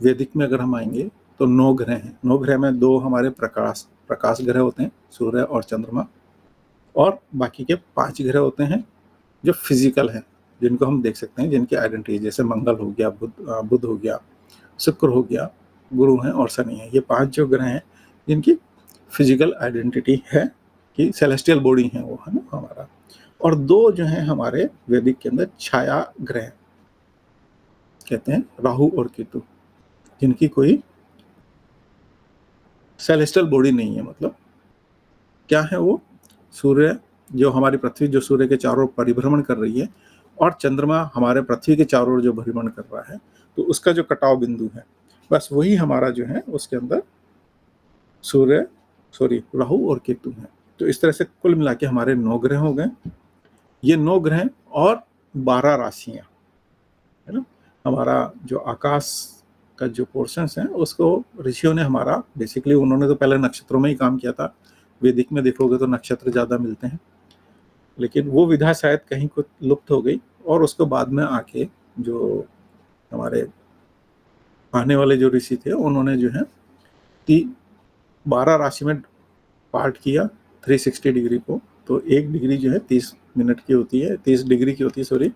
वैदिक में अगर हम आएंगे तो 9 ग्रह हैं। 9 ग्रह में 2 हमारे प्रकाश ग्रह होते हैं, सूर्य और चंद्रमा, और बाकी के 5 ग्रह होते हैं जो फिजिकल हैं, जिनको हम देख सकते हैं, जिनकी आइडेंटिटी, जैसे मंगल हो गया, बुध हो गया, शुक्र हो गया, गुरु हैं और शनि है। ये 5 जो ग्रह हैं जिनकी फिजिकल आइडेंटिटी है कि सेलेस्टियल बॉडी है वो, है ना हमारा। और 2 जो हैं हमारे वैदिक के अंदर छाया ग्रह कहते हैं, राहु और केतु, जिनकी कोई सेलेस्टियल बॉडी नहीं है। मतलब क्या है वो? सूर्य जो हमारी पृथ्वी, जो सूर्य के चारों ओर परिभ्रमण कर रही है, और चंद्रमा हमारे पृथ्वी के चारों ओर जो भ्रमण कर रहा है, तो उसका जो कटाव बिंदु है, बस वही हमारा जो है उसके अंदर राहु और केतु है। तो इस तरह से कुल मिला के हमारे 9 ग्रह हो गए। ये 9 ग्रह और 12 राशियां, है ना। हमारा जो आकाश का जो पोर्शंस है उसको ऋषियों ने हमारा, बेसिकली उन्होंने तो पहले नक्षत्रों में ही काम किया था। वैदिक में देखोगे तो नक्षत्र ज़्यादा मिलते हैं, लेकिन वो विधा शायद कहीं कुछ लुप्त हो गई, और उसको बाद में आके जो हमारे आने वाले जो ऋषि थे उन्होंने जो है 12 राशि में पार्ट किया 360 डिग्री को। तो 1 डिग्री जो है 30 मिनट की होती है, 30 डिग्री की होती है, सॉरी।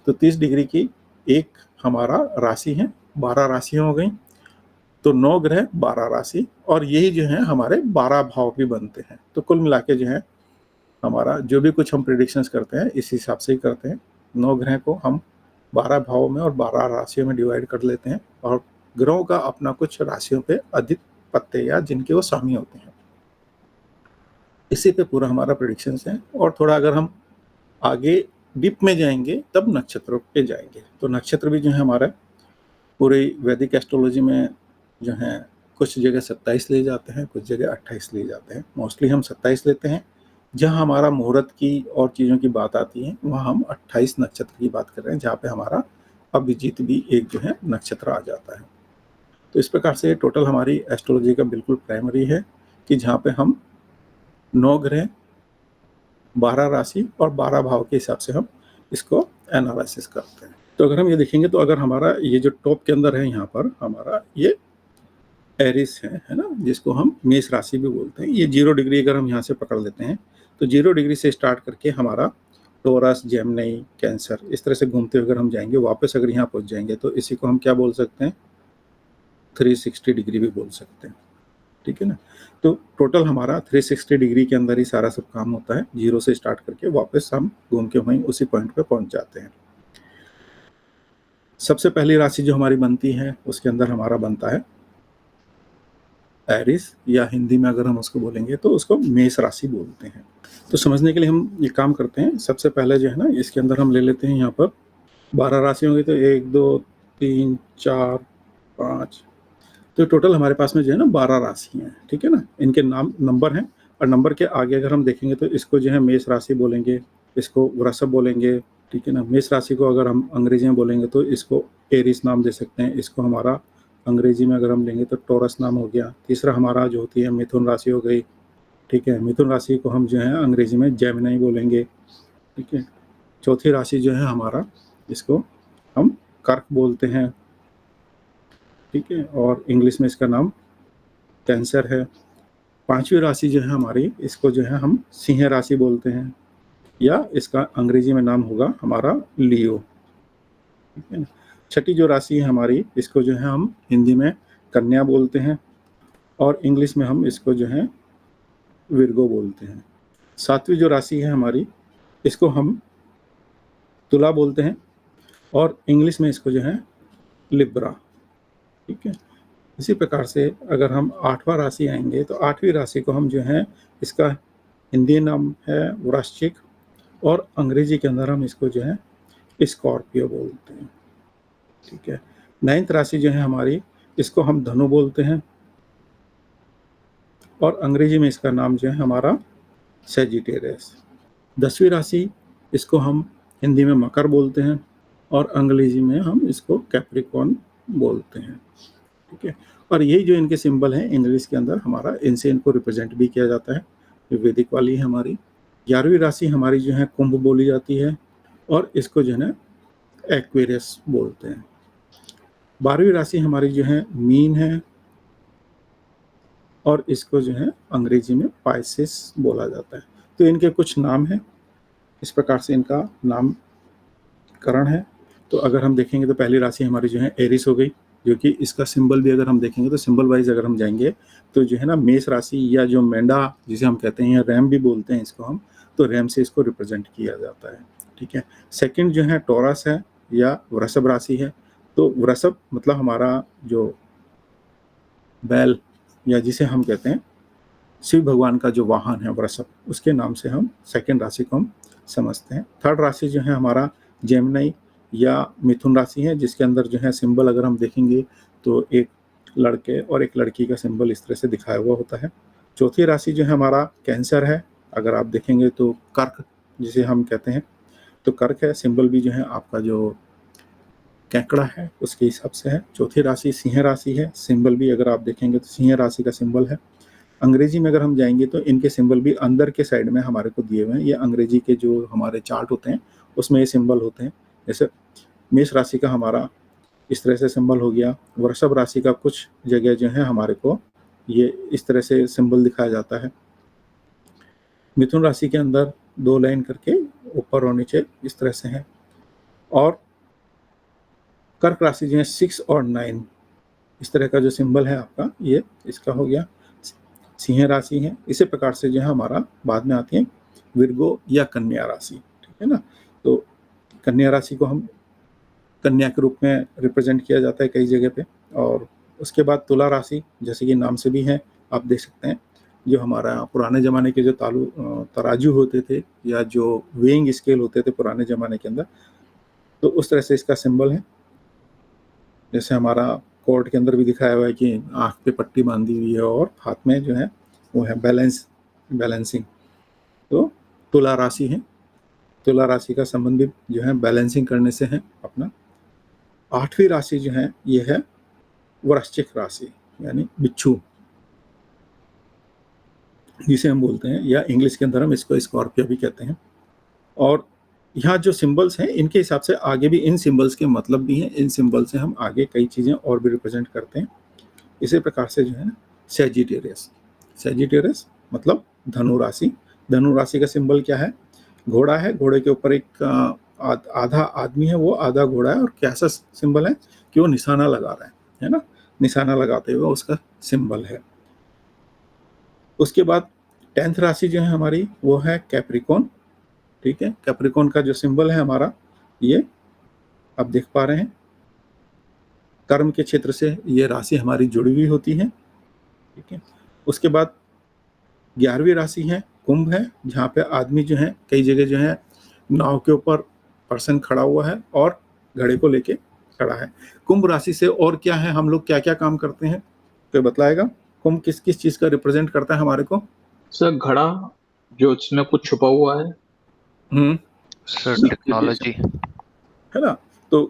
तो 30 डिग्री की एक हमारा राशि है, 12 राशियां हो गई। तो 9 ग्रह 12 राशि, और यही जो है हमारे 12 भाव भी बनते हैं। तो कुल मिला के जो है हमारा जो भी कुछ हम प्रिडिक्शंस करते हैं इस हिसाब से ही करते हैं। 9 ग्रह को हम 12 भावों में और 12 राशियों में डिवाइड कर लेते हैं, और ग्रहों का अपना कुछ राशियों पे अधिपत्य या जिनके वो स्वामी होते हैं, इसी पे पूरा हमारा प्रेडिक्शंस है। और थोड़ा अगर हम आगे डीप में जाएंगे तब नक्षत्रों पे जाएंगे। तो नक्षत्र भी जो है हमारा पूरे वैदिक एस्ट्रोलॉजी में जो है कुछ जगह 27 लिए जाते हैं, कुछ जगह 28 लिए जाते हैं। मोस्टली हम 27 लेते हैं। जहाँ हमारा मुहूर्त की और चीज़ों की बात आती है वहाँ हम 28 नक्षत्र की बात कर रहे हैं, जहाँ पे हमारा अभिजीत भी एक जो है नक्षत्र आ जाता है। तो इस प्रकार से टोटल हमारी एस्ट्रोलॉजी का बिल्कुल प्राइमरी है कि जहाँ पे हम 9 ग्रह, 12 राशि और 12 भाव के हिसाब से हम इसको एनालिसिस करते हैं। तो अगर हम ये देखेंगे तो अगर हमारा ये जो टॉप के अंदर है, यहाँ पर हमारा ये एरिस है ना, जिसको हम मेष राशि भी बोलते हैं। ये 0 डिग्री अगर हम यहाँ से पकड़ लेते हैं तो 0 डिग्री से स्टार्ट करके हमारा टोरस, जेमिनी, कैंसर, इस तरह से घूमते हुए अगर हम जाएंगे, वापस अगर यहाँ पहुँच जाएंगे तो इसी को हम क्या बोल सकते हैं, 360 डिग्री भी बोल सकते हैं। ठीक है ना। तो टोटल हमारा 360 डिग्री के अंदर ही सारा सब काम होता है। 0 से स्टार्ट करके वापस हम घूम के वहीं उसी पॉइंट पे पहुंच जाते हैं। सबसे पहली राशि जो हमारी बनती है उसके अंदर हमारा बनता है एरिस, या हिंदी में अगर हम उसको बोलेंगे तो उसको मेष राशि बोलते हैं। तो समझने के लिए हम ये काम करते हैं। सबसे पहले जो है ना, इसके अंदर हम ले लेते हैं यहाँ पर 12 राशि होंगी, तो 1 2 3 4 5, तो टोटल हमारे पास में जो है ना 12 राशियाँ हैं। ठीक है ना। इनके नाम नंबर हैं, और नंबर के आगे अगर हम देखेंगे तो इसको जो है मेष राशि बोलेंगे, इसको वृषभ बोलेंगे। ठीक है ना। मेष राशि को अगर हम अंग्रेजी में बोलेंगे तो इसको एरिस नाम दे सकते हैं। इसको हमारा अंग्रेजी में अगर हम लेंगे तो टॉरस नाम हो गया। तीसरा हमारा जो होती है मिथुन राशि हो गई। ठीक है। मिथुन राशि को हम जो है अंग्रेजी में जेमिनी बोलेंगे। ठीक है। चौथी राशि जो है हमारा, इसको हम कर्क बोलते हैं। ठीक है। और इंग्लिश में इसका नाम कैंसर है। 5वीं राशि जो है हमारी, इसको जो है हम सिंह राशि बोलते हैं, या इसका अंग्रेजी में नाम होगा हमारा लियो। ठीक है। 6ठी जो राशि है हमारी, इसको जो है हम हिंदी में कन्या बोलते हैं, और इंग्लिश में हम इसको जो है विर्गो बोलते हैं। 7वीं जो राशि है हमारी, इसको हम तुला बोलते हैं, और इंग्लिश में इसको जो है लिब्रा। ठीक है। इसी प्रकार से अगर हम 8वां राशि आएंगे तो 8वीं राशि को हम जो है, इसका हिंदी नाम है वृश्चिक, और अंग्रेजी के अंदर हम इसको जो है स्कॉर्पियो बोलते हैं। ठीक है। 9th राशि जो है हमारी, इसको हम धनु बोलते हैं, और अंग्रेजी में इसका नाम जो है हमारा सेजिटेरियस। 10वीं राशि, इसको हम हिंदी में मकर बोलते हैं, और अंग्रेजी में हम इसको कैप्रिकॉन बोलते हैं। ठीक है। और यही जो इनके सिंबल हैं इंग्लिश के अंदर, हमारा इनसे इनको रिप्रेजेंट भी किया जाता है। जो वैदिक वाली है हमारी 11वीं राशि हमारी जो है कुंभ बोली जाती है, और इसको जो है ना एक्वेरियस बोलते हैं। 12वीं राशि हमारी जो है मीन है, और इसको जो है अंग्रेजी में पाइसेस बोला जाता है। तो इनके कुछ नाम हैं, इस प्रकार से इनका नामकरण है। तो अगर हम देखेंगे तो पहली राशि हमारी जो है एरिस हो गई, जो कि इसका सिंबल भी अगर हम देखेंगे तो सिंबल वाइज अगर हम जाएंगे तो जो है ना मेष राशि या जो मेंढा जिसे हम कहते हैं, या रैम भी बोलते हैं इसको हम, तो रैम से इसको रिप्रेजेंट किया जाता है। ठीक है। सेकंड जो है टॉरस है या वृषभ राशि है। तो वृषभ मतलब हमारा जो बैल, या जिसे हम कहते हैं शिव भगवान का जो वाहन है वृषभ, उसके नाम से हम सेकंड राशि को हम समझते हैं। थर्ड राशि जो है हमारा जेमिनी या मिथुन राशि है, जिसके अंदर जो है सिंबल अगर हम देखेंगे तो एक लड़के और एक लड़की का सिंबल इस तरह से दिखाया हुआ होता है। चौथी राशि जो है हमारा कैंसर है, अगर आप देखेंगे तो कर्क जिसे हम कहते हैं, तो कर्क है, सिंबल भी जो है आपका जो केकड़ा है उसके हिसाब से है। चौथी राशि सिंह राशि है, सिंबल भी अगर आप देखेंगे तो सिंह राशि का सिंबल है। अंग्रेजी में अगर हम जाएंगे तो इनके सिंबल भी अंदर के साइड में हमारे को दिए हुए हैं। ये अंग्रेजी के जो हमारे चार्ट होते हैं उसमें ये सिंबल होते हैं। जैसे मेष राशि का हमारा इस तरह से सिंबल हो गया। वृषभ राशि का कुछ जगह जो है हमारे को ये इस तरह से सिंबल दिखाया जाता है। मिथुन राशि के अंदर 2 लाइन करके ऊपर और नीचे इस तरह से है। और कर्क राशि जो है 6 और 9 इस तरह का जो सिंबल है आपका, ये इसका हो गया। सिंह राशि है। इसी प्रकार से जो है हमारा बाद में आती है विर्गो या कन्या राशि। ठीक है ना। तो कन्या राशि को हम कन्या के रूप में रिप्रेजेंट किया जाता है कई जगह पे। और उसके बाद तुला राशि, जैसे कि नाम से भी है, आप देख सकते हैं जो हमारा पुराने ज़माने के जो तराजू होते थे या जो वेइंग स्केल होते थे पुराने ज़माने के अंदर, तो उस तरह से इसका सिंबल है। जैसे हमारा कोर्ट के अंदर भी दिखाया हुआ है कि आँख पे पट्टी बांधी हुई है और हाथ में जो है वो है बैलेंसिंग। तो तुला राशि है, तुला राशि का संबंध भी जो है बैलेंसिंग करने से है अपना। 8वीं राशि जो है ये है वृश्चिक राशि, यानी बिच्छू जिसे हम बोलते हैं, या इंग्लिश के अंदर हम इसको स्कॉर्पियो भी कहते हैं। और यहाँ जो सिंबल्स हैं इनके हिसाब से आगे भी इन सिंबल्स के मतलब भी हैं। इन सिंबल से हम आगे कई चीज़ें और भी रिप्रेजेंट करते हैं। इसी प्रकार से जो है ना सैजिटेरियस मतलब धनु राशि। धनु राशि का सिंबल क्या है? घोड़ा है, घोड़े के ऊपर एक आधा आदमी है, वो आधा घोड़ा है, और कैसा सिंबल है कि वो निशाना लगा रहा है ना, निशाना लगाते हुए उसका सिंबल है। उसके बाद 10th राशि जो है हमारी वो है कैप्रिकॉन। ठीक है। कैप्रिकॉन का जो सिंबल है हमारा, ये आप देख पा रहे हैं, कर्म के क्षेत्र से ये राशि हमारी जुड़ी हुई होती है। ठीक है। उसके बाद 11वीं राशि है कुंभ है, जहाँ पे आदमी जो है कई जगह जो है नाव के ऊपर पर्सन खड़ा हुआ है और घड़े को लेके खड़ा है। कुंभ राशि से और क्या है, हम लोग क्या क्या काम करते हैं, तो बताएगा कुंभ किस किस चीज का रिप्रेजेंट करता है हमारे को? सर घड़ा, जो इसमें कुछ छुपा हुआ है। सर टेक्नोलॉजी है ना। तो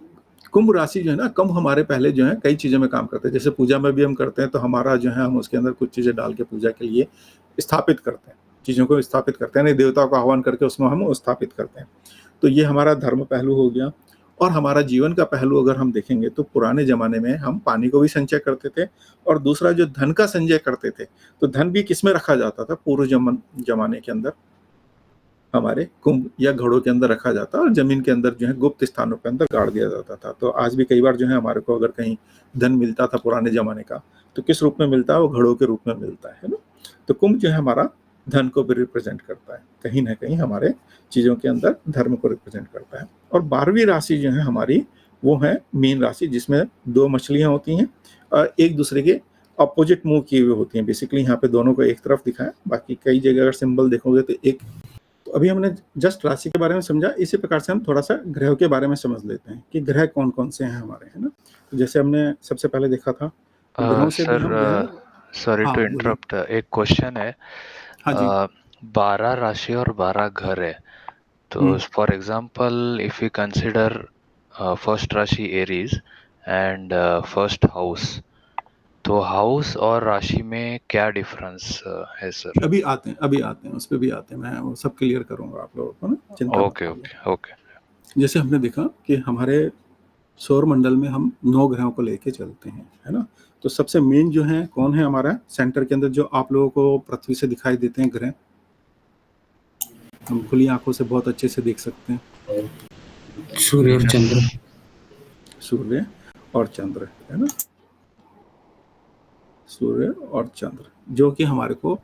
कुंभ राशि जो है ना, कुंभ हमारे पहले जो है कई चीज़ों में काम करते हैं। जैसे पूजा में भी हम करते हैं, तो हमारा जो है हम उसके अंदर कुछ चीज़ें डाल के पूजा के लिए स्थापित करते हैं, चीज़ों को स्थापित करते हैं, नहीं देवताओं का आह्वान करके उसमें हम स्थापित करते हैं। तो ये हमारा धर्म पहलू हो गया। और हमारा जीवन का पहलू अगर हम देखेंगे तो पुराने ज़माने में हम पानी को भी संचय करते थे, और दूसरा जो धन का संचय करते थे, तो धन भी किस में रखा जाता था? पूर्व जमाने के अंदर हमारे कुंभ या घड़ों के अंदर रखा जाता है, और जमीन के अंदर जो है गुप्त स्थानों के अंदर गाड़ दिया जाता था। तो आज भी कई बार जो है हमारे को अगर कहीं धन मिलता था पुराने जमाने का, तो किस रूप में मिलता है? वो घड़ों के रूप में मिलता है ना। तो कुंभ जो है हमारा धन को भी रिप्रेजेंट करता है, कहीं ना कहीं हमारे चीज़ों के अंदर धर्म को रिप्रेजेंट करता है। और 12वीं राशि जो है हमारी वो है मीन राशि, जिसमें 2 मछलियाँ होती हैं और एक दूसरे के अपोजिट मूव किए हुए होती हैं। बेसिकली यहाँ पे दोनों को एक तरफ दिखाया, बाकी कई जगह अगर सिंबल देखोगे तो एक। तो अभी हमने जस्ट राशि के बारे में समझा, इसी प्रकार से हम थोड़ा सा ग्रह के बारे में समझ लेते हैं कि ग्रह कौन कौन से हैं हमारे, है ना। तो जैसे हमने सबसे पहले देखा था, तो ग्रहों से भी हम जो है, सॉरी हाँ टू बोलिए। इंटरप्ट, एक क्वेश्चन है। हाँ जी। 12 राशि और 12 घर है, तो for example if you consider first राशि एरीज एंड फर्स्ट हाउस, तो हाउस और राशि में क्या डिफरेंस है सर? अभी आते हैं उस पर भी आते हैं, मैं वो सब क्लियर करूंगा आप लोगों को ना, चिंता मत ओके करिए। Okay okay. जैसे हमने देखा कि हमारे सौर मंडल में हम 9 ग्रहों को लेके चलते हैं, है ना। तो सबसे मेन जो है कौन है हमारा सेंटर के अंदर, जो आप लोगों को पृथ्वी से दिखाई देते हैं ग्रह, हम खुली आंखों से बहुत अच्छे से देख सकते हैं, सूर्य और चंद्र। सूर्य और चंद्र, है ना, सूर्य और चंद्र, जो कि हमारे को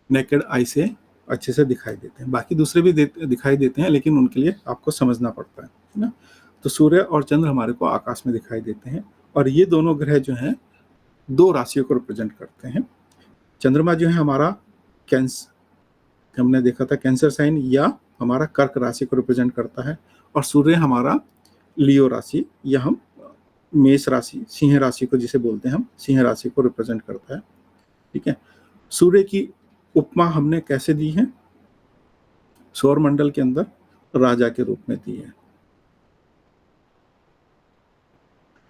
नेकेड आई से अच्छे से दिखाई देते हैं। बाकी दूसरे भी दिखाई देते हैं, लेकिन उनके लिए आपको समझना पड़ता है ना। तो सूर्य और चंद्र हमारे को आकाश में दिखाई देते हैं, और ये दोनों ग्रह जो हैं 2 राशियों को रिप्रेजेंट करते हैं। चंद्रमा जो है हमारा कैंसर, हमने देखा था कैंसर साइन या हमारा कर्क राशि को रिप्रेजेंट करता है, और सूर्य हमारा लियो राशि या हम मेष राशि, सिंह राशि को जिसे बोलते हैं हम, सिंह राशि को रिप्रेजेंट करता है। ठीक है, सूर्य की उपमा हमने कैसे दी है, सौर मंडल के अंदर राजा के रूप में दी है।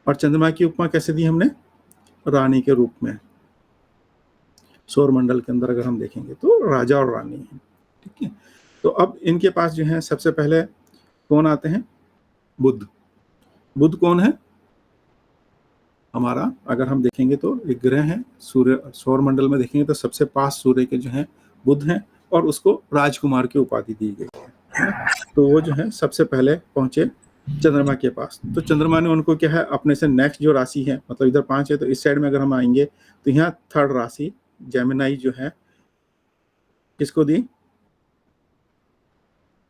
और चंद्रमा की उपमा कैसे दी हमने, रानी के रूप में। सौर मंडल के अंदर अगर हम देखेंगे तो राजा और रानी है। ठीक है, तो अब इनके पास जो है सबसे पहले कौन आते हैं, बुध। बुध कौन है हमारा, अगर हम देखेंगे तो एक ग्रह है सूर्य, सौर मंडल में देखेंगे तो सबसे पास सूर्य के जो है बुध हैं, और उसको राजकुमार की उपाधि दी गई है। तो वो जो है सबसे पहले पहुंचे चंद्रमा के पास। तो चंद्रमा ने उनको क्या है, अपने से नेक्स्ट जो राशि है, मतलब इधर 5 है, तो इस साइड में अगर हम आएंगे तो यहाँ 3rd राशि जेमिनाई जो है किसको दी,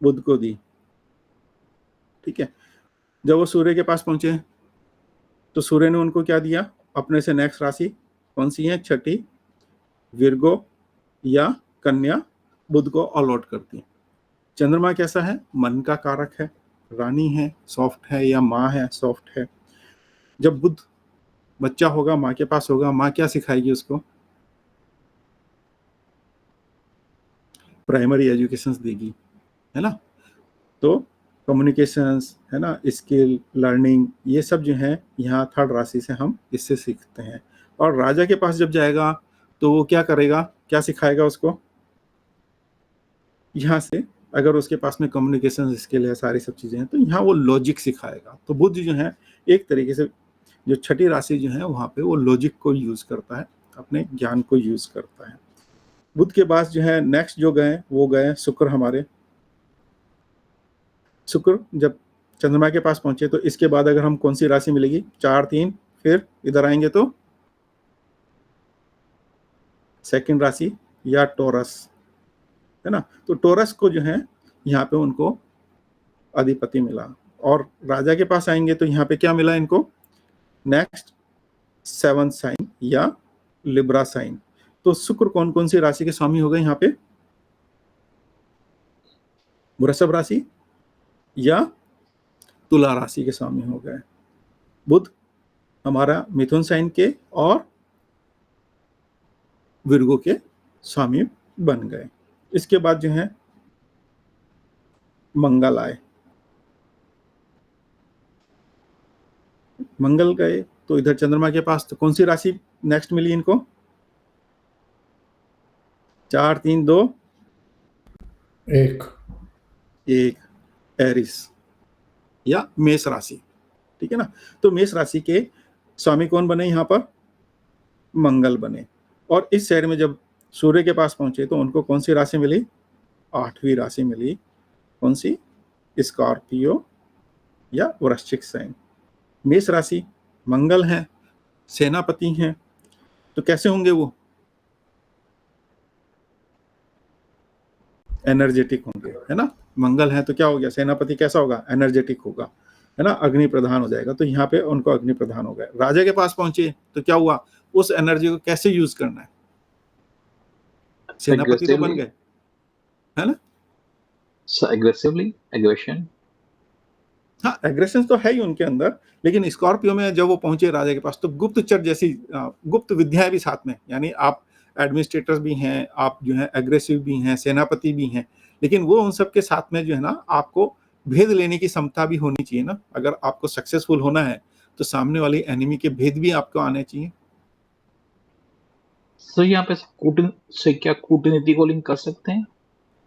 बुध को दी। ठीक है, जब वो सूर्य के पास पहुंचे तो सूर्य ने उनको क्या दिया, अपने से नेक्स्ट राशि कौन सी है, छठी विर्गो या कन्या, बुध को अलॉट कर दी। चंद्रमा कैसा है, मन का कारक है, रानी है, सॉफ्ट है, या माँ है, सॉफ्ट है। जब बुध बच्चा होगा, माँ के पास होगा, माँ क्या सिखाएगी उसको, प्राइमरी एजुकेशंस देगी, है ना। तो कम्युनिकेशंस, है ना, स्किल, लर्निंग, ये सब जो है यहाँ 3rd राशि से हम इससे सीखते हैं। और राजा के पास जब जाएगा तो वो क्या करेगा, क्या सिखाएगा उसको, यहाँ से अगर उसके पास में कम्युनिकेशन स्किल है, सारी सब चीज़ें हैं, तो यहाँ वो लॉजिक सिखाएगा। तो बुध जो है एक तरीके से जो छठी राशि जो है वहाँ पे वो लॉजिक को यूज़ करता है, अपने ज्ञान को यूज़ करता है। बुध के पास जो है नेक्स्ट जो गए वो गए शुक्र हमारे। शुक्र जब चंद्रमा के पास पहुंचे तो इसके बाद अगर हम कौन सी राशि मिलेगी, 4, 3, फिर इधर आएंगे तो 2nd राशि या टोरस, है ना। तो टोरस को जो है यहाँ पे उनको अधिपति मिला। और राजा के पास आएंगे तो यहाँ पे क्या मिला इनको, नेक्स्ट 7th साइन या लिब्रा साइन। तो शुक्र कौन कौन सी राशि के स्वामी हो गए यहाँ पे, वृषभ राशि या तुला राशि के स्वामी हो गए। बुध हमारा मिथुन साइन के और विर्गो के स्वामी बन गए। इसके बाद जो है मंगल आए, मंगल गए तो इधर चंद्रमा के पास तो कौन सी राशि नेक्स्ट मिली इनको, 4, 3, 2, 1 एरिस या मेष राशि। ठीक है ना। तो मेष राशि के स्वामी कौन बने यहाँ पर, मंगल बने। और इस साइड में जब सूर्य के पास पहुंचे तो उनको कौन सी राशि मिली, 8वीं राशि मिली, कौन सी, स्कॉर्पियो या वृश्चिक साइन। मेष राशि मंगल हैं, सेनापति हैं, तो कैसे होंगे वो, एनर्जेटिक होंगे, है ना। मंगल है तो क्या हो गया, सेनापति कैसा होगा, एनर्जेटिक होगा, है ना, अग्नि प्रधान हो जाएगा। तो यहाँ पे उनको अग्नि प्रधान हो गए। राजा के पास पहुंचे तो क्या हुआ, उस एनर्जी को कैसे यूज करना है, सेनापति तो बन गए, है ना। एग्रेसिवली, एग्रेशन, हाँ एग्रेशन तो है ही उनके अंदर, लेकिन स्कॉर्पियो में जब वो पहुंचे राजा के पास तो गुप्तचर जैसी गुप्त विद्याएं भी साथ में, यानी आप एडमिनिस्ट्रेटर्स भी हैं, आप जो है एग्रेसिव भी हैं, सेनापति भी हैं, लेकिन वो उन सब के साथ में जो है ना आपको भेद लेने की क्षमता भी होनी चाहिए ना। अगर आपको सक्सेसफुल होना है तो सामने वाली एनिमी के भेद भी आपको आने चाहिए। सो यहाँ पे क्या कूटनीति को लिंक कर सकते हैं,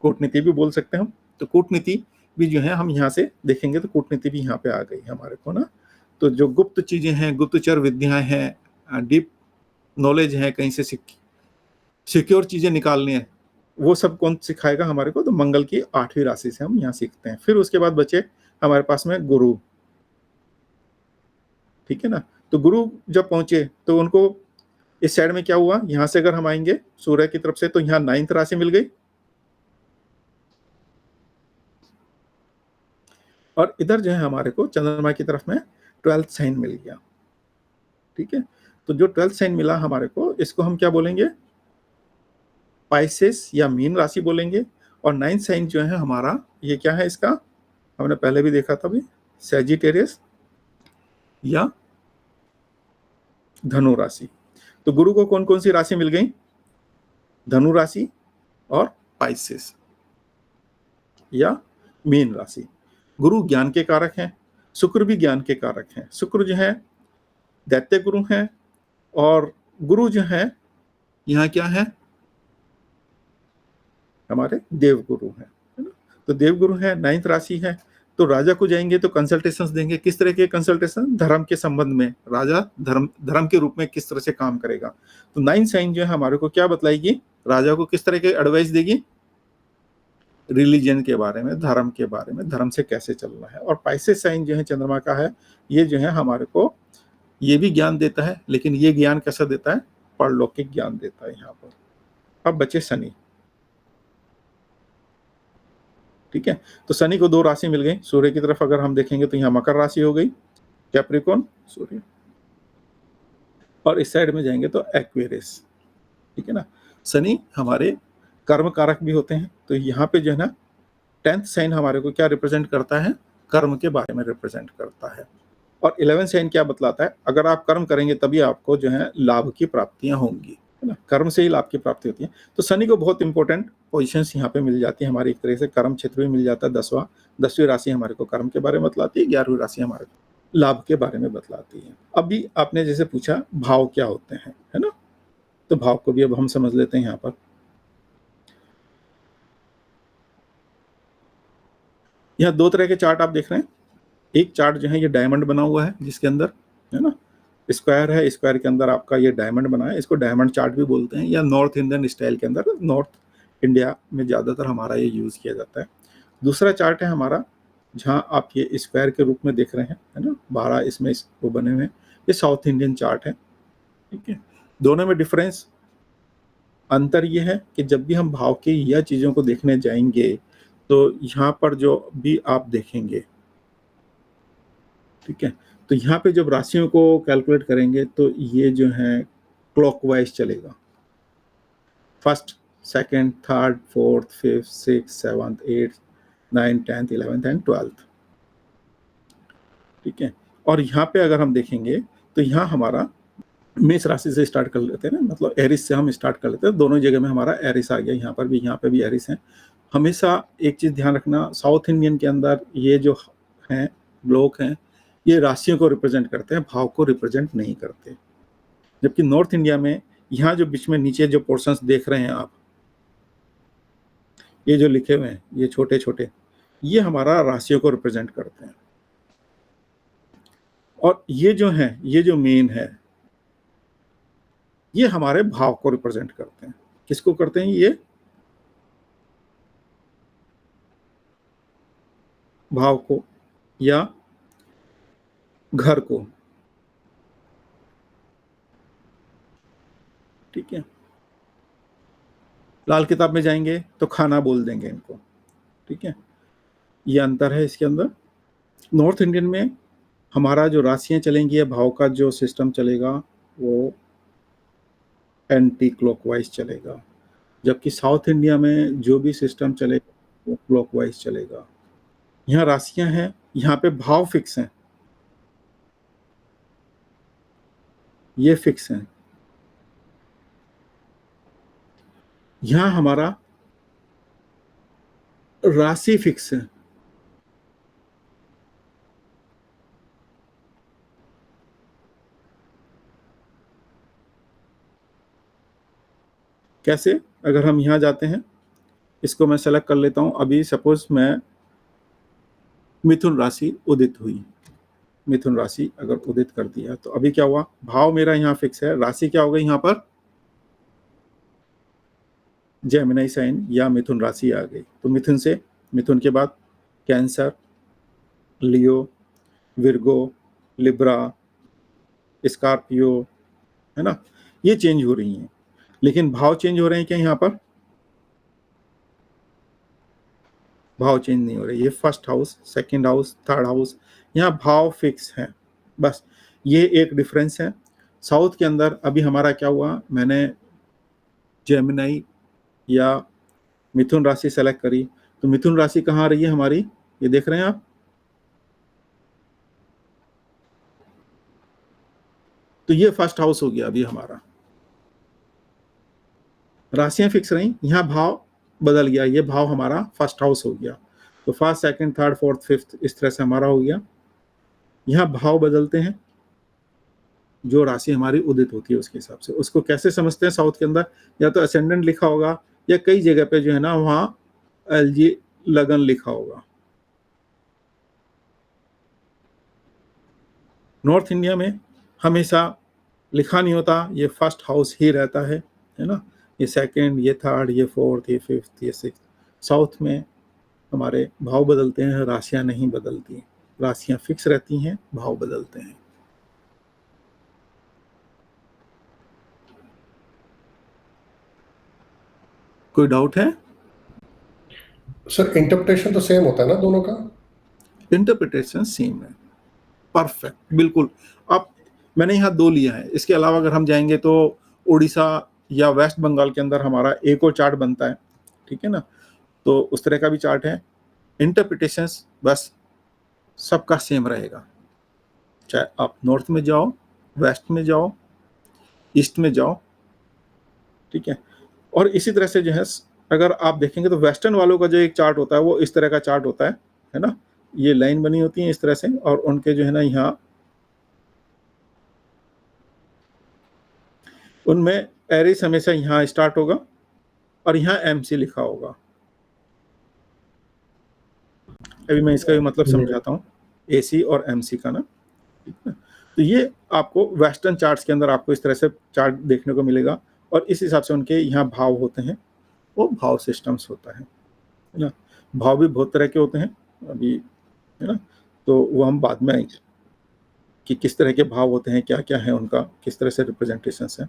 कूटनीति भी बोल सकते हैं हम। तो कूटनीति भी जो है हम यहाँ से देखेंगे तो कूटनीति भी यहाँ पे आ गई हमारे को ना। तो जो गुप्त चीजें हैं, गुप्तचर विद्याएं हैं, डीप नॉलेज है, कहीं से सिक्योर चीजें निकालनी है, वो सब कौन सिखाएगा हमारे को? तो मंगल की 8वीं राशि से हम यहाँ सीखते हैं। फिर उसके बाद बचे हमारे पास में गुरु, ठीक है ना। तो गुरु जब पहुंचे तो उनको इस साइड में क्या हुआ, यहां से अगर हम आएंगे सूर्य की तरफ से तो यहाँ 9th राशि मिल गई, और इधर जो है हमारे को चंद्रमा की तरफ में 12th साइन मिल गया, ठीक है। तो जो 12th साइन मिला हमारे को, इसको हम क्या बोलेंगे? पाइसेस या मीन राशि बोलेंगे। और 9th साइन जो है हमारा, ये क्या है इसका? हमने पहले भी देखा था, भी सैजिटेरियस या धनु राशि। तो गुरु को कौन कौन सी राशि मिल गई? धनु राशि और पाइसेस या मीन राशि। गुरु ज्ञान के कारक हैं, शुक्र भी ज्ञान के कारक हैं। शुक्र जो है दैत्य गुरु हैं, और गुरु जो है यहाँ क्या है? हमारे देव गुरु हैं, है ना। तो देव गुरु है, 9th राशि है। तो राजा को जाएंगे तो कंसल्टेशंस देंगे। किस तरह के कंसल्टेशन? धर्म के संबंध में। राजा धर्म के रूप में किस तरह से काम करेगा। तो 9th साइन जो है हमारे को क्या बतलाएगी? राजा को किस तरह के एडवाइस देगी? रिलीजन के बारे में, धर्म के बारे में, धर्म से कैसे चलना है। और पाइसेस साइन जो है चंद्रमा का है, ये जो है हमारे को ये भी ज्ञान देता है, लेकिन ये ज्ञान कैसा देता है? परलौकिक ज्ञान देता है यहाँ पर। अब बचे शनि, ठीक है। तो शनि को 2 राशि मिल गई। सूर्य की तरफ अगर हम देखेंगे तो यहाँ मकर राशि हो गई, कैप्रिकॉर्न सूर्य, और इस साइड में जाएंगे तो एक्वेरियस, ठीक है ना। शनि हमारे कर्म कारक भी होते हैं। तो यहाँ पे जो है ना 10th साइन हमारे को क्या रिप्रेजेंट करता है? कर्म के बारे में रिप्रेजेंट करता है। और 11th साइन क्या बतलाता है? अगर आप कर्म करेंगे तभी आपको जो है लाभ की प्राप्तियां होंगी, है ना। कर्म से ही लाभ की प्राप्ति होती है। तो शनि को बहुत इंपॉर्टेंट पोजीशंस यहाँ पे मिल जाती है हमारी। एक तरह से कर्म क्षेत्र भी मिल जाता है। 10वीं राशि हमारे को कर्म के बारे में बतलाती है, 11वीं राशि हमारे को लाभ के बारे में बतलाती है। अभी आपने जैसे पूछा भाव क्या होते हैं, है ना। तो भाव को भी अब हम समझ लेते हैं। यहाँ पर यहाँ 2 तरह के चार्ट आप देख रहे हैं। एक चार्ट जो है ये डायमंड बना हुआ है, जिसके अंदर, है ना, स्क्वायर है, स्क्वायर के अंदर आपका ये डायमंड बना है। इसको डायमंड चार्ट भी बोलते हैं, या नॉर्थ इंडियन स्टाइल के अंदर, नॉर्थ इंडिया में ज़्यादातर हमारा ये यूज़ किया जाता है। दूसरा चार्ट है हमारा, जहाँ आप ये स्क्वायर के रूप में देख रहे हैं, है ना, 12 इसमें वो बने हुए हैं, ये साउथ इंडियन चार्ट है, ठीक है। दोनों में डिफरेंस, अंतर ये है कि जब भी हम भाव की या चीज़ों को देखने जाएंगे तो यहाँ पर जो भी आप देखेंगे, ठीक है, तो यहाँ पे जब राशियों को कैलकुलेट करेंगे तो ये जो है क्लॉकवाइज चलेगा। 1st, 2nd, 3rd, 4th, 5th, 6th, 7th, 8th, 9th, 10th, 11th and 12th, ठीक है। और यहाँ पे अगर हम देखेंगे तो यहाँ हमारा मेष राशि से स्टार्ट कर लेते हैं ना, मतलब एरिस से हम स्टार्ट कर लेते हैं। दोनों जगह में हमारा एरिस आ गया, यहाँ पे भी एरिस है। हमेशा एक चीज़ ध्यान रखना, साउथ इंडियन के अंदर ये जो हैं ब्लॉक हैं, ये राशियों को रिप्रेजेंट करते हैं, भाव को रिप्रेजेंट नहीं करते। जबकि नॉर्थ इंडिया में यहाँ जो बीच में नीचे जो पोर्शंस देख रहे हैं आप, ये जो लिखे हुए हैं, ये छोटे छोटे, ये हमारा राशियों को रिप्रेजेंट करते हैं। और ये जो है, ये जो मेन है, ये हमारे भाव को रिप्रेजेंट करते हैं। किसको करते हैं? ये भाव को या घर को, ठीक है। लाल किताब में जाएंगे तो खाना बोल देंगे इनको, ठीक है। ये अंतर है इसके अंदर। नॉर्थ इंडियन में हमारा जो राशियां चलेंगी या भाव का जो सिस्टम चलेगा वो एंटी क्लॉकवाइज चलेगा, जबकि साउथ इंडिया में जो भी सिस्टम चलेगा वो क्लॉकवाइज चलेगा। यहाँ राशियां हैं, यहाँ पे भाव फिक्स हैं, ये फिक्स हैं। यहाँ हमारा राशि फिक्स है। कैसे? अगर हम यहाँ जाते हैं, इसको मैं सेलेक्ट कर लेता हूँ। अभी सपोज मैं मिथुन राशि उदित हुई, मिथुन राशि अगर उदित कर दिया तो अभी क्या हुआ, भाव मेरा यहाँ फिक्स है, राशि क्या हो गई यहाँ पर, जेमिनी साइन या मिथुन राशि आ गई। तो मिथुन से, मिथुन के बाद कैंसर, लियो, विर्गो, लिब्रा, स्कॉर्पियो, है ना, ये चेंज हो रही हैं। लेकिन भाव चेंज हो रहे हैं क्या यहाँ पर, भाव चेंज नहीं हो रहे। ये first house, second house, third house, यहाँ भाव फिक्स है। बस ये एक डिफरेंस है। साउथ के अंदर अभी हमारा क्या हुआ, मैंने जेमिनी या मिथुन राशि सेलेक्ट करी, तो मिथुन राशि कहाँ आ रही है हमारी, ये देख रहे हैं आप, तो ये फर्स्ट हाउस हो गया अभी हमारा, राशियां फिक्स रही, यहाँ भाव बदल गया, ये भाव हमारा फर्स्ट हाउस हो गया। तो first, second, third, fourth, fifth, इस तरह से हमारा हो गया। यहाँ भाव बदलते हैं, जो राशि हमारी उदित होती है उसके हिसाब से। उसको कैसे समझते हैं साउथ के अंदर, या तो असेंडेंट लिखा होगा या कई जगह पे जो है ना वहाँ एलजी लगन लिखा होगा। नॉर्थ इंडिया में हमेशा लिखा नहीं होता, ये फर्स्ट हाउस ही रहता है ना, ये सेकंड, ये थर्ड, ये फोर्थ, ये फिफ्थ, ये सिक्स्थ। साउथ में हमारे भाव बदलते हैं, राशियां नहीं बदलती, राशियां फिक्स रहती हैं, भाव बदलते हैं। कोई डाउट है? सर इंटरप्रिटेशन तो सेम होता है ना दोनों का? इंटरप्रिटेशन सेम है, परफेक्ट, बिल्कुल। अब मैंने यहाँ 2 लिया है, इसके अलावा अगर हम जाएंगे तो उड़ीसा या वेस्ट बंगाल के अंदर हमारा एक और चार्ट बनता है, ठीक है ना, तो उस तरह का भी चार्ट है। इंटरप्रिटेशन बस सबका सेम रहेगा, चाहे आप नॉर्थ में जाओ, वेस्ट में जाओ, ईस्ट में जाओ, ठीक है। और इसी तरह से जो है अगर आप देखेंगे तो वेस्टर्न वालों का जो एक चार्ट होता है वो इस तरह का चार्ट होता है ना, ये लाइन बनी होती है इस तरह से, और उनके जो है ना यहाँ उनमें एरिस हमेशा यहाँ स्टार्ट होगा और यहाँ एमसी लिखा होगा। अभी मैं इसका भी मतलब समझाता हूँ, एसी और एमसी का ना, ठीक है। तो ये आपको वेस्टर्न चार्ट्स के अंदर आपको इस तरह से चार्ट देखने को मिलेगा, और इस हिसाब से उनके यहाँ भाव होते हैं, वो भाव सिस्टम्स होता है ना। भाव भी बहुत तरह के होते हैं अभी, है ना, तो वो हम बाद में आएंगे कि किस तरह के भाव होते हैं, क्या क्या है उनका, किस तरह से रिप्रेजेंटेशंस है।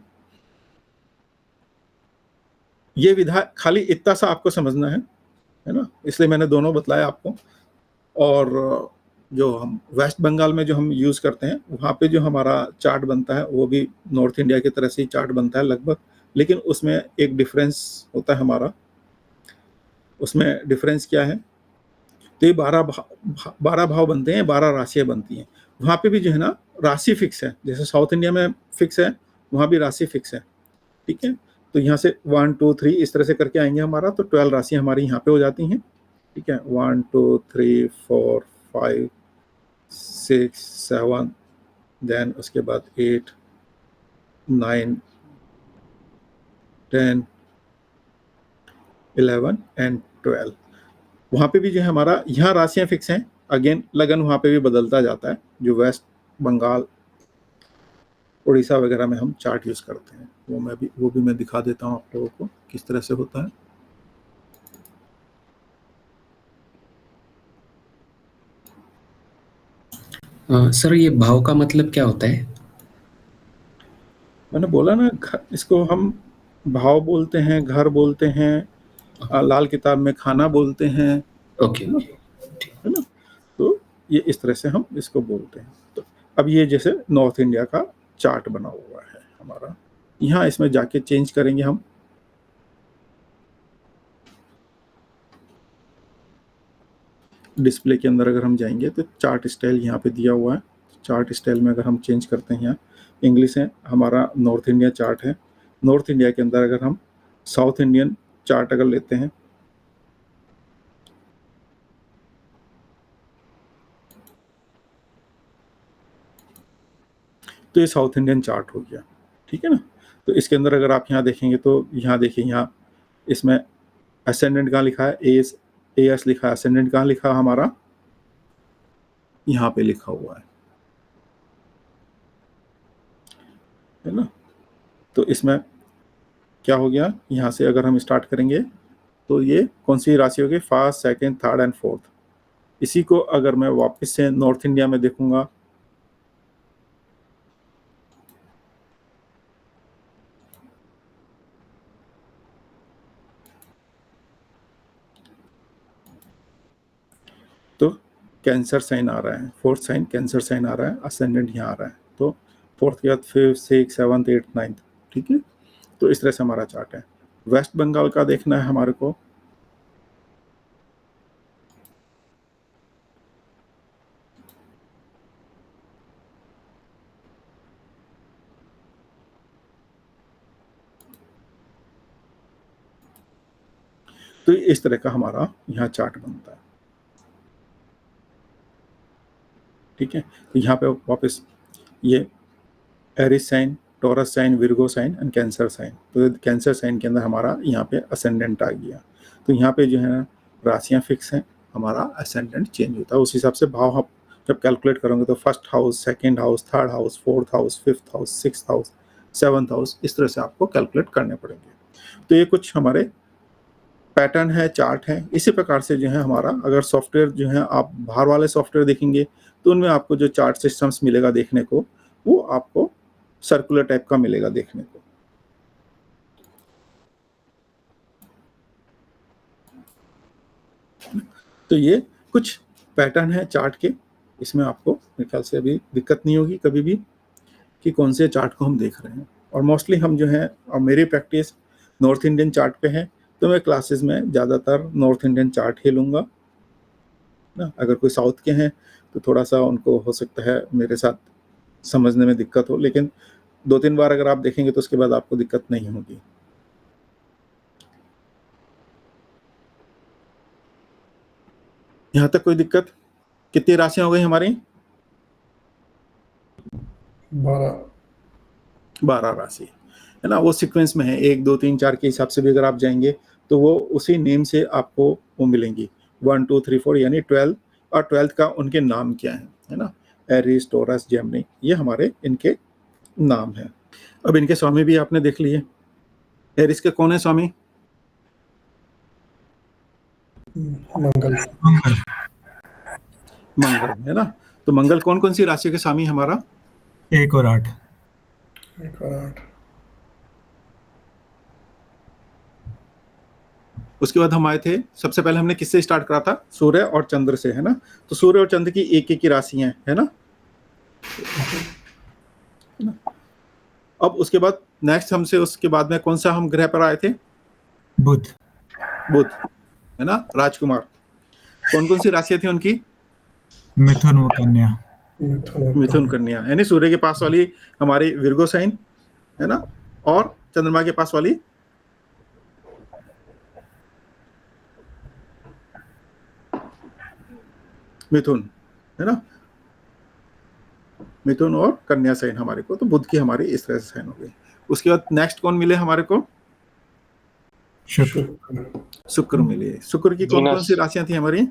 ये विधा खाली इतना सा आपको समझना है ना, इसलिए मैंने दोनों बतलाया आपको। और जो हम वेस्ट बंगाल में जो हम यूज़ करते हैं वहाँ पे जो हमारा चार्ट बनता है वो भी नॉर्थ इंडिया की तरह से ही चार्ट बनता है लगभग, लेकिन उसमें एक डिफरेंस होता है हमारा। उसमें डिफरेंस क्या है, तो ये 12 भाव बनते हैं, 12 राशियाँ बनती हैं। वहाँ पे भी जो है ना राशि फिक्स है, जैसे साउथ इंडिया में फिक्स है, वहाँ भी राशि फिक्स है, ठीक है। तो यहाँ से 1 2 3 इस तरह से करके आएंगे हमारा, तो 12 राशियाँ हमारी यहाँ पे हो जाती हैं, ठीक है। 1 2 3 4 5 6 7, देन उसके बाद 8 9 10 11 एंड 12। वहाँ पे भी जो है हमारा यहाँ राशियाँ फिक्स हैं, अगेन लगन वहाँ पे भी बदलता जाता है। जो वेस्ट बंगाल, उड़ीसा वगैरह में हम चार्ट यूज़ करते हैं, वो भी मैं दिखा देता हूँ आप लोगों को किस तरह से होता है। सर ये भाव का मतलब क्या होता है? मैंने बोला ना, इसको हम भाव बोलते हैं, घर बोलते हैं, लाल किताब में खाना बोलते हैं, ओके है ना। तो ये इस तरह से हम इसको बोलते हैं। तो अब ये जैसे नॉर्थ इंडिया का चार्ट बना हुआ है हमारा, यहाँ इसमें जाके चेंज करेंगे हम। डिस्प्ले के अंदर अगर हम जाएंगे तो चार्ट स्टाइल यहाँ पे दिया हुआ है। चार्ट स्टाइल में अगर हम चेंज करते हैं, यहाँ इंग्लिश है, हमारा नॉर्थ इंडिया चार्ट है। नॉर्थ इंडिया के अंदर अगर हम साउथ इंडियन चार्ट अगर लेते हैं, तो ये साउथ इंडियन चार्ट हो गया, ठीक है ना। तो इसके अंदर अगर आप यहाँ देखेंगे तो यहाँ देखिए, यहाँ इसमें असेंडेंट कहाँ लिखा है, एएस लिखा है, असेंडेंट कहाँ लिखा है हमारा, यहाँ पे लिखा हुआ है, है ना। तो इसमें क्या हो गया, यहाँ से अगर हम स्टार्ट करेंगे तो ये कौन सी राशि होगी, first, second, third and fourth. इसी को अगर मैं वापस से नॉर्थ इंडिया में देखूंगा, तो कैंसर साइन आ रहा है, फोर्थ साइन कैंसर साइन आ रहा है, असेंडेंट यहाँ आ रहा है। तो फोर्थ के बाद fifth, six, seventh, eighth, ninth, ठीक है। तो इस तरह से हमारा चार्ट है। वेस्ट बंगाल का देखना है हमारे को, तो इस तरह का हमारा यहाँ चार्ट बनता है, ठीक है। तो यहाँ पे वापस ये Aries sign, Taurus sign, Virgo sign and Cancer sign. तो कैंसर साइन के अंदर हमारा यहाँ पे असेंडेंट आ गया। तो यहाँ पे जो है ना राशियाँ फिक्स हैं, हमारा असेंडेंट चेंज होता है। उस हिसाब से भाव आप जब कैलकुलेट करोगे तो first house, second house, third house, fourth house, fifth house, sixth house, seventh house, इस तरह से आपको कैलकुलेट करने पड़ेंगे। तो ये कुछ हमारे पैटर्न है, चार्ट है। इसी प्रकार से जो है हमारा, अगर सॉफ्टवेयर जो है आप बाहर वाले सॉफ्टवेयर देखेंगे तो उनमें आपको जो चार्ट सिस्टम्स मिलेगा देखने को, वो आपको सर्कुलर टाइप का मिलेगा देखने को। तो ये कुछ पैटर्न है चार्ट के, इसमें आपको मेरे ख्याल से अभी दिक्कत नहीं होगी कभी भी कि कौन से चार्ट को हम देख रहे हैं। और मोस्टली हम जो है, और मेरी प्रैक्टिस नॉर्थ इंडियन चार्ट पे है, तो मैं क्लासेस में ज़्यादातर नॉर्थ इंडियन चार्ट ही लूँगा ना। अगर कोई साउथ के हैं तो थोड़ा सा उनको हो सकता है मेरे साथ समझने में दिक्कत हो, लेकिन 2-3 बार अगर आप देखेंगे तो उसके बाद आपको दिक्कत नहीं होगी। यहाँ तक कोई दिक्कत? कितनी राशियां हो गई हमारी? 12 राशि है ना। वो सीक्वेंस में है, 1 2 3 4 के हिसाब से भी अगर आप जाएंगे तो वो उसी नेम से आपको वो मिलेंगी, 1 2 3 4 यानी 12। और 12th का उनके नाम क्या है ना, एरिस, टॉरस, जेमिनी, ये हमारे इनके नाम है। अब इनके स्वामी भी आपने देख लिए। एरिस के कौन है स्वामी? मंगल है ना। तो मंगल कौन कौन सी राशि के स्वामी हमारा? 1 और 8। 1 और 8। उसके बाद हम आए थे, सबसे पहले हमने किससे स्टार्ट करा था? सूर्य और चंद्र से, है ना। तो सूर्य और चंद्र की एक एक की राशियां है ना। अब उसके बाद नेक्स्ट हमसे उसके बाद में कौन सा हम ग्रह पर आए थे? बुध है ना। राजकुमार, कौन कौन सी राशियां थी उनकी? मिथुन व कन्या। मिथुन, कन्या, यानी सूर्य के पास वाली हमारी विर्गो साइन है ना, और चंद्रमा के पास वाली मिथुन, है ना। मिथुन और कन्या साइन हमारे को, तो बुध की हमारी इस तरह से साइन हो गई। उसके बाद नेक्स्ट कौन मिले हमारे को? शुक्र मिले। शुक्र की कौन कौन सी राशियां थी हमारी?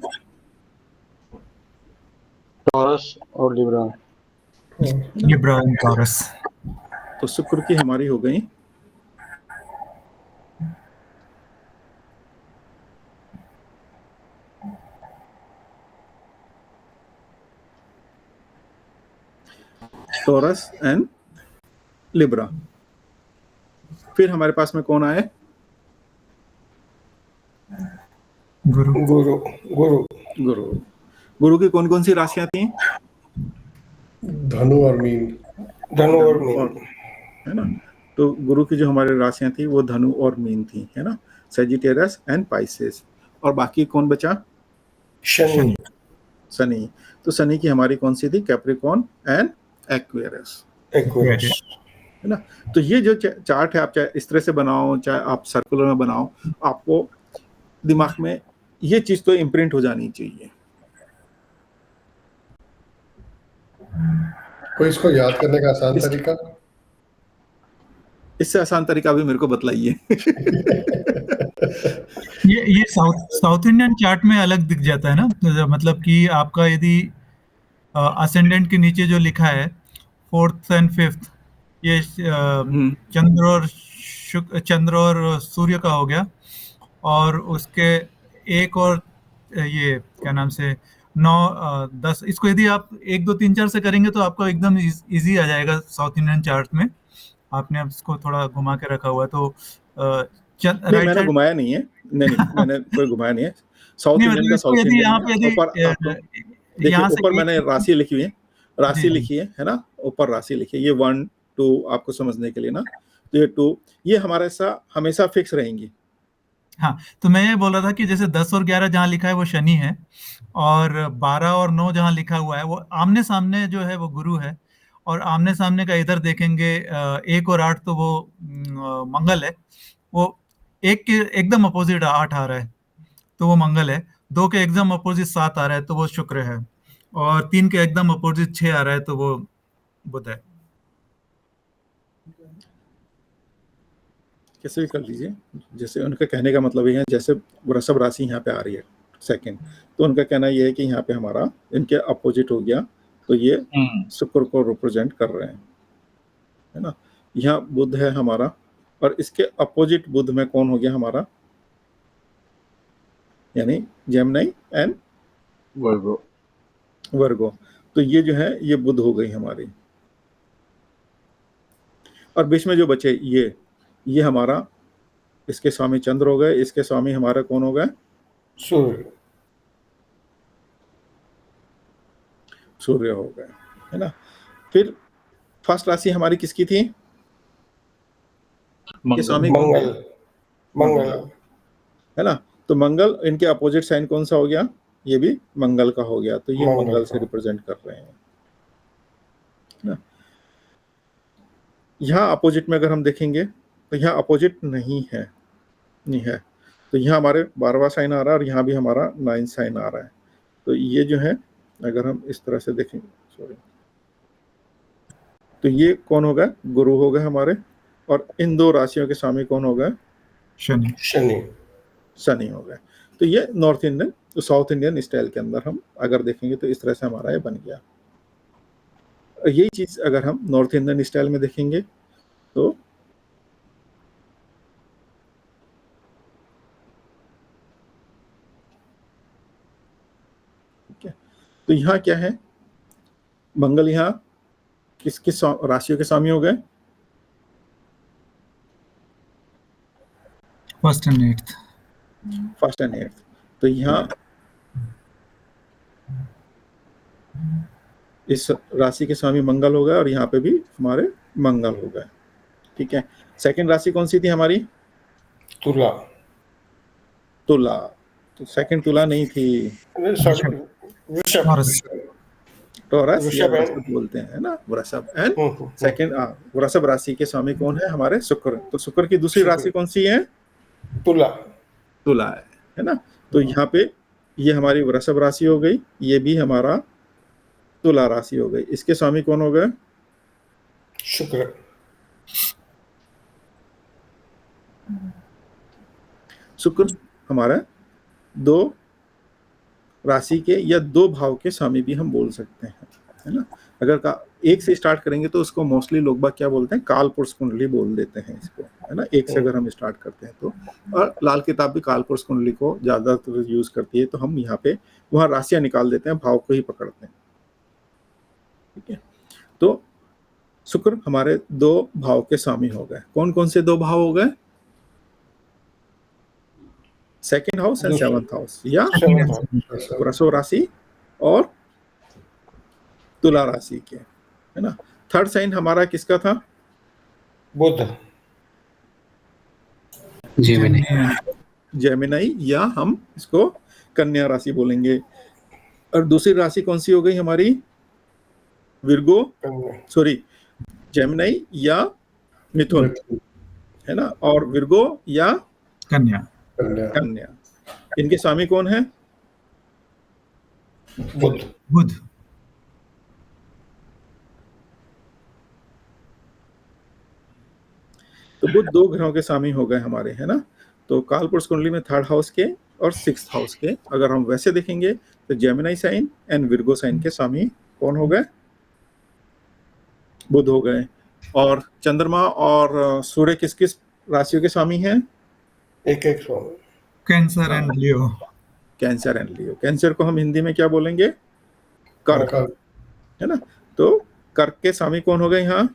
टॉरस और लिब्रा। Libra and taurus. तो शुक्र की हमारी हो गई टॉरस एंड लिब्रा। फिर हमारे पास में कौन आए? गुरु। गुरु गुरु गुरु। गुरु की कौन कौन सी राशियां थी? धनु और मीन। धनु और मीन, है ना। तो गुरु की जो हमारी राशियां थी वो धनु और मीन थी, है ना। Sagittarius and Pisces. और बाकी कौन बचा? शनि। शनि। तो शनि की हमारी कौन सी थी? कैप्रिकॉर्न एंड एक्वेरियस, है ना। तो ये जो चार्ट है, आप चाहे इस तरह से बनाओ, चाहे आप सर्कुलर में बनाओ, आपको दिमाग में ये चीज तो इम्प्रिंट हो जानी चाहिए। कोई इसको याद करने का आसान तरीका? इससे आसान तरीका भी मेरे को बतलाइए। ये साउथ इंडियन चार्ट में अलग दिख जाता है ना, तो मतलब कि आपका यदि असेंडेंट के नीचे जो लिखा है 4th एंड 5th, ये चंद्र और सूर्य का हो गया, और उसके एक और ये क्या नाम से 9 10, इसको यदि आप 1 2 3 4 से करेंगे तो आपको एकदम इजी आ जाएगा साउथ इंडियन चार्ट में। आपने अब इसको थोड़ा घुमा के रखा हुआ है, तो नहीं, राइट मैंने साइड घुमाया नहीं है, नहीं मैंने कोई घुमाया नहीं है। साउथ नहीं, इंडियन मतलब का इसको साउथ यदि इंडियन यहाँ है। पे यदि ऊपर आपको देखिए, यहाँ से ऊपर मैंने राशि लिखी हुई है, राशि जी, लिखी है ना, ऊपर राशि लिखी है, ये 1 2 आपको समझने के लिए ना, तो ये 2 ये हमारे साथ हमेशा फिक्स रहेंगी। हाँ, तो मैं ये बोल रहा था कि जैसे 10 और 11 जहाँ लिखा है वो शनि है, और 12 और 9 जहाँ लिखा हुआ है वो आमने सामने जो है वो गुरु है, और आमने सामने का इधर देखेंगे 1 और 8 तो वो मंगल है। वो एक के एकदम अपोजिट 8 आ रहा है तो वो मंगल है, 2 के एकदम अपोजिट 7 आ रहा है तो वो शुक्र है, और 3 के एकदम अपोजिट 6 आ रहा है तो वो बुध है। कैसे भी कर लीजिए, जैसे उनका कहने का मतलब ये है, जैसे वृषभ राशि यहाँ पे आ रही है सेकंड, तो उनका कहना ये है कि यहाँ पे हमारा इनके अपोजिट हो गया, तो ये शुक्र को रिप्रेजेंट कर रहे हैं, है ना। यहाँ बुध है हमारा, और इसके अपोजिट बुध में कौन हो गया हमारा, यानी जेमिनी एंड वर्गो, तो ये जो है ये बुध हो गई हमारी। और बीच में जो बचे ये हमारा, इसके स्वामी चंद्र हो गए, इसके स्वामी हमारा कौन हो गए, सूर्य हो गए, है ना। फिर फर्स्ट राशि हमारी किसकी थी, के स्वामी कौन थे, मंगल है ना। तो मंगल, इनके अपोजिट साइन कौन सा हो गया, ये भी मंगल का हो गया, तो ये मंगल से रिप्रेजेंट कर रहे हैं ना। यहाँ अपोजिट में अगर हम देखेंगे तो यहाँ अपोजिट नहीं है, तो यहाँ हमारे 12वां साइन आ रहा है, और यहाँ भी हमारा 9 साइन आ रहा है, तो ये जो है अगर हम इस तरह से देखेंगे, सॉरी, तो ये कौन हो गए, गुरु हो गए हमारे, और इन 2 राशियों के स्वामी कौन हो गए, शनि हो गए। तो ये नॉर्थ इंडियन, तो साउथ इंडियन स्टाइल के अंदर हम अगर देखेंगे तो इस तरह से हमारा ये बन गया। यही चीज अगर हम नॉर्थ इंडियन स्टाइल में देखेंगे तो तो यहाँ क्या है, मंगल यहाँ किस किस राशियों के स्वामी हो गए, फर्स्ट एंड एट्थ। तो यहाँ इस राशि के स्वामी मंगल हो गए, और यहाँ पे भी हमारे मंगल हो गए, ठीक है। सेकंड राशि कौन सी थी हमारी, तुला, तो सेकंड तुला नहीं थी, टॉरस या वृषभ बोलते हैं ना, वृषभ एंड सेकंड वृषभ राशि के स्वामी कौन है हमारे, शुक्र। तो शुक्र की दूसरी राशि कौन सी है, तुला है ना। तो यहाँ पे ये हमारी वृषभ राशि हो गई, ये भी हमारा तुला राशि हो गई, इसके स्वामी कौन हो गए, शुक्र हमारा 2 राशि के या 2 भाव के स्वामी भी हम बोल सकते हैं, है ना। अगर एक से स्टार्ट करेंगे तो उसको मोस्टली लोग बाग क्या बोलते हैं, काल पुरुष कुंडली बोल देते हैं इसको, है ना। एक से अगर हम स्टार्ट करते हैं तो, और लाल किताब भी काल पुरुष कुंडली को ज्यादातर यूज करती है, तो हम यहाँ पे वहाँ राशियां निकाल देते हैं, भाव को ही पकड़ते हैं, ठीक है। तो शुक्र हमारे 2 भाव के स्वामी हो गए, कौन कौन से 2 भाव हो गए, second house and 7th house, या वृषभ राशि और तुला राशि के, है ना। थर्ड साइन हमारा किसका था, बुध, जेमिनी, या हम इसको कन्या राशि बोलेंगे। और दूसरी राशि कौन सी हो गई हमारी, विर्गो, सॉरी, जेमिनी या मिथुन, है ना, और विर्गो या कन्या। इनके स्वामी कौन है, बुध। तो बुध 2 ग्रहों के स्वामी हो गए हमारे, है ना। तो कालपुरुष कुंडली में 3rd हाउस के और 6th हाउस के अगर हम वैसे देखेंगे तो Gemini sign and Virgo sign के स्वामी कौन हो गए, बुध हो गए। और चंद्रमा और सूर्य किस किस राशियों के स्वामी हैं? एक एक स्वामी। Cancer and Leo. Cancer and Leo. Cancer को हम हिंदी में क्या बोलेंगे? कर्क, कर्क। है ना। तो कर्क के स्वामी कौन हो गए यहाँ?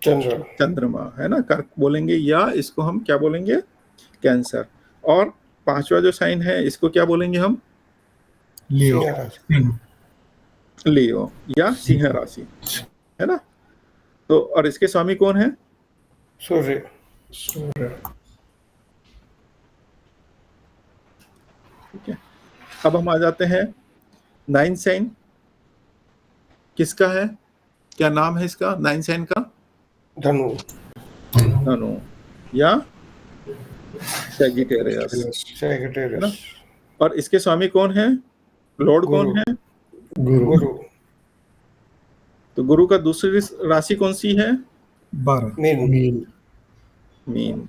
चंद्र। चंद्रमा, है ना। कर्क बोलेंगे, या इसको हम क्या बोलेंगे? कैंसर। और पांचवा जो साइन है इसको क्या बोलेंगे हम? लियो। सिंह राशि। लियो या सिंह राशि, है ना। तो और इसके स्वामी कौन है? सूर्य। सूर्य। ठीक है। अब हम आ जाते हैं नाइन साइन। किसका है? क्या नाम है इसका नाइन साइन का? धनु। धनु या सैजिटेरियस, है ना। सैजिटेरियस। और इसके स्वामी कौन है? लॉर्ड कौन गुरु। है? गुरु। तो गुरु का दूसरी राशि कौन सी है? 12। मीन। मीन,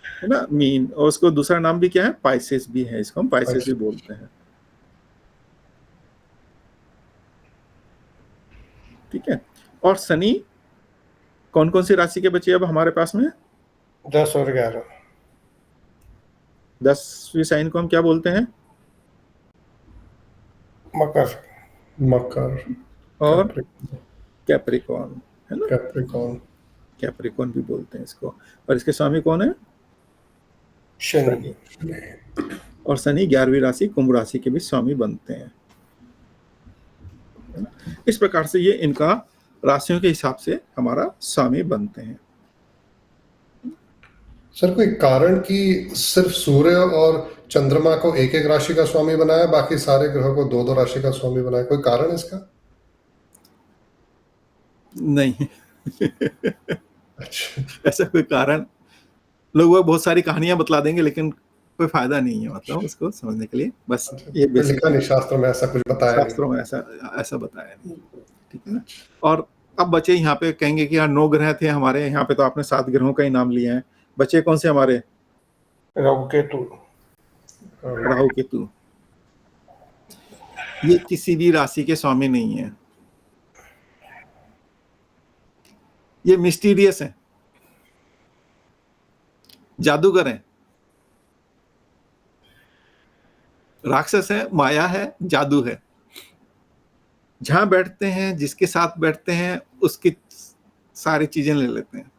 है ना। मीन, और उसको दूसरा नाम भी क्या है? पाइसेस भी है, इसको हम पाइसेस भी बोलते हैं। ठीक है। और शनि कौन कौन सी राशि के बचे अब हमारे पास में? 10 और 11। 10वीं साइन को हम क्या बोलते हैं? मकर। मकर। और कैप्रिकॉर्न, है ना। कैप्रिकॉर्न। कैप्रिकॉर्न भी बोलते हैं इसको। और इसके स्वामी कौन है? शनि। और शनि 11वीं राशि कुंभ राशि के भी स्वामी बनते हैं। इस प्रकार से ये इनका राशियों के हिसाब से हमारा स्वामी बनते हैं। सर कोई कारण कि सिर्फ सूर्य और चंद्रमा को एक एक राशि का स्वामी बनाया, बाकी सारे ग्रहों को दो दो राशि का स्वामी बनाया, कोई कारण इसका? नहीं। अच्छा। ऐसा कोई कारण, लोग बहुत सारी कहानियां बतला देंगे लेकिन कोई फायदा नहीं है, मतलब उसको समझने के लिए। बस ये कोई लिखा नहीं शास्त्रों में, ऐसा कुछ बताया नहीं। शास्त्रों में ऐसा बताया नहीं। ठीक है ना। और अब बचे यहाँ पे कहेंगे कि यार 9 ग्रह थे हमारे, यहाँ पे तो आपने 7 ग्रहों का ही नाम लिया है। बचे कौन से हमारे? राहु केतु। राहु केतु। ये किसी भी राशि के स्वामी नहीं है, ये मिस्टीरियस है, जादूगर है, राक्षस है, माया है, जादू है। जहां बैठते हैं, जिसके साथ बैठते हैं, उसकी सारी चीजें ले लेते हैं।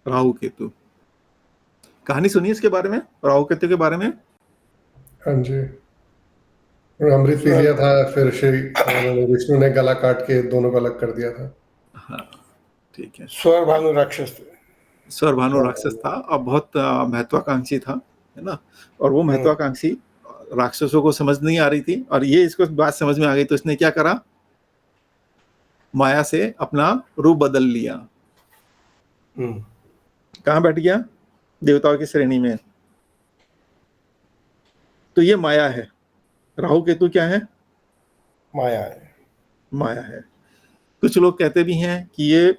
राहु केतु, कहानी सुनिए इसके बारे में, राहु केतु के बारे में। हाँ जी। अमृत पी लिया था, फिर श्री विष्णु ने गला काट के दोनों को अलग कर दिया था। हाँ, ठीक है। स्वर भानु राक्षस थे। स्वर भानु राक्षस था और बहुत महत्वाकांक्षी था, है ना। और वो महत्वाकांक्षी राक्षसों को समझ नहीं आ रही थी, और ये इसको बात समझ में आ गई, तो इसने क्या करा? माया से अपना रूप बदल लिया। कहाँ बैठ गया? देवताओं की श्रेणी में। तो ये माया है। राहु केतु क्या है? माया है। माया है। कुछ लोग कहते भी हैं कि ये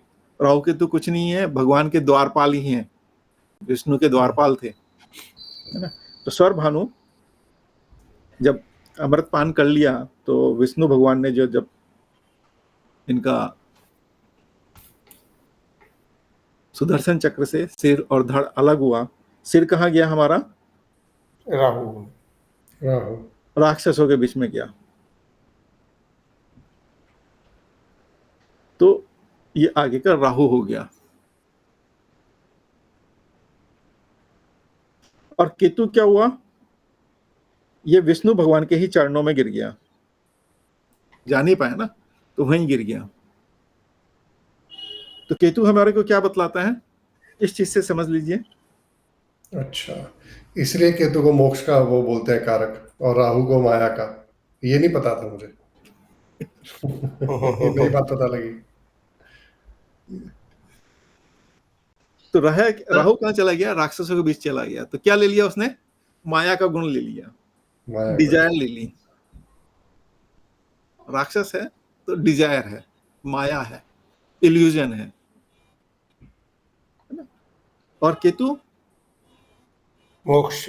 राहु केतु कुछ नहीं है, भगवान के द्वारपाल ही हैं, विष्णु के द्वारपाल थे, है ना। तो स्वर भानु जब अमृत पान कर लिया, तो विष्णु भगवान ने जब इनका सुदर्शन चक्र से सिर और धड़ अलग हुआ, सिर कहाँ गया हमारा? राहु। राहु राक्षसों के बीच में गया। तो ये आगे का राहु हो गया। और केतु क्या हुआ? ये विष्णु भगवान के ही चरणों में गिर गया, जा नहीं पाया ना, तो वहीं गिर गया। तो केतु हमारे को क्या बतलाता है, इस चीज से समझ लीजिए। अच्छा, इसलिए केतु को मोक्ष का वो बोलते हैं कारक, और राहु को माया का। ये नहीं पता था मुझे। ये नई बात पता लगी। तो राहु कहाँ चला गया? राक्षसों के बीच चला गया। तो क्या ले लिया उसने? माया का गुण ले लिया, डिजायर ले ली। राक्षस है तो डिजायर है, माया है, इल्यूजन है ना। और केतु मोक्ष,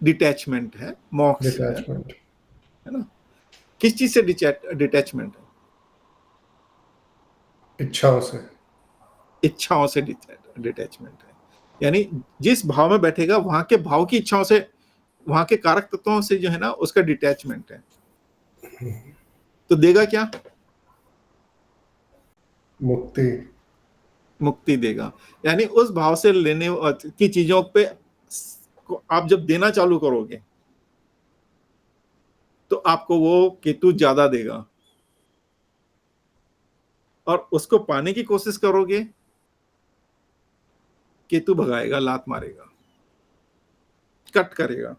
डिटैचमेंट है, मोक्ष है डिटैचमेंट, ना। किस चीज से डिटैचमेंट है? इच्छाओं से, इच्छाओं से डिटैचमेंट है। यानी जिस भाव में बैठेगा वहां के भाव की इच्छाओं से, वहां के कारक तत्वों से जो है ना उसका डिटैचमेंट है। तो देगा क्या? मुक्ति, मुक्ति देगा। यानी उस भाव से लेने की चीजों पे आप जब देना चालू करोगे तो आपको वो केतु ज्यादा देगा, और उसको पाने की कोशिश करोगे केतु भगाएगा, लात मारेगा, कट करेगा।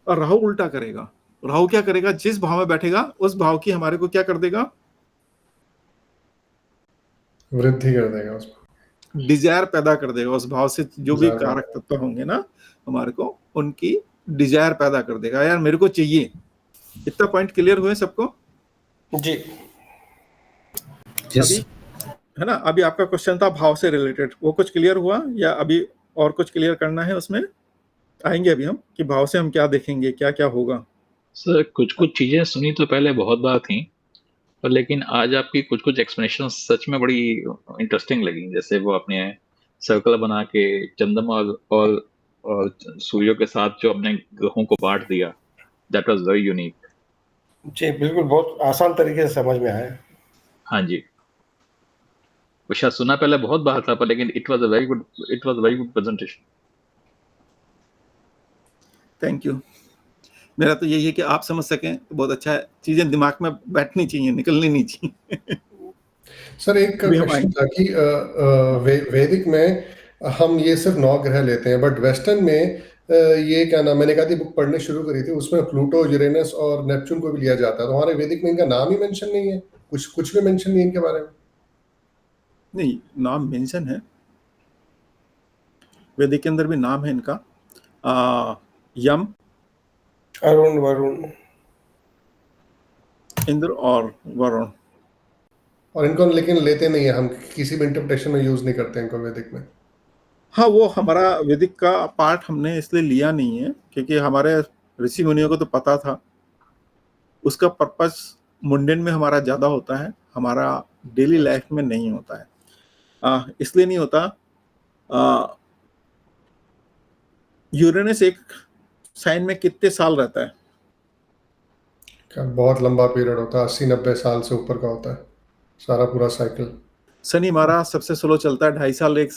और राहु उल्टा करेगा। राहु क्या करेगा? जिस भाव में बैठेगा उस भाव की हमारे को क्या कर देगा? वृद्धि कर देगा उसमें, डिजायर पैदा कर देगा। उस भाव से जो भी कारक तत्व होंगे ना हमारे को, उनकी डिजायर पैदा कर देगा। यार मेरे को चाहिए। इतना पॉइंट क्लियर हुए सबको? जी अभी है ना, अभी आपका क्वेश्चन था भाव से रिलेटेड, वो कुछ क्लियर हुआ या अभी और कुछ क्लियर करना है? उसमें आएंगे अभी हम कि भाव से हम क्या देखेंगे, क्या क्या होगा। सर कुछ कुछ चीजें सुनी तो पहले बहुत बार थी, पर लेकिन आज आपकी कुछ कुछ एक्सप्लेनेशन सच में बड़ी इंटरेस्टिंग लगी। जैसे वो अपने सर्कल बना के चंद्रमा और सूर्य के साथ जो अपने ग्रहों को बांट दिया, दैट वाज वेरी यूनिक। जी बिल्कुल, बहुत आसान तरीके से समझ में आया। हाँ जी, वो शायद सुना पहले बहुत बार था, पर लेकिन it was a very good presentation. Thank you. मेरा तो यही है कि आप समझ सकें तो बहुत अच्छा है। चीजें दिमाग में बैठनी चाहिए, निकलनी नहीं चाहिए। सर एक क्वेश्चन था कि वैदिक में हम ये सिर्फ 9 ग्रह लेते हैं, बट वेस्टर्न में ये क्या नाम, मैंने कहा थी बुक पढ़नी शुरू करी थी, उसमें प्लूटो, यूरेनस और नेपच्यून को भी लिया जाता है। तो हमारे वैदिक में इनका नाम ही मेंशन नहीं है, कुछ भी मेंशन नहीं है इनके बारे में। नहीं, नाम मेंशन है, वैदिक के अंदर भी नाम है इनका। यम, अरुण, वरुण, इंद्र और वरुण। और इनको लेकिन लेते नहीं है हम, किसी भी इंटरप्रिटेशन में यूज नहीं करते इनको वैदिक में। हाँ, वो हमारा वैदिक का पार्ट हमने इसलिए लिया नहीं है क्योंकि हमारे ऋषि मुनियों को तो पता था उसका पर्पस मुंडन में हमारा ज्यादा होता है, हमारा डेली लाइफ में नहीं होता है। इसलिए नहीं होता। यूरेनस एक साइन में कितने साल रहता है? बहुत लंबा पीरियड होता है, 80-90 साल से ऊपर का होता है सारा पूरा साइकिल। शनि हमारा सबसे स्लो चलता है, 2.5 साल एक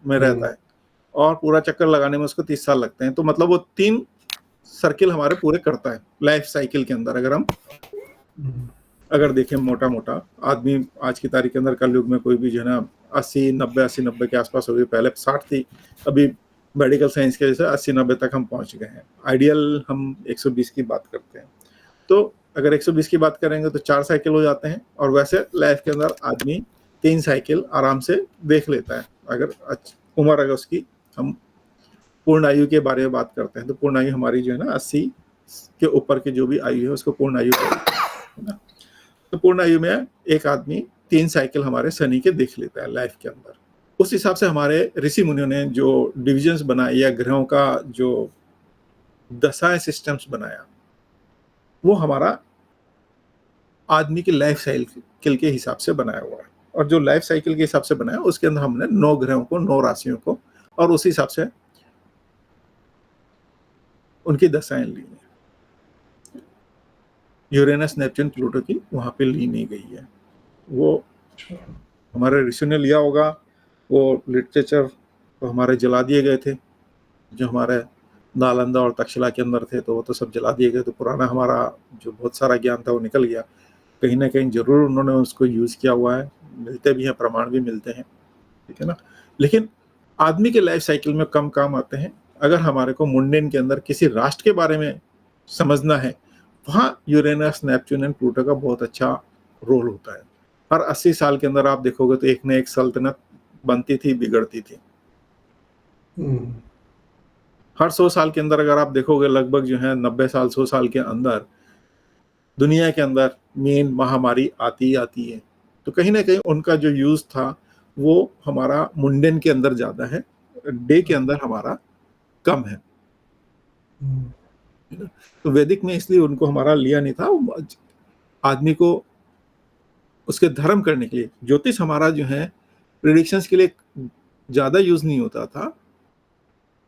में रहता है, और पूरा चक्कर लगाने में उसको 30 साल लगते हैं। तो मतलब वो 3 सर्किल हमारे पूरे करता है लाइफ साइकिल के अंदर। अगर देखें मोटा मोटा, आदमी आज की तारीख के अंदर कलयुग में कोई भी जो है ना 80-90 के आसपास हो गई, पहले 60 थी, अभी मेडिकल साइंस के जैसे 80-90 तक हम पहुंच गए हैं। आइडियल हम 120 की बात करते हैं। तो अगर 120 की बात करेंगे तो 4 साइकिल हो जाते हैं, और वैसे लाइफ के अंदर आदमी 3 साइकिल आराम से देख लेता है। अगर उम्र अगर उसकी, हम पूर्ण आयु के बारे में बात करते हैं तो पूर्ण आयु हमारी जो है ना 80 के ऊपर की जो भी आयु है उसको पूर्ण आयु है ना। तो पूर्ण आयु में एक आदमी 3 साइकिल हमारे शनि के देख लेता है लाइफ के अंदर। उस हिसाब से हमारे ऋषि मुनियों ने जो डिविजन्स बनाए या ग्रहों का जो दशाएं सिस्टम्स बनाया, वो हमारा आदमी की लाइफ साइकिल के हिसाब से बनाया हुआ है। और जो लाइफ साइकिल के हिसाब से बनाया उसके अंदर हमने 9 ग्रहों को, 9 राशियों को, और उसी हिसाब से उनकी दशाएं ली हैं। यूरेनस, नेपच्यून, प्लूटो की वहां पे ली नहीं गई है। वो हमारे ऋषि ने लिया होगा। वो लिटरेचर तो हमारे जला दिए गए थे, जो हमारे नालंदा और तक्षशिला के अंदर थे, तो वो तो सब जला दिए गए। तो पुराना हमारा जो बहुत सारा ज्ञान था वो निकल गया। कहीं ना कहीं जरूर उन्होंने उसको यूज किया हुआ है, मिलते भी हैं, प्रमाण भी मिलते हैं, ठीक है ना। लेकिन आदमी के लाइफ साइकिल में कम काम आते हैं। अगर हमारे को मुंडेन के अंदर किसी राष्ट्र के बारे में समझना है, वहाँ यूरेनस, नेपच्यून एंड प्लूटो का बहुत अच्छा रोल होता है। हर 80 साल के अंदर आप देखोगे तो एक न एक सल्तनत बनती थी, बिगड़ती थी। हर 100 साल के अंदर अगर आप देखोगे, लगभग जो है 90 साल 100 साल के अंदर दुनिया के अंदर मेन महामारी आती ही आती है। तो कहीं ना कहीं उनका जो यूज था वो हमारा मुंडेन के अंदर ज्यादा है, डे के अंदर हमारा कम है। तो वैदिक में इसलिए उनको हमारा लिया नहीं था, आदमी को उसके धर्म करने के लिए। ज्योतिष हमारा जो है प्रिडिक्शंस के लिए ज्यादा यूज नहीं होता था,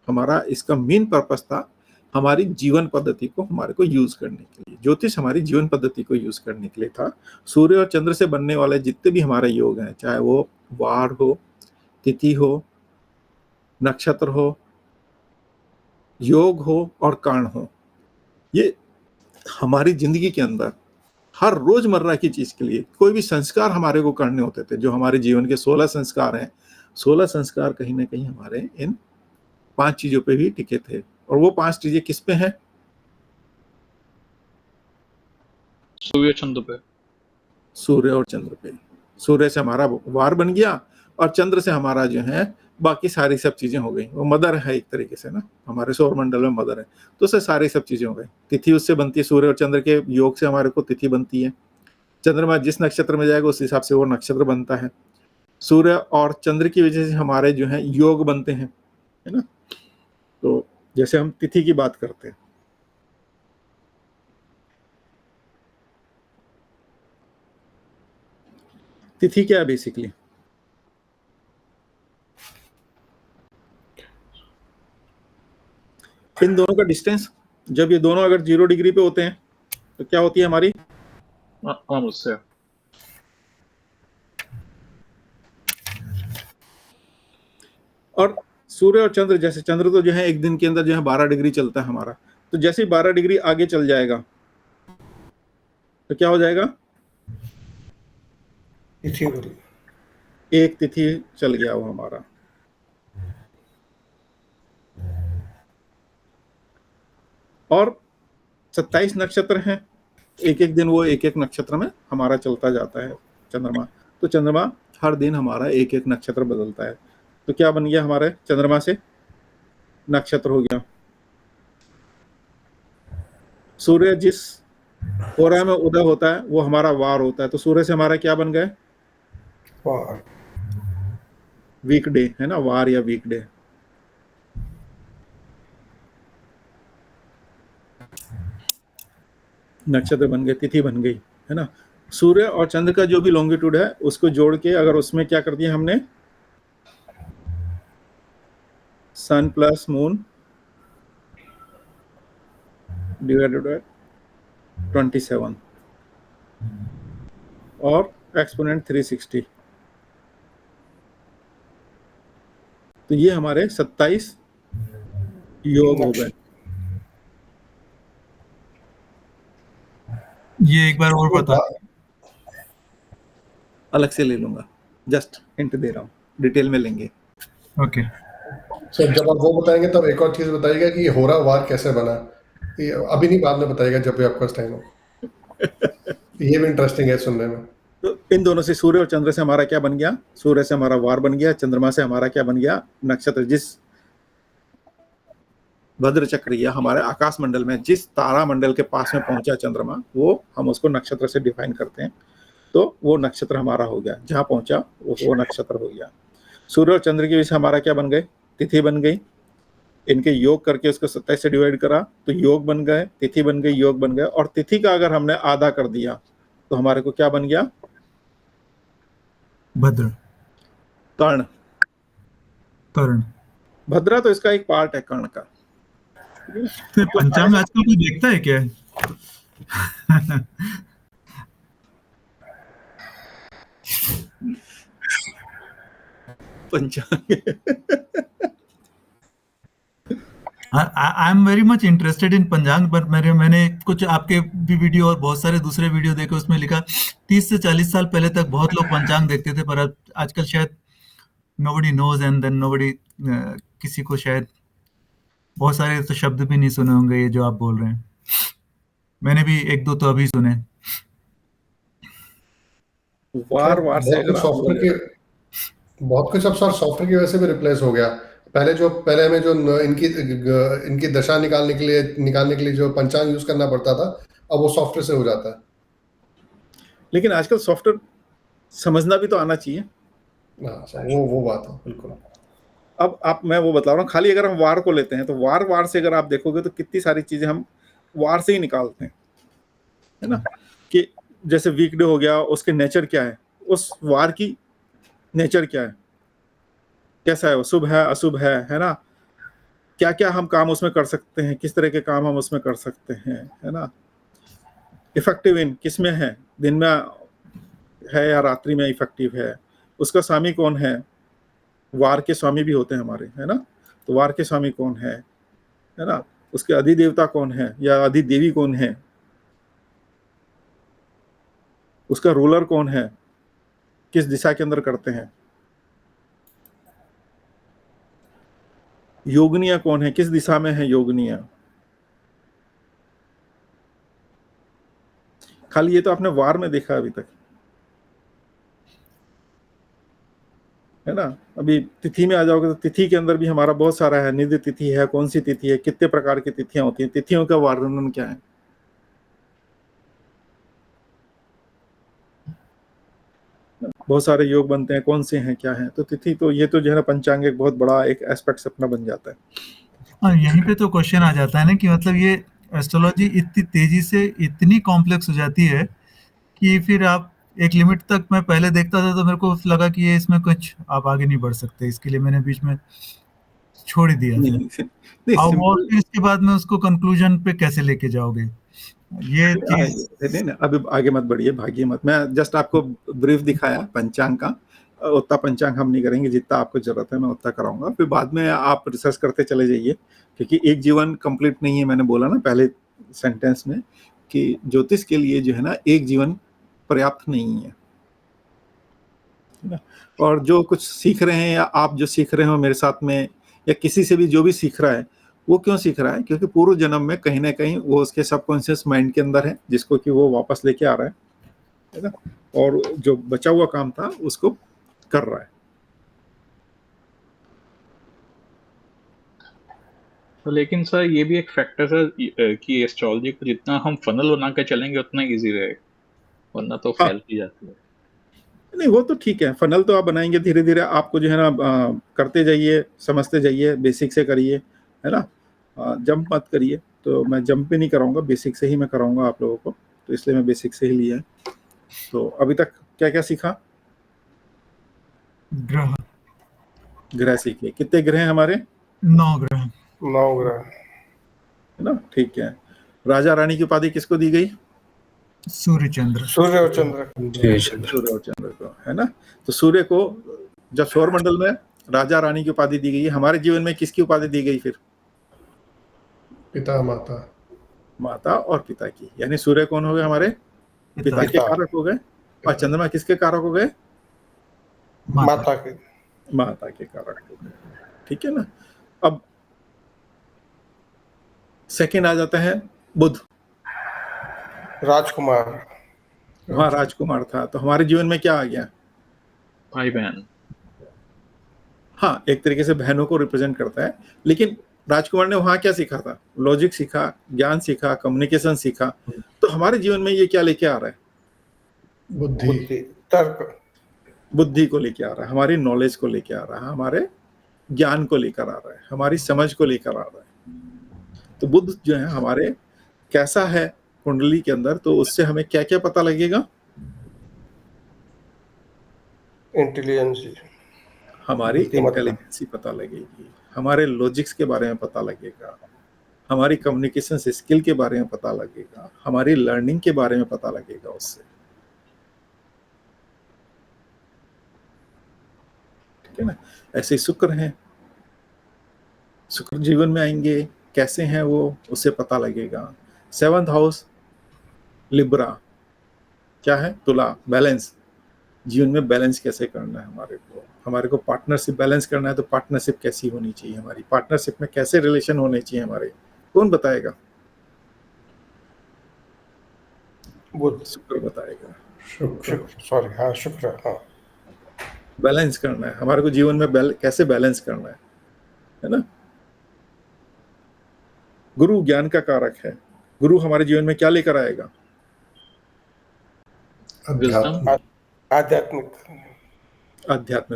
हमारा इसका मेन पर्पस था हमारी जीवन पद्धति को हमारे को यूज करने के लिए। ज्योतिष हमारी जीवन पद्धति को यूज करने के लिए था। सूर्य और चंद्र से बनने वाले जितने भी हमारे योग हैं, चाहे वो वार हो, तिथि हो, नक्षत्र हो, योग हो और कर्ण हो, ये हमारी जिंदगी के अंदर हर रोजमर्रा की चीज के लिए कोई भी संस्कार हमारे को करने होते थे। जो हमारे जीवन के 16 संस्कार हैं, 16 संस्कार कहीं ना कहीं हमारे इन 5 चीजों पे भी टिके थे। और वो 5 चीजें किस पे हैं? सूर्य चंद्र पे। सूर्य और चंद्र पे। सूर्य से हमारा वार बन गया और चंद्र से हमारा जो है बाकी सारी सब चीजें हो गई। वो मदर है एक तरीके से ना, हमारे सौर मंडल में मदर है, तो उससे सारी सब चीजें हो गई। तिथि उससे बनती है, सूर्य और चंद्र के योग से हमारे को तिथि बनती है। चंद्रमा जिस नक्षत्र में जाएगा उस हिसाब से वो नक्षत्र बनता है। सूर्य और चंद्र की वजह से हमारे जो है योग बनते हैं, है ना। तो जैसे हम तिथि की बात करते हैं, तिथि क्या है बेसिकली? इन दोनों का डिस्टेंस, जब ये दोनों अगर 0 डिग्री पे होते हैं तो क्या होती है हमारी? अमावस्या। और सूर्य और चंद्र, जैसे चंद्र तो जो है एक दिन के अंदर जो है 12 डिग्री चलता है हमारा, तो जैसे ही 12 डिग्री आगे चल जाएगा तो क्या हो जाएगा? एक तिथि चल गया वो हमारा। और 27 नक्षत्र हैं, एक एक दिन वो एक एक नक्षत्र में हमारा चलता जाता है चंद्रमा। तो चंद्रमा हर दिन हमारा एक एक नक्षत्र बदलता है। तो क्या बन गया हमारे चंद्रमा से? नक्षत्र हो गया। सूर्य जिस होरा में उदय होता है वो हमारा वार होता है, तो सूर्य से हमारा क्या बन गए? वीकडे, है ना, वार या वीकडे। नक्षत्र बन गए, तिथि बन गई, है ना। सूर्य और चंद्र का जो भी लॉन्गिट्यूड है उसको जोड़ के अगर उसमें क्या कर दिया हमने, सन प्लस मून डिवाइडेड बाय 27 और एक्सपोनेंट 360, तो ये हमारे 27 योग हो गए। ये एक बार और बता। अलग से ले लूंगा, जस्ट हिंट दे रहा हूँ, डिटेल में लेंगे। ओके सर, जब आप वो बताएंगे तब एक और चीज बताइएगा कि ये होरा वार कैसे बना। ये अभी नहीं, बाद में बताइएगा जब भी आपका टाइम हो। ये भी इंटरेस्टिंग है सुनने में। तो इन दोनों से, सूर्य और चंद्र से हमारा क्या बन गया? सूर्य से हमारा वार बन गया, चंद्रमा से हमारा क्या बन गया? नक्षत्र। जिस भद्र चक्र या हमारे आकाश मंडल में जिस तारा मंडल के पास में पहुंचा चंद्रमा, वो हम उसको नक्षत्र से डिफाइन करते हैं। तो वो नक्षत्र हमारा हो गया, जहां पहुंचा वो नक्षत्र हो गया। सूर्य और चंद्र की वजह से हमारा क्या बन गए? तिथि बन गई। इनके योग करके उसको 27 से डिवाइड करा तो योग बन गए, तिथि बन गई, योग बन गए। और तिथि का अगर हमने आधा कर दिया तो हमारे को क्या बन गया? भद्र, कर्ण। कर्ण। भद्रा तो इसका एक पार्ट है कर्ण का। तो पंचांग आजकल कोई देखता है क्या? पंचांग I am very much interested in पंचांग, बट मैंने कुछ आपके भी वीडियो और बहुत सारे दूसरे वीडियो देखे, उसमें लिखा 30 से 40 साल पहले तक बहुत लोग पंचांग देखते थे, पर अब आजकल शायद nobody knows and then nobody किसी को शायद बहुत सारे तो शब्द भी नहीं सुने होंगे ये जो आप बोल रहे हैं। मैंने भी एक दो तो अभी सुने। वार से बहुत कुछ अब सर सॉफ्टवेयर की वजह से भी रिप्लेस हो गया। पहले हमें जो इनकी दशा निकालने के लिए जो पंचांग यूज करना पड़ता था, अब वो सॉफ्टवेयर से हो जाता है। लेकिन आजकल सॉफ्टवेयर समझना भी तो आना चाहिए। हाँ, वो बात है बिल्कुल। अब मैं वो बता रहा हूँ, खाली अगर हम वार को लेते हैं तो वार से अगर आप देखोगे तो कितनी सारी चीजें हम वार से ही निकालते हैं, है ना। कि जैसे वीकडे हो गया, उसके नेचर क्या है, उस वार की नेचर क्या है, कैसा है वो, शुभ है अशुभ है ना। क्या क्या हम काम उसमें कर सकते हैं, किस तरह के काम हम उसमें कर सकते हैं, है ना। इफेक्टिव इन किस में है, दिन में है या रात्रि में इफेक्टिव है। उसका स्वामी कौन है, वार के स्वामी भी होते हैं हमारे, है ना। तो वार के स्वामी कौन है ना। उसके अधिदेवता कौन है या अधिदेवी कौन है, उसका रूलर कौन है, किस दिशा के अंदर करते हैं, योगनिया कौन है, किस दिशा में है योगनिया। खाली ये तो आपने वार में देखा अभी तक, है ना। अभी तिथि में आ जाओगे तो तिथि के अंदर भी हमारा बहुत सारा है, निधि तिथि है, कौन सी तिथि है, कितने प्रकार की तिथियां होती हैं, तिथियों का वर्णन क्या है। बहुत सारे योग बनते हैं, कौन से हैं, क्या है। तो तिथि तो ये तो जो है ना पंचांग एक बहुत बड़ा एक एस्पेक्ट अपना बन जाता है। हाँ, यहीं पे तो क्वेश्चन आ जाता है ना कि मतलब ये एस्ट्रोलॉजी इतनी तेजी से इतनी कॉम्प्लेक्स हो जाती है कि फिर आप एक लिमिट तक, मैं पहले देखता था तो मेरे को लगा कि ये इसमें कुछ आप आगे नहीं बढ़ सकते, इसके लिए मैंने बीच में छोड़ ही दिया नहीं, फिर। नहीं, अब वो सिंपल। फिर इसके बाद में उसको कंक्लूजन पे कैसे लेके जाओगे, ये चीज। नहीं ना, अभी आगे मत बढ़िए, भागिए मत। मैं जस्ट आपको ब्रीफ दिखाया पंचांग का, उतना पंचांग हम नहीं करेंगे, जितना आपको जरूरत है मैं उतना कराऊंगा। फिर बाद में आप रिसर्च करते चले जाइए, क्योंकि एक जीवन कंप्लीट नहीं है। मैंने बोला ना पहले सेंटेंस में कि ज्योतिष के लिए जो है ना एक जीवन पर्याप्त नहीं है ना। और जो कुछ सीख रहे हैं या आप जो सीख रहे हो मेरे साथ में, या किसी से भी जो भी सीख रहा है, वो क्यों सीख रहा है, क्योंकि पूर्व जन्म में कहीं ना कहीं वो उसके सबकॉन्शियस माइंड के अंदर है, जिसको कि वो वापस लेके आ रहा है ना। और जो बचा हुआ काम था उसको कर रहा है। तो लेकिन सर ये भी एक फैक्टर है कि एस्ट्रोलॉजी को जितना हम फनल बना के चलेंगे उतना इजी रहेगा, वरना तो हाँ, फैलती जाती है। नहीं वो तो ठीक है, फनल तो आप बनाएंगे धीरे धीरे, आपको जो है ना करते जाइए, समझते जाइए, बेसिक से करिए, है ना। जंप मत करिए। तो मैं जंप भी नहीं कराऊंगा, बेसिक से ही मैं कराऊंगा आप लोगों को, तो इसलिए मैं बेसिक से ही लिया है। तो अभी तक क्या क्या सीखा। ग्रह, ग्रह सीखे, कितने ग्रह हैं हमारे, 9 ग्रह, 9 ग्रह। है ना, ठीक है। राजा रानी की उपाधि किसको दी गई, सूर्य चंद्र, सूर्य और चंद्र। सूर्य और चंद्र को, है ना। तो सूर्य को जब सौरमंडल में राजा रानी की उपाधि दी गई, हमारे जीवन में किसकी उपाधि दी गई फिर, पिता माता। माता और पिता की। यानी सूर्य कौन हो गए हमारे, पिता के कारक हो गए, और चंद्रमा किसके कारक हो गए, माता के। माता के कारक हो गए, ठीक है ना। अब सेकंड आ जाता है बुध, राजकुमार। वहां राजकुमार था। तो हमारे जीवन में क्या आ गया, भाई बहन। हाँ, एक तरीके से बहनों को रिप्रेजेंट करता है। लेकिन राजकुमार ने वहां क्या सीखा था, लॉजिक सीखा, ज्ञान सीखा, कम्युनिकेशन सीखा। तो हमारे जीवन में ये क्या लेके आ रहा है, बुद्धि, तर्क, बुद्धि को लेके आ रहा है, हमारी नॉलेज को लेके आ रहा है, हमारे ज्ञान को लेकर आ रहा है, हमारी समझ को लेकर आ रहा है। तो बुद्ध जो है हमारे कैसा है कुंडली के अंदर, तो उससे हमें क्या क्या पता लगेगा, इंटेलिजेंस, हमारी इंटेलिजेंसी पता लगेगी, हमारे लॉजिक्स के बारे में पता लगेगा, हमारी कम्युनिकेशन स्किल के बारे में पता लगेगा, हमारी लर्निंग के बारे में पता लगेगा उससे, ठीक है ना। ऐसे शुक्र हैं, शुक्र जीवन में आएंगे, कैसे हैं वो, उससे पता लगेगा। 7th हाउस लिब्रा क्या है, तुला, बैलेंस। जीवन में बैलेंस कैसे करना है हमारे को पार्टनरशिप बैलेंस करना है, तो पार्टनरशिप कैसी होनी चाहिए, हमारी पार्टनरशिप में कैसे रिलेशन होने चाहिए हमारे, कौन बताएगा, शुक्र बताएगा। सॉरी, हाँ शुक्र, हाँ। बैलेंस करना है हमारे को जीवन में, कैसे बैलेंस करना है ना। गुरु ज्ञान का कारक है, गुरु हमारे जीवन में क्या लेकर आएगा, अध्यात्म, अध्यात्म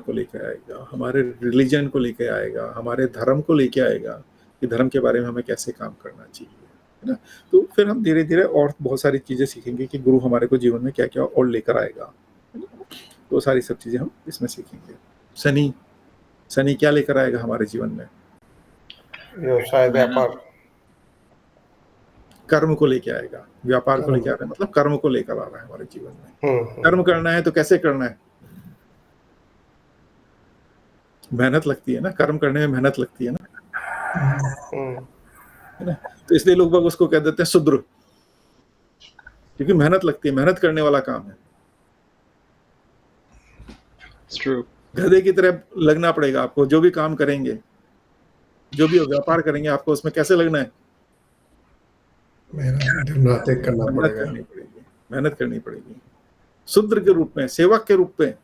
को लेकर आएगा, हमारे रिलीजन को लेकर आएगा, हमारे धर्म को लेकर आएगा कि धर्म के बारे में हमें कैसे काम करना चाहिए, है ना। तो फिर हम धीरे धीरे और बहुत सारी चीजें सीखेंगे कि गुरु हमारे को जीवन में क्या क्या और लेकर आएगा, तो सारी सब चीजें हम इसमें सीखेंगे। शनि क्या लेकर आएगा हमारे जीवन में? व्यवसाय, व्यापार, कर्म को लेकर आएगा, व्यापार को लेकर आ रहा है, मतलब कर्म को लेकर आ रहा है हमारे जीवन में। कर्म करना है तो कैसे करना है? मेहनत लगती है ना, कर्म करने में मेहनत लगती है ना, है ना। तो इसलिए लोग बाग उसको कह देते हैं शूद्र, क्योंकि मेहनत लगती है, मेहनत करने वाला काम है। गधे की तरह लगना पड़ेगा आपको, जो भी काम करेंगे, जो भी व्यापार करेंगे, आपको उसमें कैसे लगना है? मेहनत करनी पड़ेगी शूद्र के रूप में, सेवक के रूप में।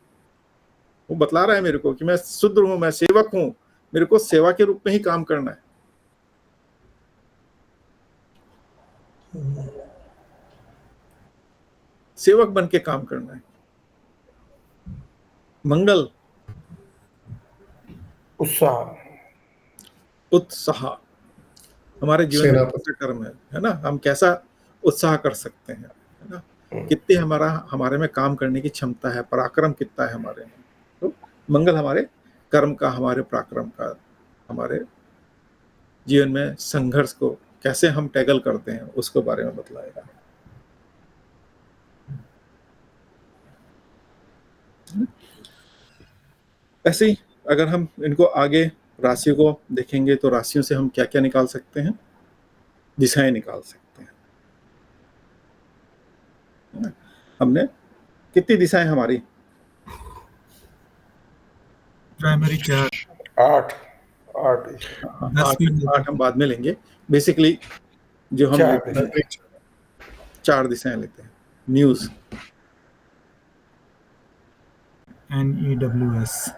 वो बतला रहा है मेरे को कि मैं शूद्र हूं, मैं सेवक हूं, मेरे को सेवा के रूप में ही काम करना है। सेवक बन के काम करना है। मंगल, उत्साह हमारे जीवन में कैसा कर्म है ना, हम कैसा उत्साह कर सकते हैं, है ना। कितने हमारे में काम करने की क्षमता है, पराक्रम कितना है हमारे में। तो मंगल हमारे कर्म का, हमारे पराक्रम का, हमारे जीवन में संघर्ष को कैसे हम टैकल करते हैं उसके बारे में बतलाएगा। ऐसे ही अगर हम इनको आगे राशियों को देखेंगे तो राशियों से हम क्या क्या निकाल सकते हैं? दिशाएं निकाल सकते हैं। हमने कितनी दिशाएं हमारी? प्राइमरी 4, 8 हम बाद में लेंगे। बेसिकली जो हम 4 दिशाएं लेते हैं। News, NEWS,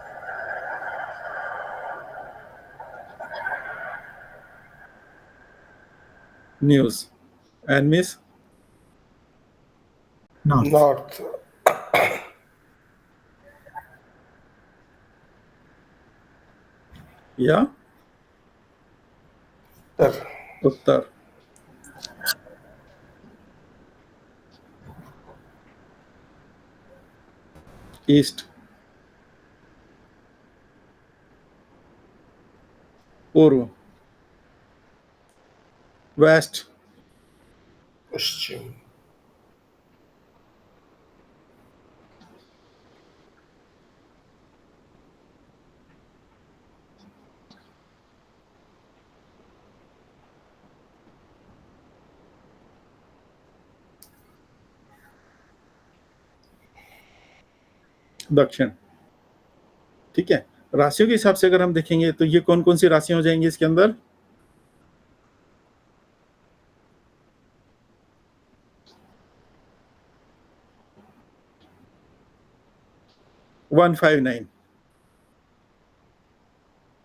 news and miss north, या उत्तर। ईस्ट, पूर्व, वेस्ट, पश्चिम, दक्षिण। ठीक है, राशियों के हिसाब से अगर हम देखेंगे तो ये कौन कौन सी राशियां हो जाएंगी इसके अंदर?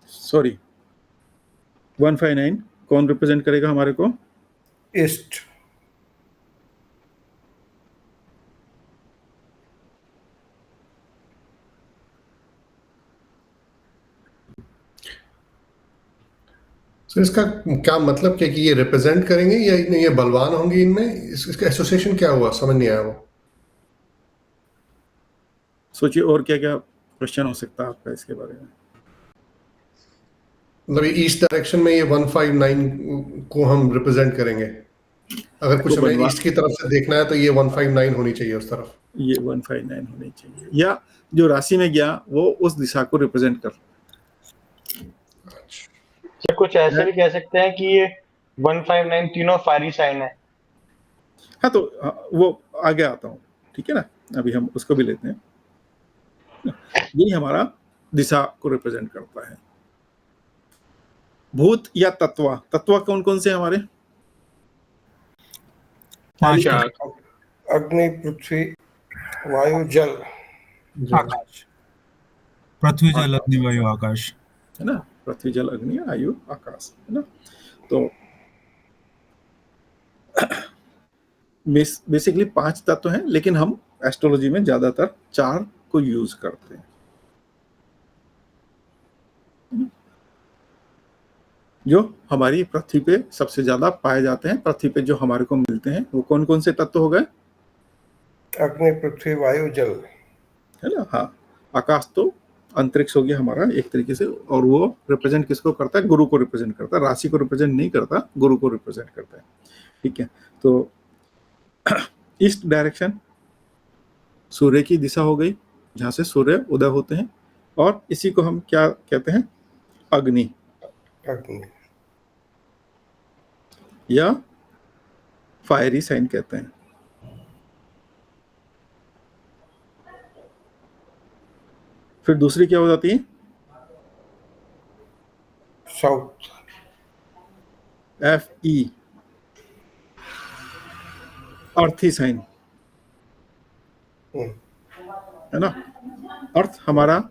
सॉरी 159 कौन रिप्रेजेंट करेगा हमारे को? ईस्ट, तो इसका क्या मतलब क्या कि ये रिप्रेजेंट करेंगे या ये बलवान होंगे इनमें? इसका एसोसिएशन क्या हुआ, समझ नहीं आया वो। सोचिए और क्या क्या क्वेश्चन हो सकता है आपका इसके बारे में। मतलब ईस्ट डायरेक्शन में ये 159 को हम रिप्रेजेंट करेंगे। अगर कुछ हमें ईस्ट की तरफ से देखना है तो ये 159 होनी चाहिए उस तरफ, ये 159 होनी चाहिए, या जो राशि में गया वो उस दिशा को रिप्रेजेंट कर। कुछ ऐसे भी कह सकते हैं कि ये 159 तीनों फायरी साइन है। हाँ, तो वो आगे आता हूँ, ठीक है ना। अभी हम उसको भी लेते हैं। यही हमारा दिशा को रिप्रेजेंट करता है। भूत या तत्व, तत्व कौन कौन से हमारे? 5, अग्नि, पृथ्वी, वायु, जल, आकाश। पृथ्वी, जल, अग्नि, वायु, आकाश, है ना। पृथ्वी, जल, अग्नि, वायु, आकाश, है ना। तो बेसिकली 5 तत्व हैं, लेकिन हम एस्ट्रोलॉजी में ज्यादातर 4 को यूज करते हैं। जो हमारी पृथ्वी पे सबसे ज्यादा पाए जाते हैं, पृथ्वी पे जो हमारे को मिलते हैं, वो कौन कौन से तत्व हो गए? अग्नि, पृथ्वी, वायु, जल, है ना। हाँ, आकाश तो अंतरिक्ष हो गया हमारा एक तरीके से, और वो रिप्रेजेंट किसको करता है? गुरु को रिप्रेजेंट करता है, राशि को रिप्रेजेंट नहीं करता, गुरु को रिप्रेजेंट करता है। ठीक है, तो ईस्ट डायरेक्शन सूर्य की दिशा हो गई, जहां से सूर्य उदय होते हैं, और इसी को हम क्या कहते हैं? अग्नि अग्नि, या फायरी साइन कहते हैं। फिर दूसरी क्या हो जाती है? साउथ, FE, अर्थी साइन, है ना। अर्थ हमारा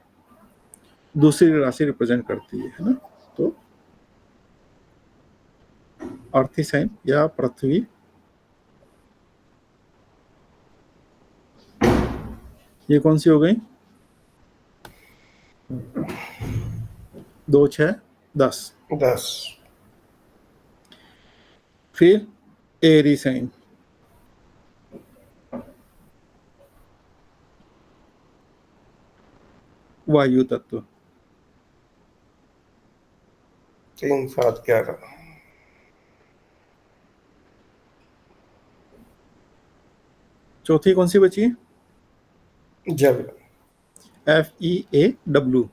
दूसरी राशि रिप्रेजेंट करती है ना। तो अर्थी साइन या पृथ्वी, ये कौन सी हो गई? 2, 6, 10। 10, फिर एरी साइन, वायु तत्व, 3, 7, 11, चौथी कौन सी बची? जल, FEAW,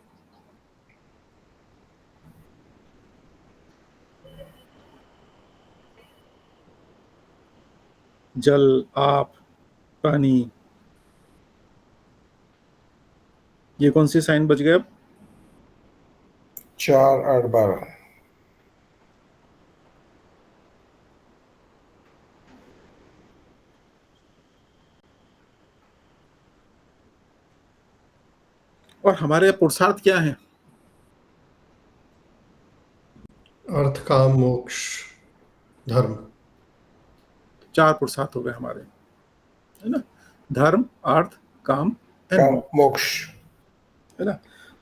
जल, आप, पानी। ये कौन सी साइन बच गए अब? 4, 8, 12, और हमारे पुरुषार्थ क्या है? अर्थ, काम, मोक्ष, धर्म। 4 पुरुषार्थ हो गए हमारे, है ना। धर्म, अर्थ, काम एंड काम, मोक्ष, है ना।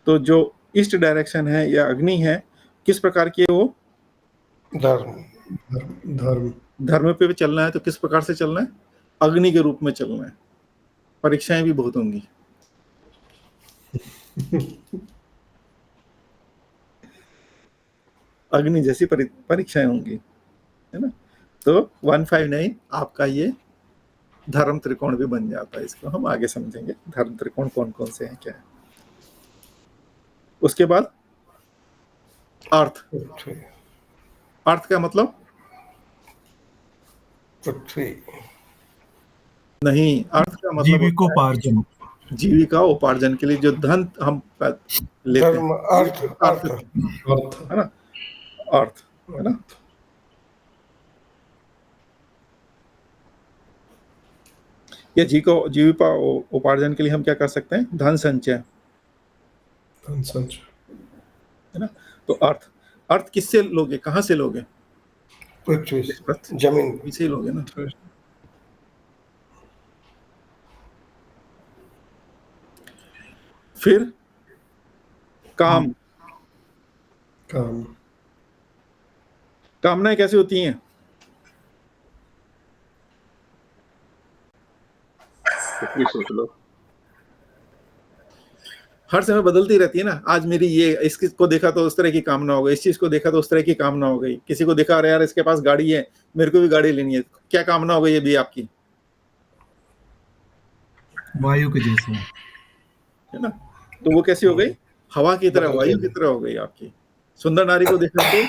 तो जो ईस्ट डायरेक्शन है या अग्नि है, किस प्रकार की है वो? धर्म, धर्म। धर्म पे भी चलना है तो किस प्रकार से चलना है? अग्नि के रूप में चलना है। परीक्षाएं भी बहुत होंगी। अग्नि जैसी परीक्षाएं होंगी, है ना। तो 159 आपका ये धर्म त्रिकोण भी बन जाता है। इसको हम आगे समझेंगे, धर्म त्रिकोण कौन कौन से हैं, क्या है। उसके बाद अर्थ। पृथ्वी, अर्थ का मतलब? पृथ्वी, नहीं, अर्थ का मतलब जीविकोपार्जन, जीविका उपार्जन के लिए जो धन हम लेते हैं, धर्म, अर्थ, अर्थ, है ना। अर्थ, है ना। या जीविका उपार्जन के लिए हम क्या कर सकते हैं? धन संचय, है ना। तो अर्थ किससे लोगे? कहाँ से लोगे? पृथ्वी, जमीन, इसे लोगे ना। फिर काम। कामनाएं कैसे होती हैं? कुछ भी सोच लो, हर समय बदलती रहती है ना। आज मेरी ये, इसको देखा तो उस तरह की कामना हो गई, इस चीज को देखा तो उस तरह की कामना हो गई, किसी को देखा, अरे यार इसके पास गाड़ी है, मेरे को भी गाड़ी लेनी है, क्या कामना हो गई ये भी आपकी, वायु के जैसे, है ना। तो वो कैसी हो गई? हवा की तरह, वायु की तरह हो गई आपकी। सुंदर नारी को देखा तो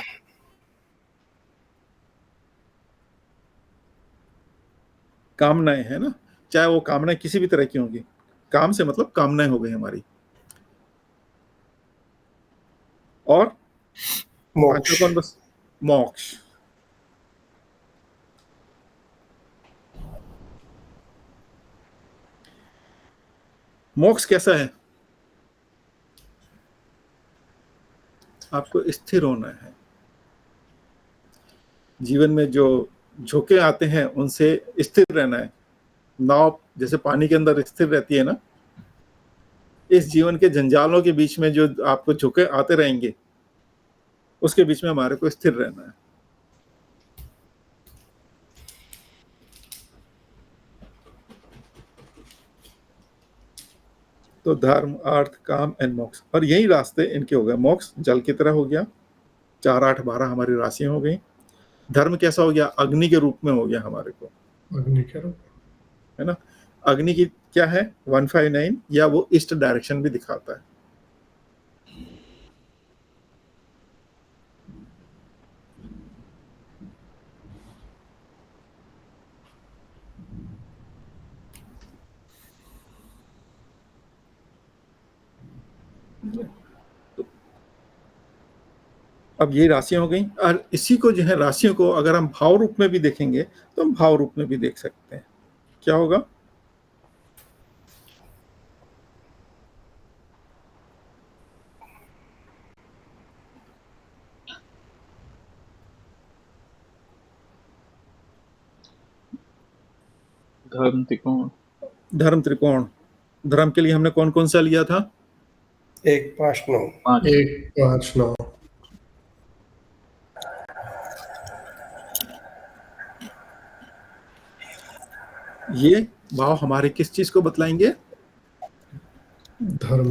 कामनाएं, है ना। चाहे वो कामनाएं किसी भी तरह की होंगी, काम से मतलब कामनाएं हो गई हमारी। और मोक्ष, कौन? बस मोक्ष। मोक्ष कैसा है? आपको स्थिर होना है। जीवन में जो झोंके आते हैं उनसे स्थिर रहना है। नाव जैसे पानी के अंदर स्थिर रहती है ना, इस जीवन के जंजालों के बीच में जो आपको झुके आते रहेंगे, उसके बीच में हमारे को स्थिर रहना है। तो धर्म, अर्थ, काम एंड मोक्ष, और यही रास्ते इनके हो गए। मोक्ष जल की तरह हो गया, 4, 8, 12 हमारी राशियां हो गई। धर्म कैसा हो गया? अग्नि के रूप में हो गया हमारे को, अग्नि के रूप, है ना। अग्नि की क्या है? 159, या वो ईस्ट डायरेक्शन भी दिखाता है। अब ये राशियां हो गई, और इसी को जो है राशियों को अगर हम भाव रूप में भी देखेंगे तो हम भाव रूप में भी देख सकते हैं। क्या होगा? धर्म त्रिकोण। धर्म त्रिकोण। धर्म के लिए हमने कौन कौन सा लिया था? 1, 5, 9। 1, 5, 9। ये भाव हमारे किस चीज को बतलाएंगे? धर्म,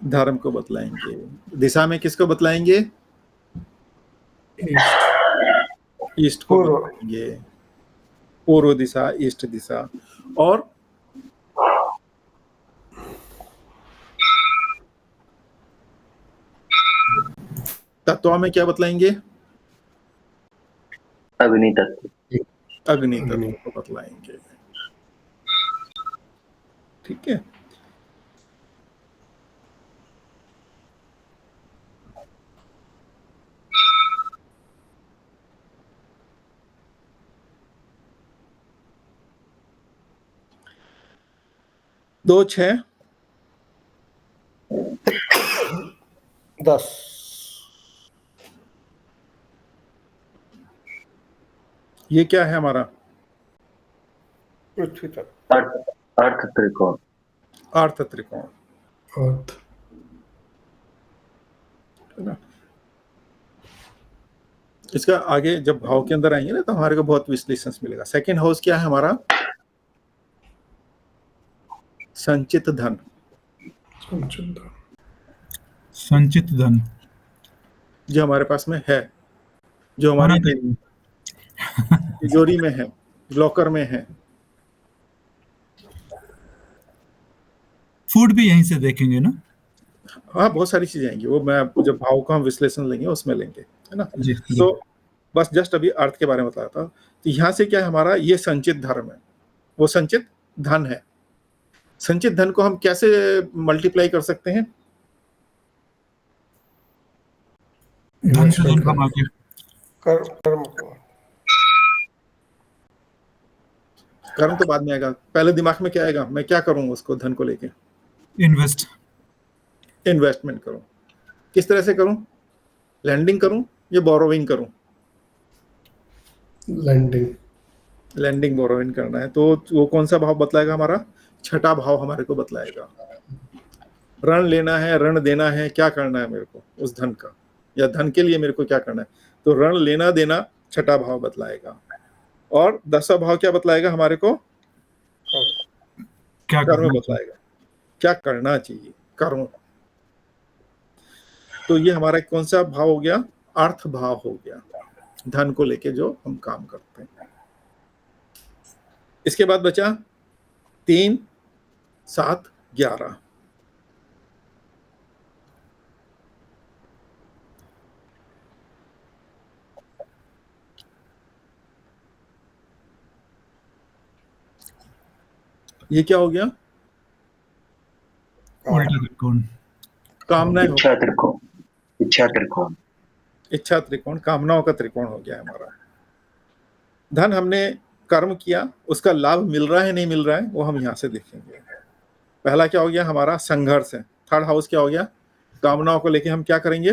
धर्म को बतलाएंगे। दिशा में किसको बतलाएंगे? ईस्ट को बतलाएंगे। पूर्व दिशा, ईस्ट दिशा। और तत्व में क्या बतलाएंगे? अग्नि तत्व। अग्नि तत्व को बतलाएंगे। ठीक है। दो 6 10। ये क्या है हमारा? पृथ्वी तत्व। अर्थ त्रिकोण। अर्थ त्रिकोण, अर्थ, है ना। इसका आगे जब भाव के अंदर आएंगे ना तो हमारे को बहुत विश्लेषण मिलेगा। सेकंड हाउस क्या है हमारा? संचित धन। संचित धन जो हमारे पास में है, जो हमारी तिजोरी में है, लॉकर में है। फूड भी यहीं से देखेंगे ना? हाँ, बहुत सारी चीजें आएंगी, वो मैं जब भाव का हम विश्लेषण लेंगे उसमें लेंगे, है ना। तो बस जस्ट अभी अर्थ के बारे में बताया था। तो यहाँ से क्या है हमारा? ये संचित धर्म है, वो संचित धन है। संचित धन को हम कैसे मल्टीप्लाई कर सकते हैं? धन से धन कमा के। कर्म तो बाद में आएगा, पहले दिमाग में क्या आएगा? मैं क्या करूं उसको, धन को लेके? इन्वेस्टमेंट करूं। किस तरह से करूं? लैंडिंग करूं या बोरोविंग करूं? लैंडिंग बोरोविंग करना है। तो वो कौन सा भाव बतलाएगा हमारा? छठा भाव हमारे को बतलाएगा। ऋण लेना है, ऋण देना है, क्या करना है मेरे को उस धन का, या धन के लिए मेरे को क्या करना है? तो ऋण लेना देना छठा भाव बतलाएगा। और 10वां भाव क्या बतलाएगा हमारे को? क्या कर्म बतलाएगा, क्या करना चाहिए, कर्म। तो ये हमारा कौन सा भाव हो गया? अर्थ भाव हो गया, धन को लेके जो हम काम करते हैं। इसके बाद बचा 3, 7, 11। ये क्या हो गया? उल्टा त्रिकोण। कामना, इच्छा त्रिकोण। इच्छा त्रिकोण। इच्छा त्रिकोण, कामनाओं का त्रिकोण हो गया हमारा। धन हमने कर्म किया, उसका लाभ मिल रहा है नहीं मिल रहा है, वो हम यहां से देखेंगे। पहला क्या हो गया हमारा? संघर्ष है। थर्ड हाउस क्या हो गया? कामनाओं को लेके हम क्या करेंगे?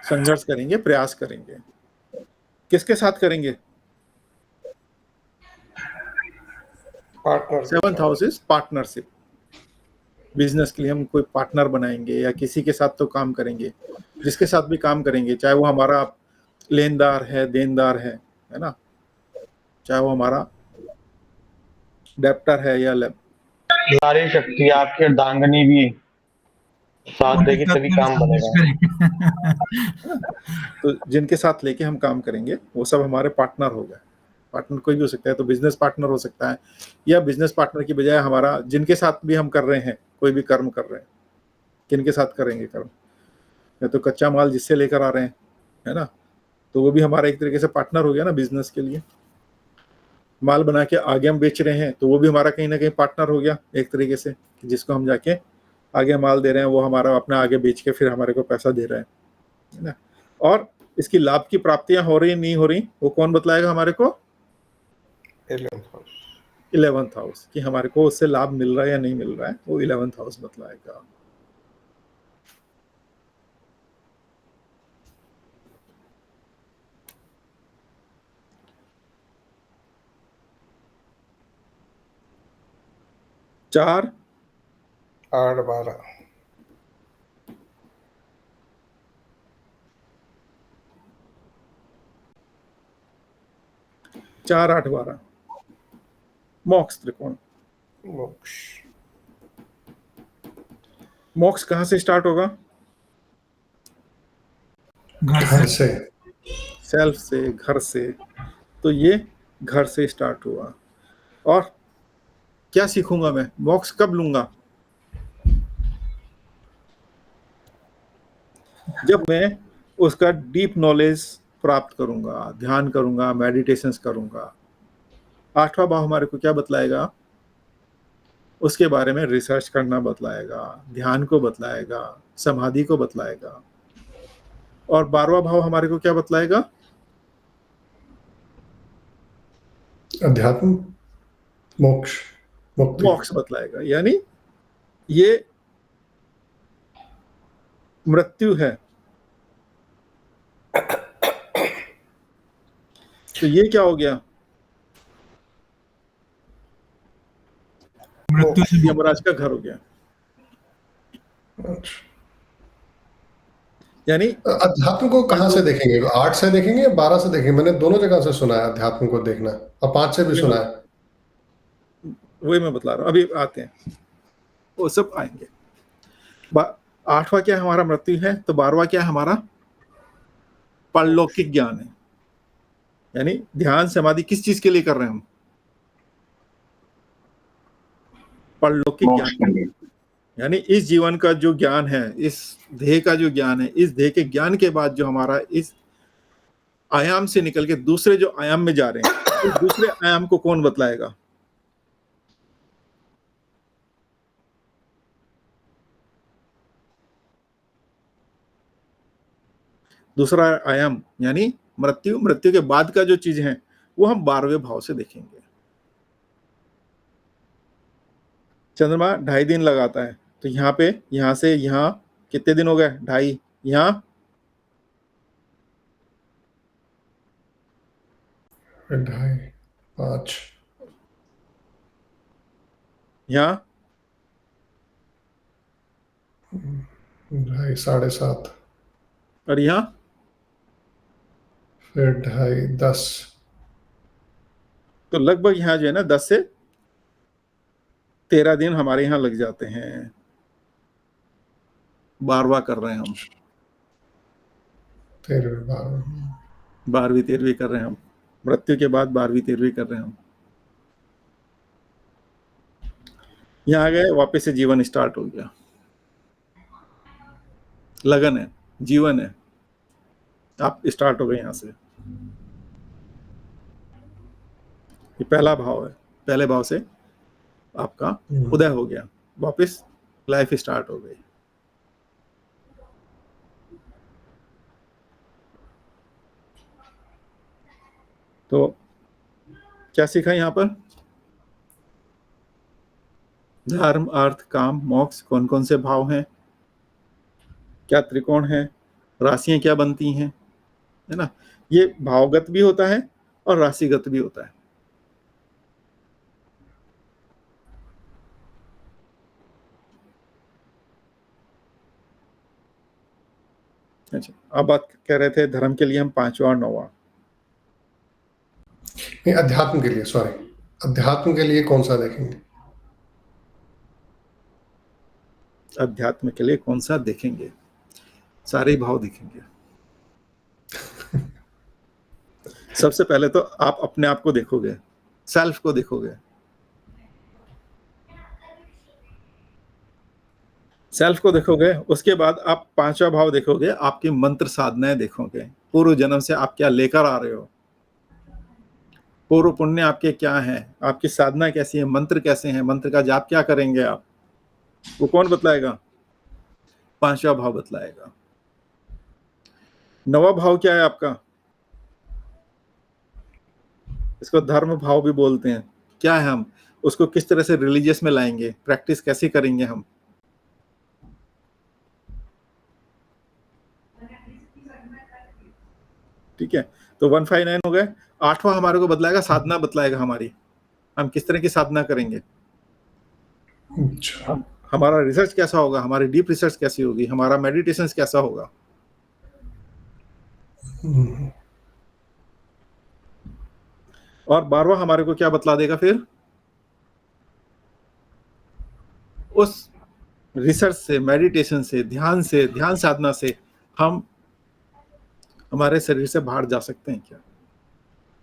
संघर्ष करेंगे, प्रयास करेंगे। किसके साथ करेंगे? Partner. 7th house is partnership. Business के लिए हम कोई पार्टनर बनाएंगे या किसी के साथ तो काम करेंगे, जिसके साथ भी काम करेंगे, चाहे वो हमारा लेनदार है, देनदार है ना, चाहे वो हमारा डेप्टर है या नारी शक्ति आपकी अर्धांगिनी भी साथ देगी तभी काम बनेगा। तो जिनके साथ लेके हम काम करेंगे वो सब हमारे पार्टनर हो गए। पार्टनर कोई भी हो सकता है, तो बिजनेस पार्टनर हो सकता है, या बिजनेस पार्टनर की बजाय हमारा जिनके साथ भी हम कर रहे हैं कोई भी कर्म कर रहे हैं, किनके साथ करेंगे कर्म, या तो कच्चा माल जिससे लेकर आ रहे हैं, है ना, तो वो भी हमारा एक तरीके से पार्टनर हो गया ना बिजनेस के लिए। माल बना के आगे हम बेच रहे हैं तो वो भी हमारा कहीं ना कहीं पार्टनर हो गया एक तरीके से, कि जिसको हम जाके आगे माल दे रहे हैं वो हमारा अपना आगे बेच के फिर हमारे को पैसा दे रहा है ना। और इसकी लाभ की प्राप्तियां हो रही नहीं हो रही वो कौन बतलाएगा हमारे को? 11th हाउस, कि हमारे को उससे लाभ मिल रहा है या नहीं मिल रहा है, वो 11th हाउस बतलाएगा। चार 8 12 4 8 12 मोक्ष त्रिकोण। मोक्ष। मोक्ष कहां से स्टार्ट होगा? घर से। सेल्फ से, घर से। तो ये घर से स्टार्ट हुआ। और क्या सीखूंगा मैं? मोक्ष कब लूंगा? जब मैं उसका डीप नॉलेज प्राप्त करूंगा, ध्यान करूंगा, मेडिटेशंस करूंगा। 8वां भाव हमारे को क्या बतलाएगा? उसके बारे में रिसर्च करना बतलाएगा, ध्यान को बतलाएगा, समाधि को बतलाएगा। और 12वां भाव हमारे को क्या बतलाएगा? अध्यात्म, मोक्ष, मुक्ति। मोक्ष बतलाएगा। यानी ये मृत्यु है। तो ये क्या हो गया? मृत्यु से यमराज का घर हो गया। यानी अध्यात्म को कहाँ से देखेंगे? 8 से देखेंगे या 12 से देखेंगे? मैंने दोनों जगह से सुना है अध्यात्म को देखना, और 5 से भी सुना है। वही मैं बतला रहा हूँ, अभी आते हैं, वो सब आएंगे। 8वां क्या है हमारा? मृत्यु है। तो 12वां क्या है हमारा? परलौकिक ज्ञान है। यानी ध्यान समाधि किस चीज के लिए कर रहे हैं हम? परलौकिक ज्ञान। यानी इस जीवन का जो ज्ञान है, इस देह का जो ज्ञान है, इस देह के ज्ञान के बाद जो हमारा इस आयाम से निकल के दूसरे जो आयाम में जा रहे हैं, इस दूसरे आयाम को कौन बतलाएगा? दूसरा आयाम यानी मृत्यु, मृत्यु के बाद का जो चीज है वो हम 12वें भाव से देखेंगे। चंद्रमा 2.5 दिन लगाता है, तो यहाँ पे, यहाँ से यहाँ कितने दिन हो गए? 2.5। यहाँ 2.5 5, यहाँ 2.5 7.5, और यहाँ फिर 2.5 10। तो लगभग यहाँ जो है ना 10 से 13 दिन हमारे यहाँ लग जाते हैं। 12वां कर रहे हैं हम, 12वीं 13वीं कर रहे हैं हम। मृत्यु के बाद 12वीं 13वीं कर रहे हैं हम। यहाँ आ गए, वापस से जीवन स्टार्ट हो गया। लगन है, जीवन है, आप स्टार्ट हो गए यहाँ से। ये पहला भाव है, पहले भाव से आपका उदय हो गया, वापस लाइफ स्टार्ट हो गई। तो क्या सीखा यहाँ पर? धर्म, अर्थ, काम, मोक्ष कौन कौन से भाव हैं, क्या त्रिकोण है, राशियां क्या बनती हैं, है ना। ये भावगत भी होता है और राशिगत भी होता है। अच्छा, अब बात कह रहे थे धर्म के लिए हम 5वां और 9वां। नहीं, अध्यात्म के लिए, सॉरी, अध्यात्म के लिए कौन सा देखेंगे? अध्यात्म के लिए कौन सा देखेंगे? सारे भाव देखेंगे। सबसे पहले तो आप अपने आप को देखोगे, सेल्फ को देखोगे। सेल्फ को देखोगे, उसके बाद आप 5वां भाव देखोगे, आपकी मंत्र साधनाएं देखोगे। पूर्व जन्म से आप क्या लेकर आ रहे हो, पूर्व पुण्य आपके क्या हैं, आपकी साधना कैसी है, मंत्र कैसे हैं, मंत्र का जाप क्या करेंगे आप, वो कौन बतलाएगा? 5वां भाव बतलाएगा। 9वां भाव क्या है आपका? इसको धर्म भाव भी बोलते हैं। क्या है? हम उसको किस तरह से रिलीजियस में लाएंगे, प्रैक्टिस कैसे करेंगे हम। ठीक है, तो 159 हो गए। 8वां हमारे को बदलाएगा, साधना बतलाएगा हमारी, हम किस तरह की साधना करेंगे। अच्छा, हमारा रिसर्च कैसा होगा, हमारी डीप रिसर्च कैसी होगी, हमारा मेडिटेशन कैसा होगा। और 12वां हमारे को क्या बतला देगा फिर? उस रिसर्च से, मेडिटेशन से, ध्यान से, ध्यान साधना से हम हमारे शरीर से बाहर जा सकते हैं क्या,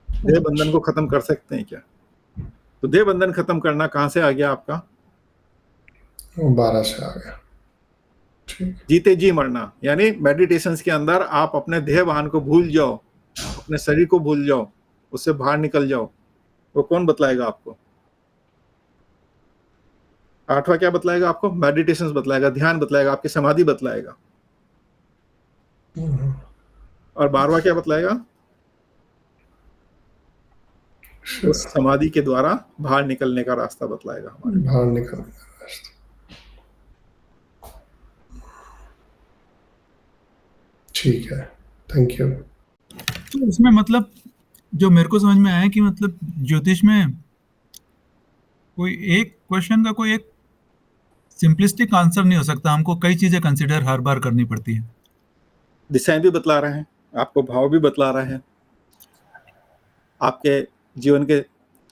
देह बंधन को खत्म कर सकते हैं क्या। तो देह बंधन खत्म करना कहां से आ गया आपका? 12 से आ गया। ठीक, जीते जी मरना, यानी मेडिटेशन के अंदर आप अपने देह वाहन को भूल जाओ, अपने शरीर को भूल जाओ, उससे बाहर निकल जाओ। वो कौन बतलाएगा आपको? 8वां क्या बतलाएगा आपको? मेडिटेशन बतलाएगा, ध्यान बतलाएगा, आपकी समाधि बतलाएगा। और 12वां क्या बतलाएगा? उस समाधि के द्वारा बाहर निकलने का रास्ता बतलाएगा हमारे। बाहर निकलने का रास्ता। ठीक है, थैंक यू। तो इसमें मतलब जो मेरे को समझ में आया कि मतलब ज्योतिष में कोई एक क्वेश्चन का कोई एक सिंपलिस्टिक आंसर नहीं हो सकता, हमको कई चीजें कंसिडर हर बार करनी पड़ती है। दिशाएं भी बतला रहे हैं, आपको भाव भी बतला रहे हैं, आपके जीवन के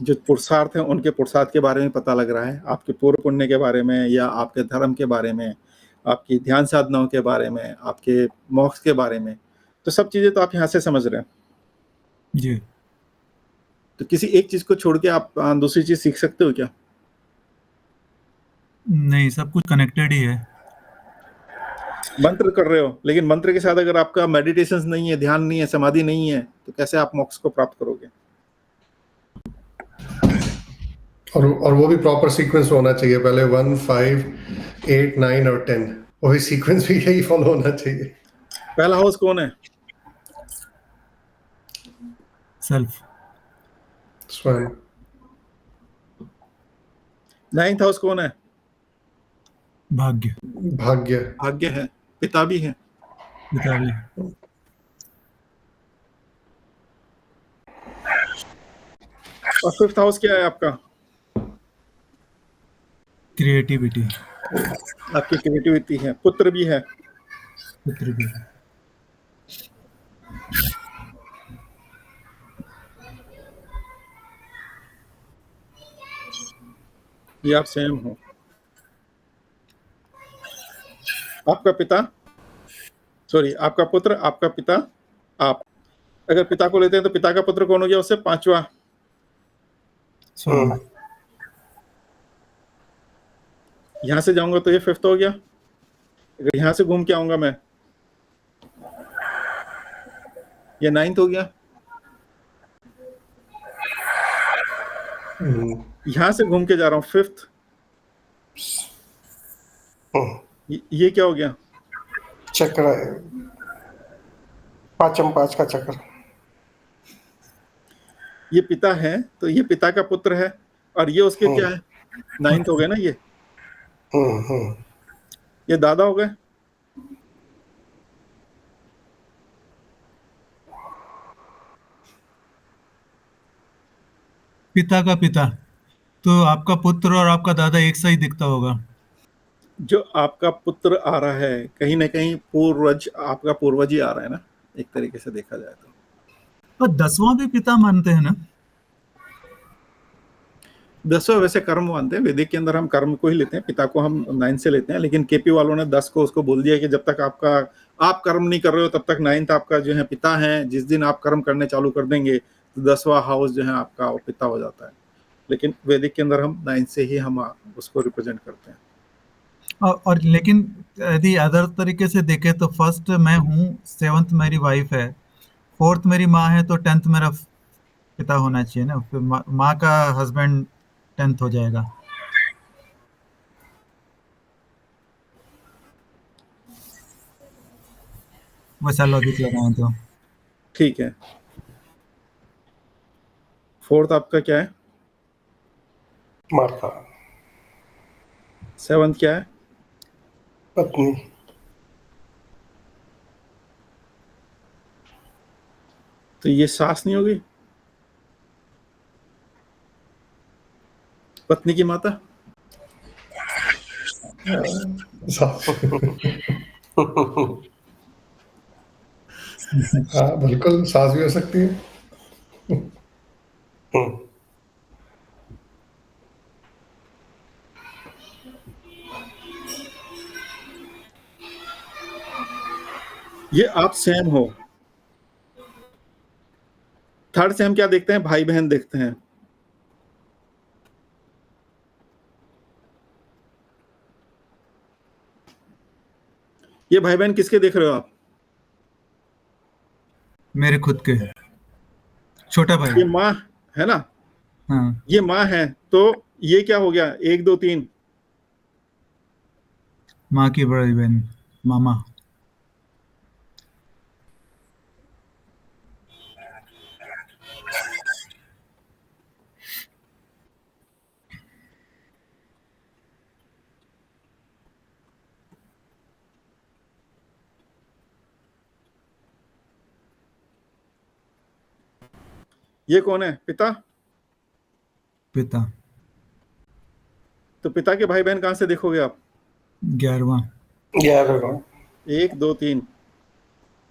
जो पुरुषार्थ हैं उनके पुरुषार्थ के बारे में पता लग रहा है, आपके पूर्व पुण्य के बारे में, या आपके धर्म के बारे में, आपकी ध्यान साधनाओं के बारे में, आपके मोक्ष के बारे में। तो सब चीजें तो आप यहाँ से समझ रहे हैं जी। तो किसी एक चीज को छोड़ के आप दूसरी चीज सीख सकते हो क्या? नहीं, सब कुछ कनेक्टेड ही है। मंत्र कर रहे हो, लेकिन मंत्र के साथ अगर आपका मेडिटेशन नहीं है, ध्यान नहीं है, समाधि नहीं है, तो कैसे आप मोक्ष को प्राप्त करोगे? और वो भी प्रॉपर सीक्वेंस होना चाहिए, पहले 1, 5, 8, 9 और 10, वही सीक्वेंस भी यही फॉलो होना चाहिए। पहला हाउस कौन है? सेल्फ, स्वयं। 9th हाउस कौन है? भाग्य, भाग्य। भाग्य है, पिता भी है। पिता भी। और 5th हाउस क्या है आपका? क्रिएटिविटी, आपकी क्रिएटिविटी है, पुत्र भी है। पुत्र भी है। ये आप स्वयं हो। आपका पिता, सॉरी, आपका पुत्र, आपका पिता, आप। अगर पिता को लेते हैं तो पिता का पुत्र कौन हो गया? उससे 5वां। यहां से जाऊंगा तो ये 5th हो गया। अगर यहां से घूम के आऊंगा मैं, ये 9th हो गया। यहां से घूम के जा रहा हूं 5th। ये क्या हो गया? चक्र है, 5 का चक्र। ये पिता है, तो ये पिता का पुत्र है, और ये उसके क्या है? 9th हो गए ना ये। ये दादा हो गए। पिता का पिता, तो आपका पुत्र और आपका दादा एक सा ही दिखता होगा। जो आपका पुत्र आ रहा है कहीं ना कहीं पूर्वज, आपका पूर्वज ही आ रहा है ना, एक तरीके से देखा जाए तो। और 10वां भी पिता मानते हैं ना? 10वां वैसे कर्म मानते हैं, वैदिक के अंदर हम कर्म को ही लेते हैं, पिता को हम 9 से लेते हैं, लेकिन केपी वालों ने 10 को उसको बोल दिया कि जब तक आप कर्म नहीं कर रहे हो तब तक 9th आपका जो है पिता है, जिस दिन आप कर्म करने चालू कर देंगे तो 10वां हाउस जो है आपका वो पिता हो जाता है। लेकिन वैदिक के अंदर हम 9 से ही हम उसको रिप्रेजेंट करते हैं। और लेकिन यदि अदर तरीके से देखें तो फर्स्ट मैं हूँ, 7th मेरी वाइफ है, 4th मेरी माँ है, तो 10th मेरा पिता होना चाहिए ना, फिर माँ का हस्बैंड 10th हो जाएगा। वैसा लॉजिक लगाएं तो ठीक है। 4th आपका क्या है? मार्था। 7th क्या है? पत्नी। तो ये सास नहीं होगी, पत्नी की माता? हाँ बिल्कुल, सास भी हो सकती है। ये आप सेम हो। 3rd से हम क्या देखते हैं? भाई बहन देखते हैं। ये भाई बहन किसके देख रहे हो आप? मेरे खुद के, छोटा भाई। ये माँ है ना? हाँ, ये माँ है, तो ये क्या हो गया? 1 2 3 माँ की बड़ी बहन, मामा। ये कौन है? पिता। पिता। तो पिता के भाई बहन कहां से देखोगे आप? 11वां। 11वां। 1 2 3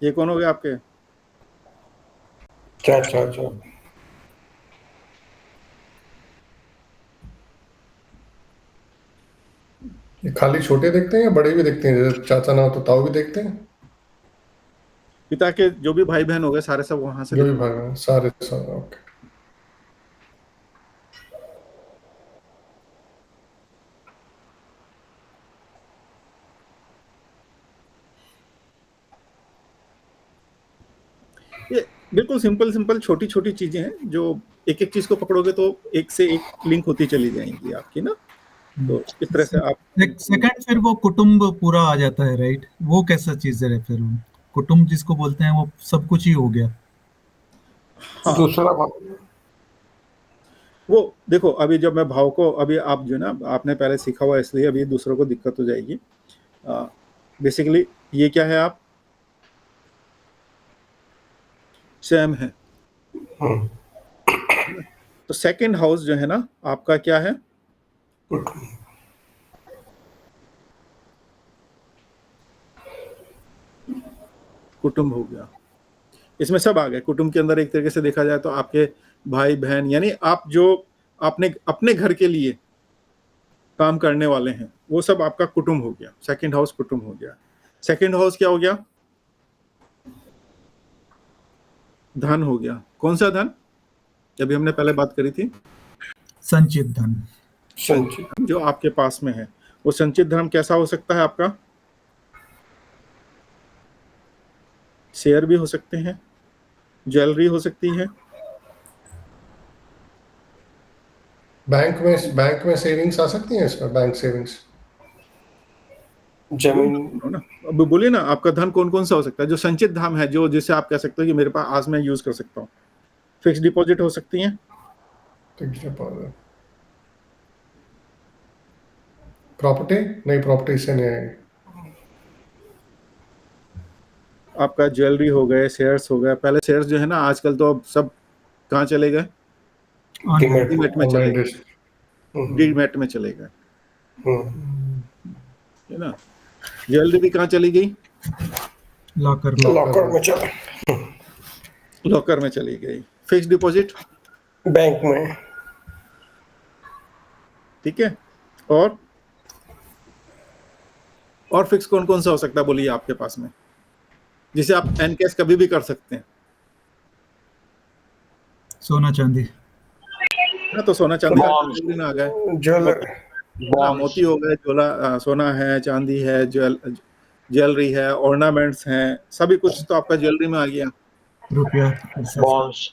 ये कौन हो गया आपके? चाचा। ये खाली छोटे देखते हैं या बड़े भी देखते हैं? जैसे चाचा ना हो तो ताऊ भी देखते हैं? पिता के जो भी भाई बहन हो गए सारे सब वहां से जो भी भाई सारे ओके। ये बिल्कुल सिंपल छोटी छोटी चीजें हैं जो एक एक चीज को पकड़ोगे तो एक से एक लिंक होती चली जाएंगी आपकी ना। तो इस तरह से आप सेकंड फिर वो कुटुंब पूरा आ जाता है, राइट? वो कैसा चीज है फिर? वो कुटुंब जिसको बोलते हैं वो सब कुछ ही हो गया। हाँ। दूसरा वो देखो, अभी जब मैं भाव को, अभी आप जो ना आपने पहले सीखा हुआ इसलिए अभी दूसरों को दिक्कत हो जाएगी। बेसिकली ये क्या है? आप सैम है। तो सेकंड हाउस जो है ना आपका क्या है? कुटुंब हो गया। इसमें सब आ गए। कुटुंब के अंदर एक तरीके से देखा जाए तो आपके भाई बहन, यानी आप जो आपने अपने घर के लिए काम करने वाले हैं वो सब आपका कुटुंब हो गया। सेकंड हाउस कुटुंब हो गया। सेकंड हाउस क्या हो गया? धन हो गया। कौन सा धन? अभी हमने पहले बात करी थी, संचित धन। संचित जो आपके पास में है। वो संचित धन कैसा हो सकता है आपका? शेयर भी हो सकते हैं, ज्वेलरी हो सकती है, बैंक में सेविंग्स आ सकती हैं इसमें? बैंक सेविंग्स, जमीन ना। अब बोलिए ना, आपका धन कौन कौन सा हो सकता है जो संचित धन है, जो जिसे आप कह सकते हो कि मेरे पास आज मैं यूज कर सकता हूँ? फिक्स डिपॉजिट हो सकती है, प्रॉपर्टी नहीं, प्रॉपर्टी से नहीं आएगी। आपका ज्वेलरी हो गए, शेयर्स हो गए। पहले शेयर्स जो है ना, आजकल तो अब सब कहाँ चले गए? डीमैट में चले गए, डीमैट में चले गए। है ना। ज्वेलरी भी कहाँ चली गई? लॉकर में चला, लॉकर में चली गई। फिक्स डिपॉजिट बैंक में। ठीक है। और फिक्स कौन कौन सा हो सकता है बोलिए आपके पास में, जिसे आप एनकैश कभी भी कर सकते हैं? सोना चांदी। ना तो सोना चांदी में आ गए, ज्वेलर, मोती हो गए, सोना है, चांदी है, ज्वेलरी है, ऑर्नामेंट्स हैं, सभी कुछ तो आपका ज्वेलरी में आ गया। रुपया, बॉन्ड्स,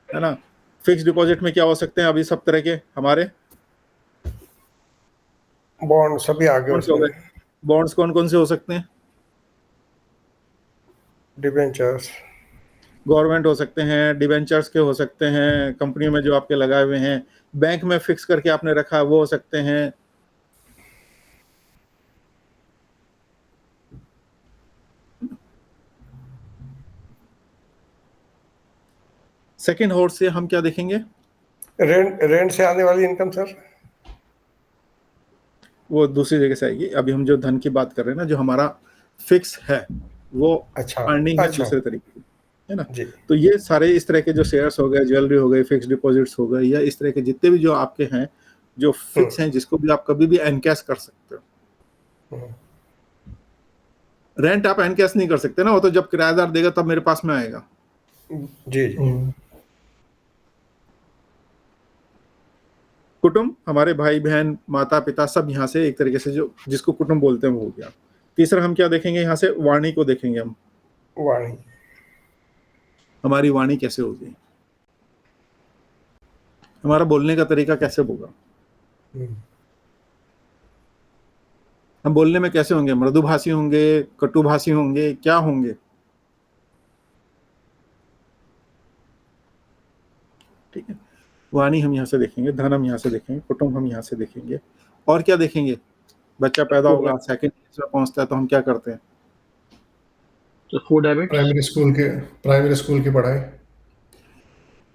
है ना। फिक्स डिपॉजिट में क्या हो सकते हैं अभी सब तरह के हमारे? बॉन्ड सभी आगे उसमें। बॉन्ड्स कौन कौन से हो सकते हैं? डिबेंचर्स, गवर्नमेंट हो सकते हैं, डिबेंचर्स के हो सकते हैं, कंपनियों में जो आपके लगाए हुए हैं, बैंक में फिक्स करके आपने रखा वो हो सकते हैं। सेकंड हाउस से हम क्या देखेंगे? रेंट से आने वाली इनकम सर। वो दूसरी जगह से आएगी। अभी हम जो धन की बात कर रहे हैं ना, जो हमारा फिक्स है वो अर्निंग है दूसरे तरीके की, है ना। तो ये सारे इस तरह के जो शेयर्स हो गए, ज्वेलरी हो गई, फिक्स डिपॉजिट्स हो गए, या इस तरह के जितने भी जो आपके हैं जो फिक्स हैं, जिसको भी आप कभी भी एनकैश कर सकते हो। रेंट आप एनकैश नहीं कर सकते ना, वो तो जब किराएदार देगा तब मेरे पास में आएगा। जी। कुटुंब, हमारे भाई बहन, माता पिता, सब यहाँ से एक तरीके से जो जिसको कुटुंब बोलते हैं वो हो गया। तीसरा हम क्या देखेंगे यहाँ से? वाणी को देखेंगे हम। वाणी, हमारी वाणी कैसे होगी, हमारा बोलने का तरीका कैसे होगा, हम बोलने में कैसे होंगे? मृदुभाषी होंगे, कटुभाषी होंगे, क्या होंगे? ठीक है। वाणी हम यहाँ से देखेंगे, धन हम यहाँ से देखेंगे, कुटुंब हम यहाँ से देखेंगे। और क्या देखेंगे? बच्चा पैदा होगा, सेकंड ईयर में पहुंचता है तो हम क्या करते हैं? तो फूड हैबिट, प्राइमरी स्कूल की पढ़ाई,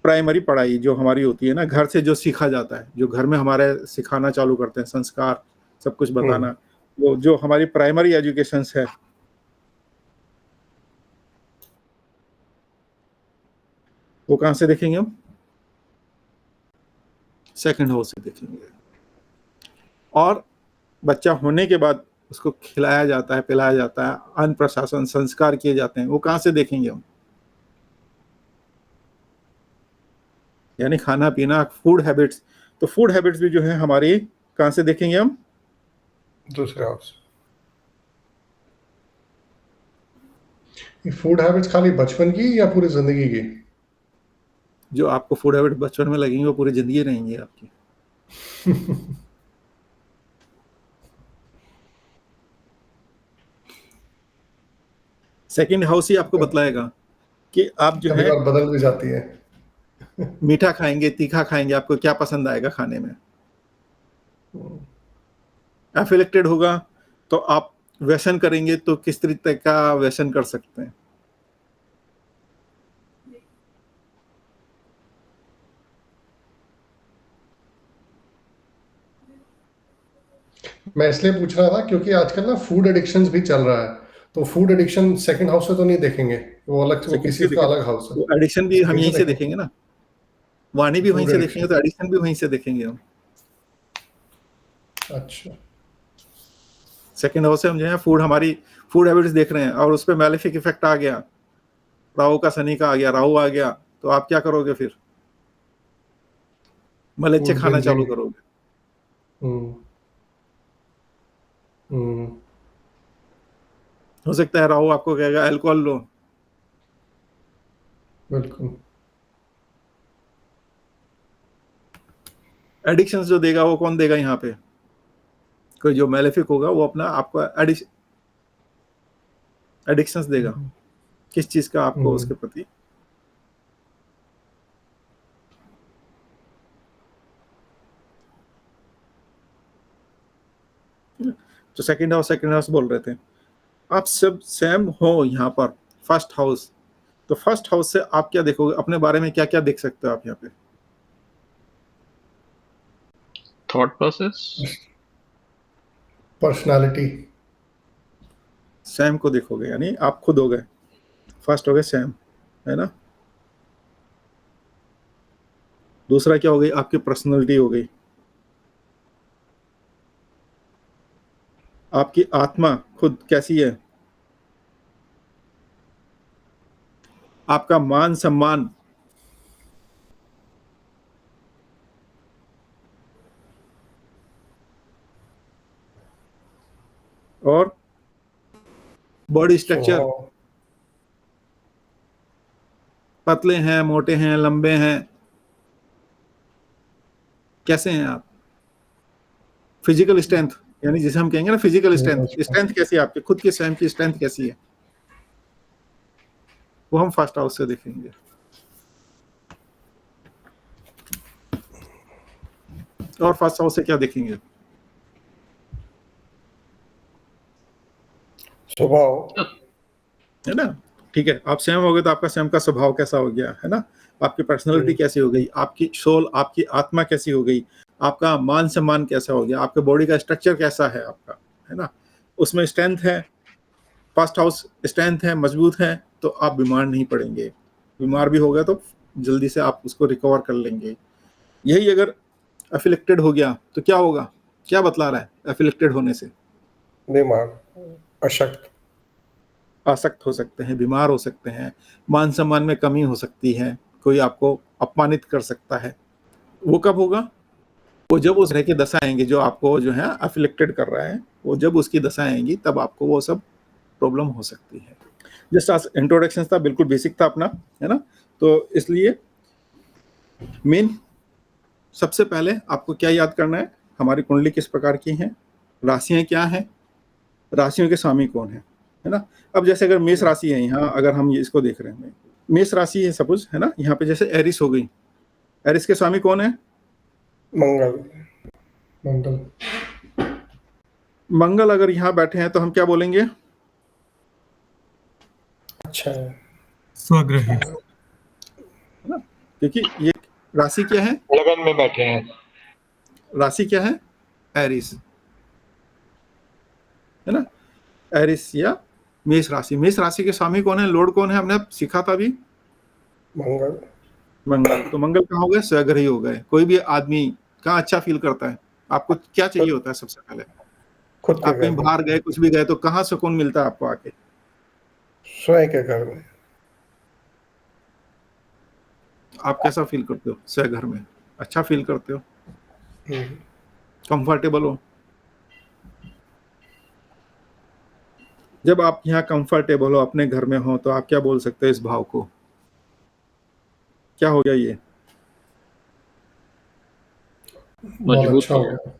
प्राइमरी पढ़ाई जो हमारी होती है ना, घर से जो सीखा जाता है, जो घर में हमारे सिखाना चालू करते हैं, संस्कार सब कुछ बताना, वो जो हमारी प्राइमरी एजुकेशन है, वो कहाँ से देखेंगे हम? सेकंड हाउस से देखेंगे। और बच्चा होने के बाद उसको खिलाया जाता है, पिलाया जाता है, अन्न प्रशासन, संस्कार किए जाते हैं, वो कहाँ से देखेंगे हम? यानी खाना पीना, फूड हैबिट्स। तो फूड हैबिट्स भी जो है हमारी कहाँ से देखेंगे हम? दूसरे हाउस। फूड हैबिट्स खाली बचपन की या पूरी जिंदगी की? जो आपको फूड हैबिट बचपन में लगेंगे वो पूरी जिंदगी रहेंगी आपकी। सेकंड हाउस ही आपको बतलाएगा कि आप जो है बदल भी जाती है। मीठा खाएंगे, तीखा खाएंगे, आपको क्या पसंद आएगा खाने में। एफिलेक्टेड होगा तो आप व्यसन करेंगे तो किस तरीके का व्यसन कर सकते हैं। मैं इसलिए पूछ रहा था क्योंकि आजकल ना फूड एडिक्शंस भी चल रहा है, तो फूड एडिक्शन सेकंड हाउस से तो नहीं देखेंगे, वो अलग, वो किसी का अलग हाउस है। तो एडिक्शन भी हम यहीं से देखेंगे ना, वाणी भी वहीं से देखेंगे, तो एडिक्शन भी वहीं से देखेंगे हम। अच्छा, सेकंड हाउस से हम जो है फूड, हमारी फूड हैबिट्स देख रहे हैं और उस पर मैलेफिक इफेक्ट आ गया, राहु का शनि का आ गया, राहु आ गया, तो आप क्या करोगे फिर? मलेच्चे खाना चालू करोगे। हो सकता है राहु आपको कहेगा अल्कोहल लो। बिल्कुल। एडिक्शंस जो देगा वो कौन देगा यहाँ पे? कोई जो मैलेफिक होगा वो अपना आपको एडिक्शंस देगा। किस चीज का आपको उसके प्रति? तो सेकंड हाउस बोल रहे थे। आप सब सेम हो यहाँ पर फर्स्ट हाउस, तो फर्स्ट हाउस से आप क्या देखोगे अपने बारे में? क्या क्या देख सकते हो आप यहाँ पे? Thought process, personality. सैम को देखोगे, यानी आप खुद हो गए, फर्स्ट हो गए सैम, है ना। दूसरा क्या हो गई, आपकी पर्सनालिटी हो गई, आपकी आत्मा खुद कैसी है, आपका मान सम्मान, और बॉडी स्ट्रक्चर, स्वभाव। पतले हैं, मोटे हैं, लंबे हैं, कैसे हैं आप। फिजिकल स्ट्रेंथ, यानी जिसे हम कहेंगे ना फिजिकल स्ट्रेंथ, स्ट्रेंथ कैसी है आपकी खुद की, स्वयं की स्ट्रेंथ कैसी है, वो हम फर्स्ट हाउस से देखेंगे। और फर्स्ट हाउस से क्या देखेंगे, स्वभाव, है ना। ठीक है, आप स्वयं हो गए तो आपका स्वयं का स्वभाव कैसा हो गया, है ना। आपकी पर्सनालिटी कैसी हो गई, आपकी सोल, आपकी आत्मा कैसी हो गई, आपका मान सम्मान कैसा हो गया, आपके बॉडी का स्ट्रक्चर कैसा है आपका, है ना। उसमें स्ट्रेंथ है, फर्स्ट हाउस स्ट्रेंथ है, मजबूत है, तो आप बीमार नहीं पड़ेंगे। बीमार भी हो गया तो जल्दी से आप उसको रिकवर कर लेंगे। यही अगर अफिलिक्टेड हो गया तो क्या होगा, क्या बतला रहा है अफिलिक्टेड होने से, बीमार, अशक्त, आसक्त हो सकते हैं, बीमार हो सकते हैं, मान सम्मान में कमी हो सकती है, कोई आपको अपमानित कर सकता है। वो कब होगा, वो जब उस तरह की दशा आएंगी जो आपको जो है अफिलिक्टेड कर रहा है, वो जब उसकी दशा आएंगी तब आपको वो सब प्रॉब्लम हो सकती है। जस्ट आज इंट्रोडक्शन था, बिल्कुल बेसिक था अपना, है ना। तो इसलिए मेन सबसे पहले आपको क्या याद करना है, हमारी कुंडली किस प्रकार की है, राशियां क्या हैं, राशियों के स्वामी कौन है ना। अब जैसे अगर मेष राशि है, यहाँ अगर हम इसको देख रहे हैं, मेष राशि है सपोज, है ना। यहाँ पे जैसे एरिस हो गई, एरिस के स्वामी कौन है, मंगल, मंगल, मंगल अगर यहाँ बैठे हैं तो हम क्या बोलेंगे, अच्छा है, स्वग्रही, है ना। क्योंकि ये राशि क्या है, लगन में बैठे हैं। राशि क्या है, एरिस, है ना। एरिस या मेष राशि, मेष राशि के स्वामी कौन है, लॉर्ड कौन है, हमने सीखा था अभी, मंगल, मंगल। तो मंगल कहाँ हो गए, स्वग्रही हो गए। कोई भी आदमी कहाँ अच्छा फील करता है, आपको क्या चाहिए होता है सबसे पहले, खुद के आप कहीं घर में, बाहर गए, कुछ भी गए तो कहाँ सुकून मिलता है आपको आके, स्वयं के घर में, आप कैसा फील करते हो, स्वयं घर में अच्छा फील करते हो, हम्म, कंफर्टेबल हो। जब आप यहाँ कंफर्टेबल हो, अपने घर में हो, तो आप क्या बोल सकते हो इस भाव को, क्या हो गया, ये बहुत मजबूत अच्छा हो हो गया। गया।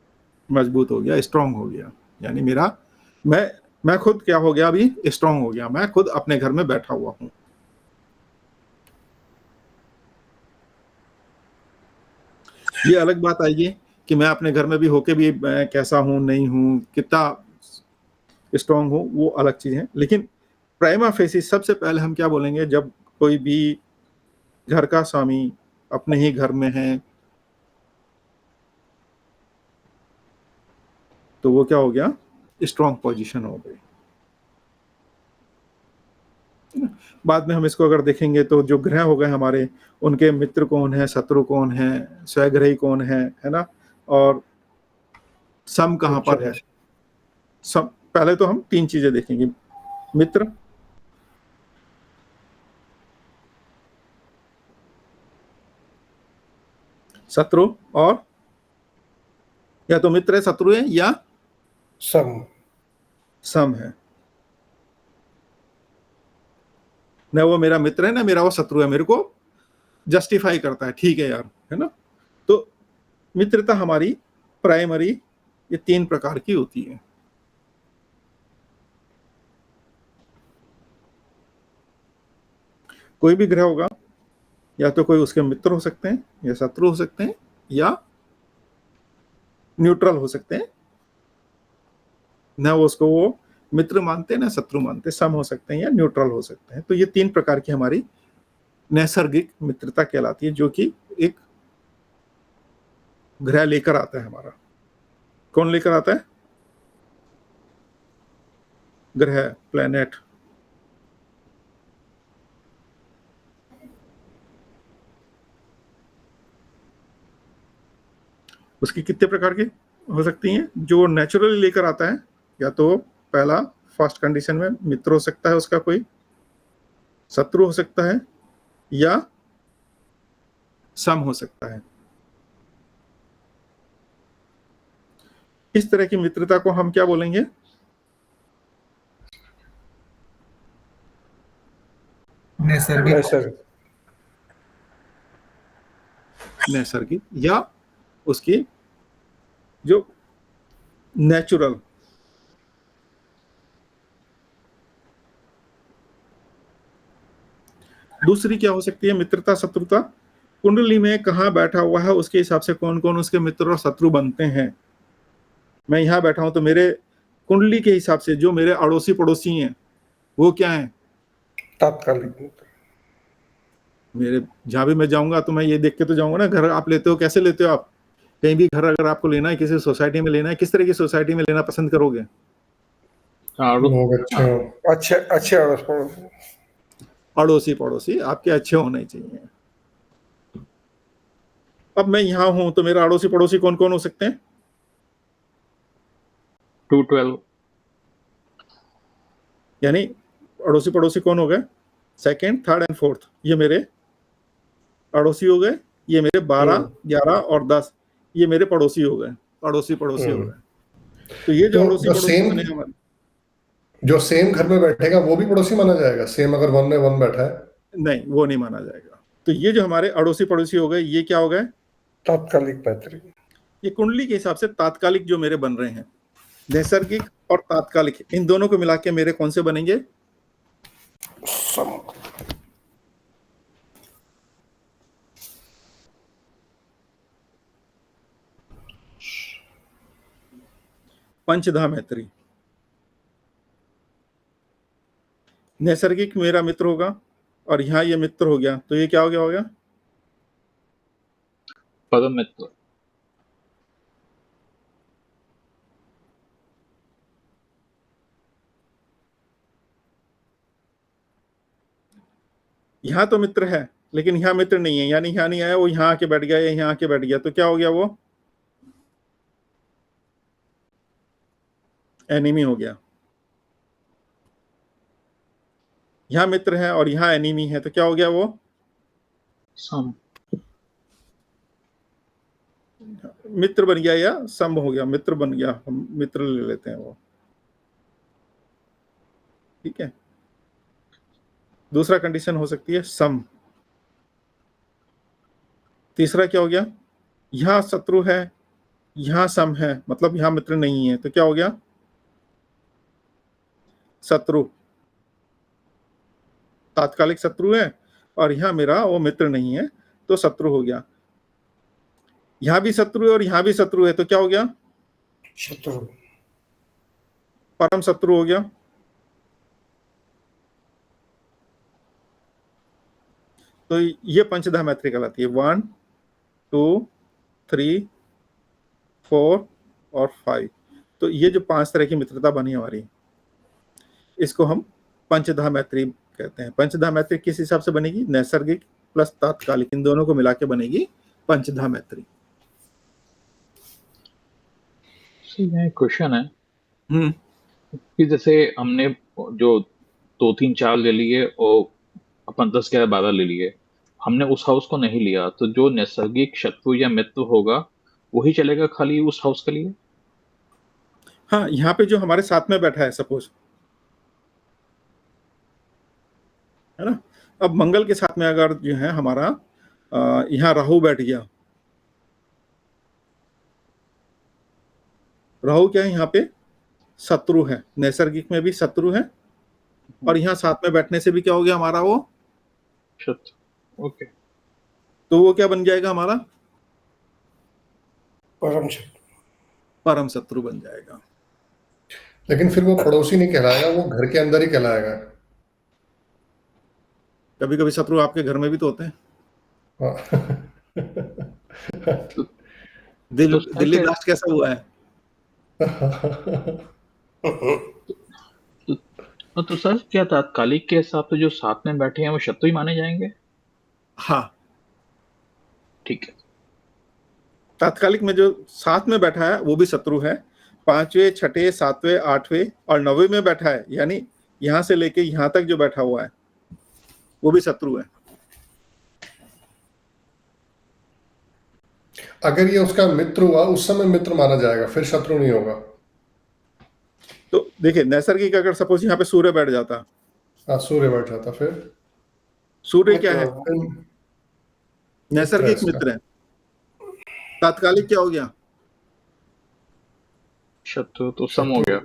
मजबूत हो गया, स्ट्रांग हो गया। यानी मेरा मैं खुद क्या हो गया, अभी स्ट्रांग हो गया, मैं खुद अपने घर में बैठा हुआ हूं। ये अलग बात आएगी कि मैं अपने घर में भी होके भी मैं कैसा हूं, नहीं हूं, कितना स्ट्रांग हूं, वो अलग चीज है। लेकिन प्राइमा फेसी सबसे पहले हम क्या बोलेंगे, जब कोई भी घर का स्वामी अपने ही घर में है तो वो क्या हो गया, स्ट्रांग पोजीशन हो गई। बाद में हम इसको अगर देखेंगे तो जो ग्रह हो गए हमारे, उनके मित्र कौन है, शत्रु कौन है, स्वग्रही कौन है ना। और सम कहाँ उच्च पर है, राशि, सम पहले तो हम तीन चीजें देखेंगे, मित्र, शत्रु, और या तो मित्र है, शत्रु है, या सम, सम है। न वो मेरा मित्र है ना मेरा वो शत्रु है, मेरे को जस्टिफाई करता है, ठीक है यार, है ना। तो मित्रता हमारी प्राइमरी ये तीन प्रकार की होती है। कोई भी ग्रह होगा, या तो कोई उसके मित्र हो सकते हैं, या शत्रु हो सकते हैं, या न्यूट्रल हो सकते हैं, ना वो उसको वो मित्र मानते हैं ना शत्रु मानते, सम हो सकते हैं या न्यूट्रल हो सकते हैं। तो ये तीन प्रकार की हमारी नैसर्गिक मित्रता कहलाती है, जो कि एक ग्रह लेकर आता है हमारा। कौन लेकर आता है, ग्रह, प्लैनेट, उसकी कितने प्रकार की हो सकती हैं? जो नेचुरली लेकर आता है, या तो पहला फर्स्ट कंडीशन में मित्र हो सकता है उसका, कोई शत्रु हो सकता है, या सम हो सकता है। इस तरह की मित्रता को हम क्या बोलेंगे? नैसर्गिक, या उसकी जो नेचुरल। दूसरी क्या हो सकती है मित्रता शत्रुता? कुंडली में कहाँ बैठा हुआ है उसके हिसाब से कौन कौन उसके मित्र और शत्रु बनते हैं। मैं यहाँ बैठा हूं तो मेरे कुंडली के हिसाब से जो मेरे अड़ोसी पड़ोसी हैं वो क्या है? तात्कालिक। मेरे जहां भी मैं जाऊंगा तो मैं ये देख के तो जाऊंगा ना। घर आप लेते हो, कैसे लेते हो आप? कहीं भी घर अगर आपको लेना है, किसी सोसाइटी में लेना है, किस तरह की सोसाइटी में लेना पसंद करोगे? लोग अच्छे अच्छे अड़ोसी पड़ोसी आपके अच्छे होने चाहिए। अब मैं यहाँ हूं तो मेरा अड़ोसी पड़ोसी कौन कौन हो सकते हैं? 212 यानी अड़ोसी पड़ोसी कौन हो गए? सेकंड, थर्ड एंड फोर्थ, ये मेरे अड़ोसी हो गए। ये मेरे 12, 11 और 10 ये मेरे पड़ोसी हो गए, अड़ोसी पड़ोसी हो गए। तो ये जो अड़ोसी पड़ोसी बने हमारे, जो सेम घर में बैठेगा वो भी पड़ोसी माना जाएगा? सेम अगर 1 में 1 बैठा है, नहीं वो नहीं माना जाएगा। तो ये जो हमारे अड़ोसी पड़ोसी हो गए, ये क्या हो गए? तात्कालिक मैत्री। ये कुंडली के हिसाब से तात्कालिक जो मेरे बन रहे हैं। नैसर्गिक और तात्कालिक, इन दोनों को मिला के मेरे कौन से बनेंगे? पंचधा मैत्री। नैसर्गिक मेरा मित्र होगा और यहाँ ये मित्र हो गया, तो ये क्या हो गया? परम मित्र। यहाँ तो मित्र है लेकिन यहाँ मित्र नहीं है, यानी यहाँ नहीं आया, वो यहाँ आके बैठ गया या यहाँ आके बैठ गया, तो क्या हो गया? वो एनिमी हो गया। यहाँ मित्र है और यहाँ एनिमी है, तो क्या हो गया? वो सम। मित्र बन गया या सम हो गया? मित्र बन गया, हम मित्र ले लेते हैं वो, ठीक है। दूसरा कंडीशन हो सकती है सम। तीसरा क्या हो गया? यहाँ शत्रु है, यहाँ सम है, मतलब यहाँ मित्र नहीं है, तो क्या हो गया? शत्रु, तात्कालिक शत्रु है और यहाँ मेरा वो मित्र नहीं है, तो शत्रु हो गया। यहाँ भी शत्रु है और यहाँ भी शत्रु है, तो क्या हो गया? शत्रु। परम शत्रु हो गया। तो ये पंचधा मैत्री कहलाती है। 1, 2, 3, 4 और 5। तो ये जो 5 तरह की मित्रता बनी हमारी, इसको हम पंचधा मैत्री कहते हैं। पंचधा मैत्री किस हिसाब से बनेगी? नैसर्गिक प्लस तात्कालिक, इन दोनों को मिला के बनेगी पंचधा मैत्री। क्वेश्चन है कि जैसे हमने जो 2, 3, 4 ले लिए और अपन 10, 11, 12 ले लिए, हमने उस हाउस को नहीं लिया, तो जो नैसर्गिक शत्रु या मित्र होगा वही चलेगा खाली उस हाउस के लिए? हाँ, यहाँ पे जो हमारे साथ में बैठा है सपोज, है ना। अब मंगल के साथ में अगर जो है हमारा यहाँ राहु बैठ गया, राहु क्या है? यहाँ पे शत्रु है, नैसर्गिक में भी शत्रु है, और यहाँ साथ में बैठने से भी क्या हो गया हमारा? वो शत्रु। ओके, तो वो क्या बन जाएगा हमारा? परम शत्रु। परम शत्रु बन जाएगा। लेकिन फिर वो पड़ोसी नहीं कहलाएगा, वो घर के अंदर ही कहलाएगा। कभी कभी शत्रु आपके घर में भी तो होते हैं। दिल्ली ब्लास्ट कैसा हुआ है? तो सर क्या तात्कालिक के हिसाब से जो साथ में बैठे हैं वो शत्रु ही माने जाएंगे? हाँ, ठीक है। तात्कालिक में जो साथ में बैठा है वो भी शत्रु है। 5वें, 6ठे, 7वें, 8वें और 9वें में बैठा है, यानी यहां से लेके यहां तक जो बैठा हुआ है वो भी शत्रु है। अगर ये उसका मित्र हुआ उस समय मित्र माना जाएगा, फिर शत्रु नहीं होगा। तो देखिए, नैसर्गिक अगर सपोज यहाँ पे सूर्य बैठ जाता, हाँ, सूर्य बैठ जाता, फिर सूर्य क्या है? नैसर्गिक इसका। मित्र है। तात्कालिक क्या हो गया? शत्रु तो सम हो गया।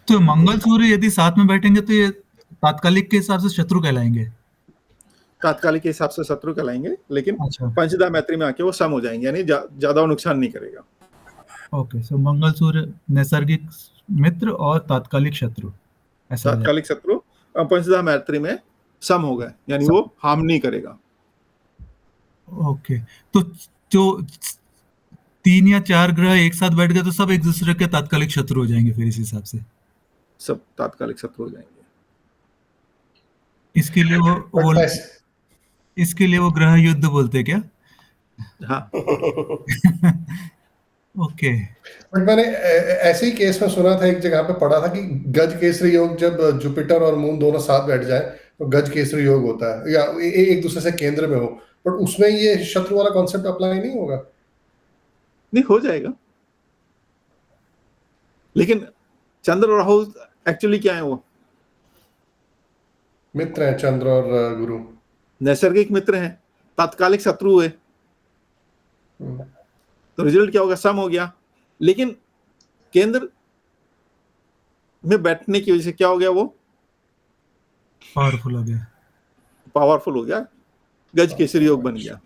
तो मंगल सूर्य यदि साथ में बैठेंगे तो ये तात्कालिक के हिसाब से शत्रु कहलाएंगे। तात्कालिक के हिसाब से शत्रु कहलाएंगे, लेकिन अच्छा, पंचदा मैत्री में आके वो सम हो जाएंगे, यानी ज्यादा नुकसान नहीं करेगा। ओके। सो मंगल सूर्य नैसर्गिक मित्र और तात्कालिक शत्रु, ऐसा हो जाएगा। तात्कालिक शत्रु और पंचदा मैत्री में सम हो गए, यानी वो हार्म नहीं करेगा। ओके, तो जो 3 या 4 ग्रह एक साथ बैठ गए तो सब एक दूसरे के तात्कालिक शत्रु हो जाएंगे फिर इस हिसाब से। सब तात्कालिक शत्रु हो जाएंगे। इसके लिए वो ग्रह युद्ध बोलते क्या? हाँ। ओके। बट मैंने ऐसे ही केस में सुना था, एक जगह पे पढ़ा था कि गज केसरी योग, जब जुपिटर और मून दोनों साथ बैठ जाए तो गज केसरी योग होता है, या एक दूसरे से केंद्र में हो। बट उसमें ये शत्रु वाला कॉन्सेप्ट अप्लाई नहीं होगा? नहीं, हो जाएगा। लेकिन चंद्र और राहु एक्चुअली क्या है? वो मित्र हैं, चंद्र और गुरु नैसर्गिक मित्र हैं, तात्कालिक शत्रु हुए, तो रिजल्ट क्या होगा? सम हो गया। लेकिन केंद्र में बैठने की वजह से क्या हो गया? वो पावरफुल हो गया, पावरफुल हो गया, गज केसरी योग बन गया।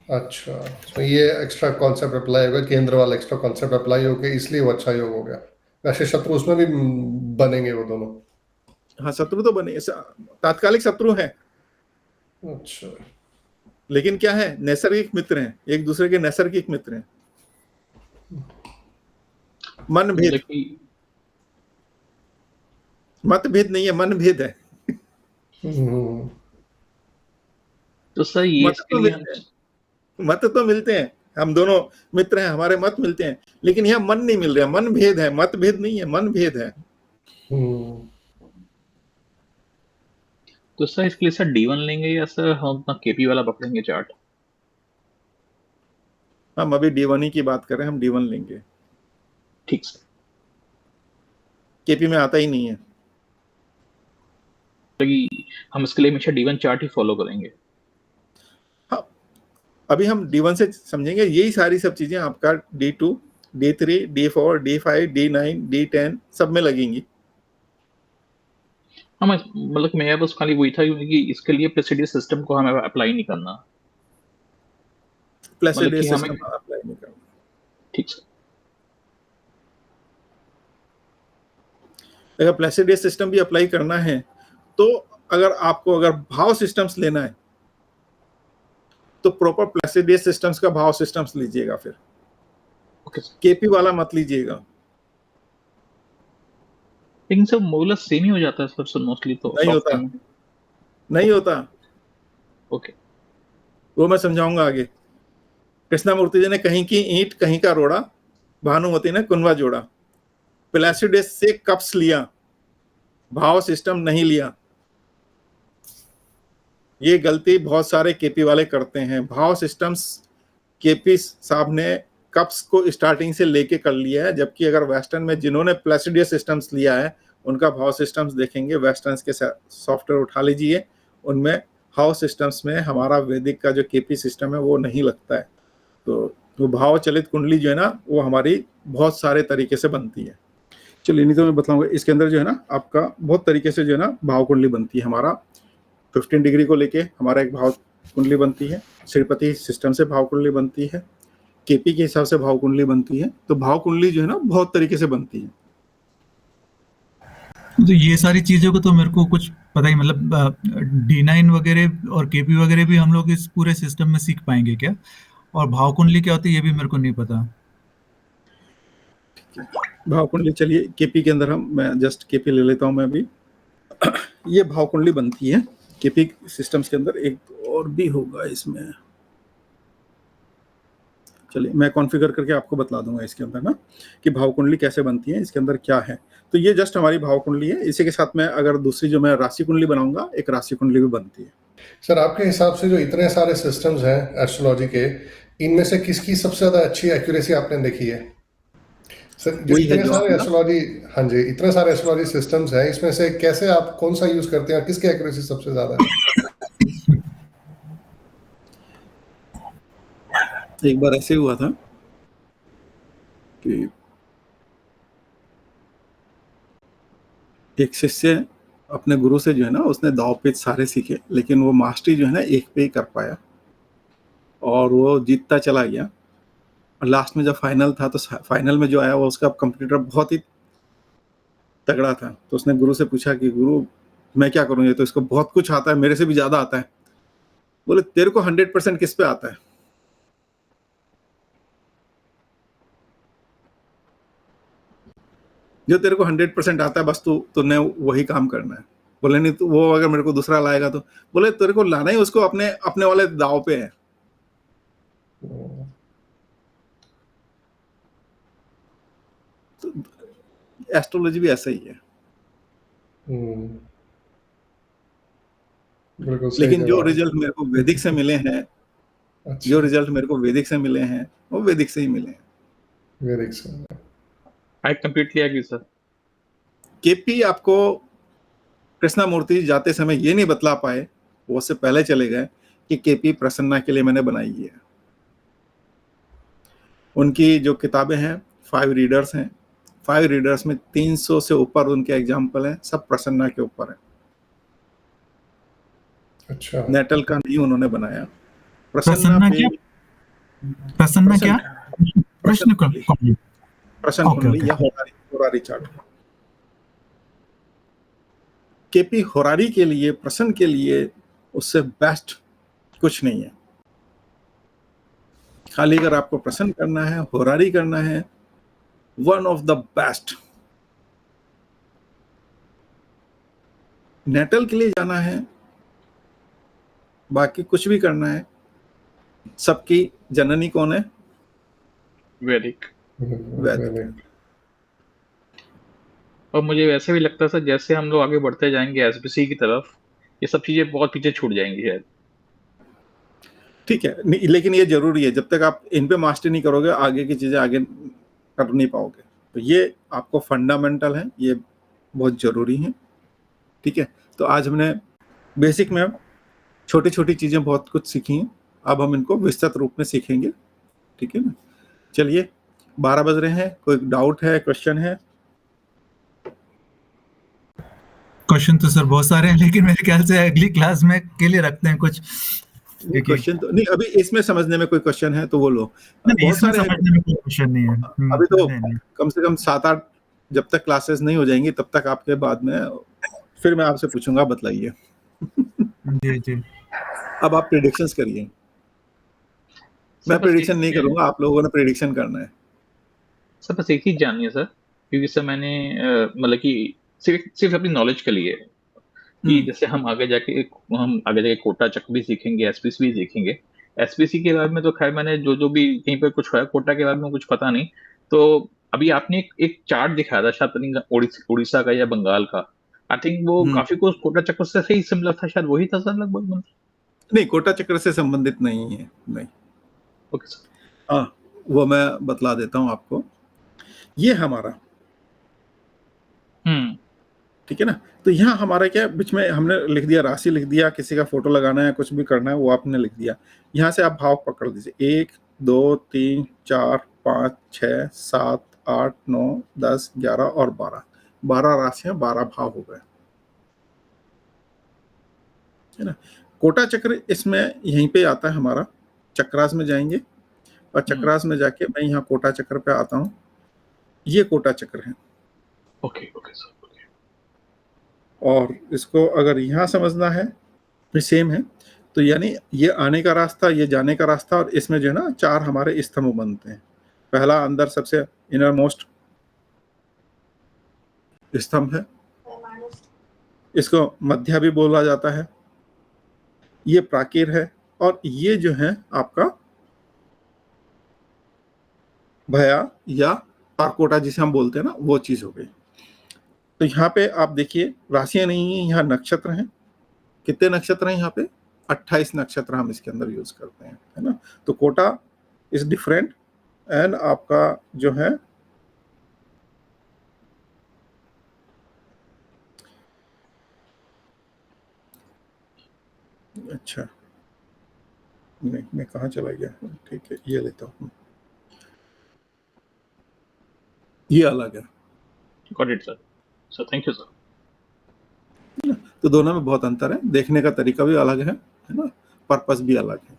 अच्छा, तो ये एक्स्ट्रा कॉन्सेप्ट अप्लाई होगा, केंद्र वाला एक्स्ट्रा कॉन्सेप्ट अप्लाई होगा, इसलिए वो अच्छा योग हो गया। वैसे शत्रु उसमें भी बनेंगे वो दोनों। हाँ, शत्रु तो बने, तात्कालिक शत्रु है। अच्छा, लेकिन क्या है? नैसर्गिक मित्र हैं, एक दूसरे के नैसर्गिक मित्र हैं। मन भेद, मतभेद नहीं है, मन भेद है। तो सर ये मत तो मिलते हैं, हम दोनों मित्र हैं, हमारे मत मिलते हैं, लेकिन यहाँ मन नहीं मिल रहा, मन भेद है, मतभेद नहीं है, मन भेद है। तो सर इसके लिए सर D1 लेंगे या सर हम अपना KP वाला पकड़ेंगे चार्ट? हम अभी D1 ही की बात कर रहे हैं, हम D1 लेंगे। ठीक सर। KP में आता ही नहीं है। हम इसके लिए हमेशा D1 चार्ट ही फॉलो करेंगे। हाँ, अभी हम D1 से समझेंगे, यही सारी सब चीजें आपका D2, D3, D4, D5, D9, D10 सब में लगेंगी। हाँ, मतलब मेरा बस खाली वही था कि इसके लिए प्लेसिडियस सिस्टम को हमें अप्लाई नहीं करना। प्लेसिडियस सिस्टम अप्लाई नहीं करना। ठीक सर। अगर प्लेसिडियस सिस्टम भी अप्लाई करना है तो अगर भाव सिस्टम्स लेना है तो प्रॉपर प्लेसिडियस सिस्टम्स का भाव सिस्टम्स लीजिएगा, फिर केपी वाला मत लीजिएगा। लेकिन सब मोलस सेम ही हो जाता है सबसे मोस्टली, तो नहीं होता। ओके, वो मैं समझाऊंगा आगे। कृष्णामूर्ति जी ने कहीं की ईंट कहीं का रोड़ा, भानुमति ने कुनवा जोड़ा। प्लेसिडियस से कप्स लिया, भाव सिस्टम नहीं लिया। ये गलती बहुत सारे केपी वाले करते हैं। भाव सिस्टम्स केपी साहब ने कप्स को स्टार्टिंग से लेके कर लिया है, जबकि अगर वेस्टर्न में जिन्होंने प्लेसिडियस सिस्टम्स लिया है उनका भाव सिस्टम्स देखेंगे, वेस्टर्न्स के सॉफ्टवेयर उठा लीजिए, उनमें भाव सिस्टम्स में हमारा वैदिक का जो केपी सिस्टम है वो नहीं लगता है। तो वो भाव चलित कुंडली जो है ना, वो हमारी बहुत सारे तरीके से बनती है। चलिए, नहीं तो मैं बताऊंगा। इसके अंदर जो है ना आपका बहुत तरीके से जो है ना भाव कुंडली बनती है। हमारा 15 डिग्री को लेके हमारा एक भाव कुंडली बनती है, श्रीपति सिस्टम से भाव कुंडली बनती है, केपी के हिसाब से भाव कुंडली बनती है। तो भाव कुंडली जो है ना बहुत तरीके से बनती है। तो ये सारी चीजों को तो मेरे को कुछ पता ही, मतलब D9 वगैरह और केपी वगैरह भी हम लोग इस पूरे सिस्टम में सीख पाएंगे क्या? और भाव कुंडली क्या होती है ये भी मेरे को नहीं पता। भाव कुंडली, चलिए केपी के अंदर मैं जस्ट केपी ले लेता हूं मैं अभी। ये भाव कुंडली बनती है केपी सिस्टम्स के अंदर। एक और भी होगा इसमें, चलिए मैं कॉन्फ़िगर करके आपको बतला दूंगा इसके अंदर ना कि भाव कुंडली कैसे बनती है, इसके अंदर क्या है। तो ये जस्ट हमारी भाव कुंडली है। इसी के साथ में अगर दूसरी जो मैं राशि कुंडली बनाऊंगा, एक राशि कुंडली भी बनती है। सर आपके हिसाब से जो इतने सारे सिस्टम्स हैं एस्ट्रोलॉजी के, इनमें से किसकी सबसे ज्यादा अच्छी एक्यूरेसी आपने देखी है? सर जो इतने सारे एस्ट्रोलॉजी, हाँ जी, इतने सारे एस्ट्रोलॉजी सिस्टम्स हैं, इसमें से कैसे आप कौन सा यूज करते हैं और किसकी एक्यूरेसी सबसे ज्यादा है? एक बार ऐसे हुआ था कि एक शिष्य अपने गुरु से जो है ना, उसने दाव पेच सारे सीखे, लेकिन वो मास्टरी जो है ना एक पे ही कर पाया और वो जीतता चला गया। और लास्ट में जब फाइनल था तो फाइनल में जो आया वो उसका कंप्यूटर बहुत ही तगड़ा था। तो उसने गुरु से पूछा कि गुरु मैं क्या करूं, ये तो इसको बहुत कुछ आता है, मेरे से भी ज्यादा आता है। बोले तेरे को 100% किस पे आता है? जो तेरे को 100% आता है बस तूने वही काम करना है। बोले नहीं तो वो अगर मेरे को दूसरा लाएगा तो, बोले तेरे को लाना ही उसको अपने अपने वाले दाव पे है। तो एस्ट्रोलॉजी भी ऐसा ही है। लेकिन जो रिजल्ट मेरे को वैदिक से मिले हैं, अच्छा। जो रिजल्ट मेरे को वैदिक से मिले हैं वो वैदिक से ही मिले हैं। वैदिक से। I completely agree sir. KP आपको कृष्णामूर्ति जाते समय ये नहीं बतला पाए, वो उससे पहले चले गए कि केपी प्रसन्ना के लिए मैंने बनाई है। उनकी जो किताबें हैं 5 रीडर्स हैं, 5 रीडर्स में 300 से ऊपर उनके एग्जाम्पल हैं, सब प्रसन्ना के ऊपर है। अच्छा। नेटल का नहीं उन्होंने बनाया। प्रसन्ना क्या? प्रसन्ना क्या? प्रश्न कुंडली या होरारी चार्ट। केपी होरारी के लिए, प्रसन्न के लिए उससे बेस्ट कुछ नहीं है। खाली अगर आपको प्रसन्न करना है, होरारी करना है, one of the best. Natal के लिए जाना है, बाकी कुछ भी करना है, सबकी जननी कौन है? वैदिक। वैदिक। और मुझे वैसे भी लगता था जैसे हम लोग आगे बढ़ते जाएंगे एसबीसी की तरफ, ये सब चीजें बहुत पीछे छूट जाएंगी शायद। ठीक है, लेकिन ये जरूरी है। जब तक आप इन पे मास्टरी नहीं करोगे, आगे की चीजें आगे कर नहीं पाओगे। तो ये आपको फंडामेंटल है, ये बहुत जरूरी है। ठीक है, तो आज हमने बेसिक में छोटी छोटी चीजें बहुत कुछ सीखी हैं, अब हम इनको विस्तृत रूप में सीखेंगे। ठीक है ना? चलिए 12 बज रहे हैं, कोई डाउट है, क्वेश्चन है? क्वेश्चन तो सर बहुत सारे हैं, लेकिन मेरे ख्याल से अगली क्लास में के लिए रखते हैं कुछ। क्वेश्चन तो नहीं, अभी इसमें समझने में कोई क्वेश्चन है तो वो लो। बहुत सारे समझने में कोई क्वेश्चन नहीं है अभी तो। कम से कम 7-8 जब तक क्लासेस नहीं हो जाएंगी तब तक आपके बाद में फिर मैं आपसे पूछूंगा, बतलाइए। जी जी। अब आप प्रेडिक्शंस करिए। मैं प्रेडिक्शन नहीं करूंगा, आप लोगों ने प्रेडिक्शन करना है। सर बस एक ही जाननी है सर, क्योंकि सर मैंने मतलब कि सिर्फ अपनी नॉलेज के लिए कि जैसे हम आगे जाके कोटा चक्र भी सीखेंगे, एसपीसी भी सीखेंगे। एसपीसी के बारे में तो खैर मैंने जो भी कहीं पर कुछ है, कोटा के बारे में कुछ पता नहीं। तो अभी आपने एक चार्ट दिखाया था शायद उड़ीसा का या बंगाल का, आई थिंक वो काफी कुछ कोटा चक्र से सही सिमिलर था, शायद वही था सर लगभग। नहीं, कोटा चक्र से संबंधित नहीं है, नहीं। Okay sir. हाँ, वो मैं बतला देता हूँ आपको। ये हमारा ठीक है ना? तो यहाँ हमारा क्या, बीच में हमने लिख दिया, राशि लिख दिया, किसी का फोटो लगाना है, कुछ भी करना है वो आपने लिख दिया। यहाँ से आप भाव पकड़ दीजिए, 1 2 3 4 5 6 7 8 9 10 11 और 12 राशियां, 12 भाव हो गए, है ना? कोटा चक्र इसमें यहीं पे आता है हमारा। चक्रास में जाएंगे और चक्रास में जाके मैं यहाँ कोटा चक्र पे आता हूँ। ये कोटा चक्र है। Okay sir. और इसको अगर यहाँ समझना है तो सेम है। तो यानी ये आने का रास्ता, ये जाने का रास्ता, और इसमें जो है ना 4 हमारे स्तंभ बनते हैं। पहला अंदर सबसे इनर मोस्ट स्तंभ है, इसको मध्या भी बोला जाता है, ये प्राकीर है, और ये जो है आपका भया या पारकोटा जिसे हम बोलते हैं ना, वो चीज हो गई। तो यहाँ पे आप देखिए राशियां नहीं है, यहाँ नक्षत्र हैं। कितने नक्षत्र हैं यहाँ पे? 28 नक्षत्र हम इसके अंदर यूज करते हैं, है ना। तो कोटा इज डिफरेंट एंड आपका जो है अच्छा, नहीं मैं कहाँ चला गया, ठीक है ये लेता हूँ, ये अलग है। Got it sir, so thank you sir. तो दोनों में बहुत अंतर है, देखने का तरीका भी अलग है ना, पर्पस भी अलग है।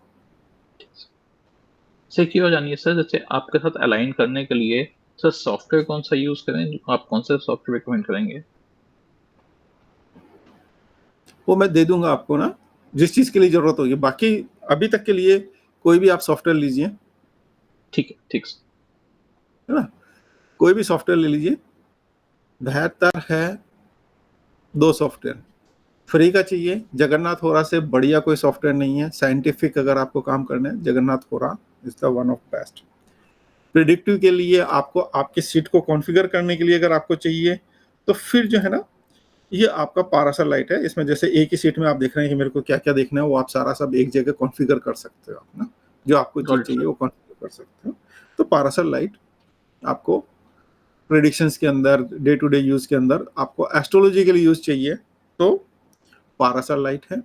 सर क्यों जानिए सर, जैसे आपके साथ अलाइन करने के लिए सर सॉफ्टवेयर कौन सा यूज करें, आप कौन सा सॉफ्टवेयर रिकमेंड करेंगे? वो मैं दे दूंगा आपको ना, जिस चीज के लिए जरूरत होगी। बाकी अभी तक के लिए कोई भी आप सॉफ्टवेयर लीजिए, ठीक है, ठीक है ना, कोई भी सॉफ्टवेयर ले लीजिए। बेहतर है 2 सॉफ्टवेयर फ्री का चाहिए, जगन्नाथ होरा से बढ़िया कोई सॉफ्टवेयर नहीं है। साइंटिफिक अगर आपको काम करना है, जगन्नाथ होरा is the one of best. Predictive के लिए आपको आपके सीट को कॉन्फ़िगर करने के लिए अगर आपको चाहिए, तो फिर जो है ना, ये आपका पारासर लाइट है। इसमें जैसे एक ही सीट में आप देख रहे हैं कि मेरे को क्या क्या देखना है, वो आप सारा सब एक जगह कॉन्फ़िगर कर सकते हो, ना जो आपको चीज चाहिए वो कॉन्फ़िगर कर सकते हो। तो पारासर लाइट आपको प्रेडिक्शंस के अंदर, डे टू डे यूज के अंदर, आपको एस्ट्रोलॉजी के लिए यूज चाहिए तो पारासर लाइट है,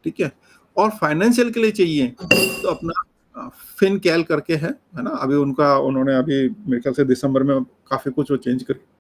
ठीक है। और फाइनेंशियल के लिए चाहिए तो अपना फिन कैल करके है ना, अभी उन्होंने अभी मेरे ख्याल से दिसंबर में काफी कुछ वो चेंज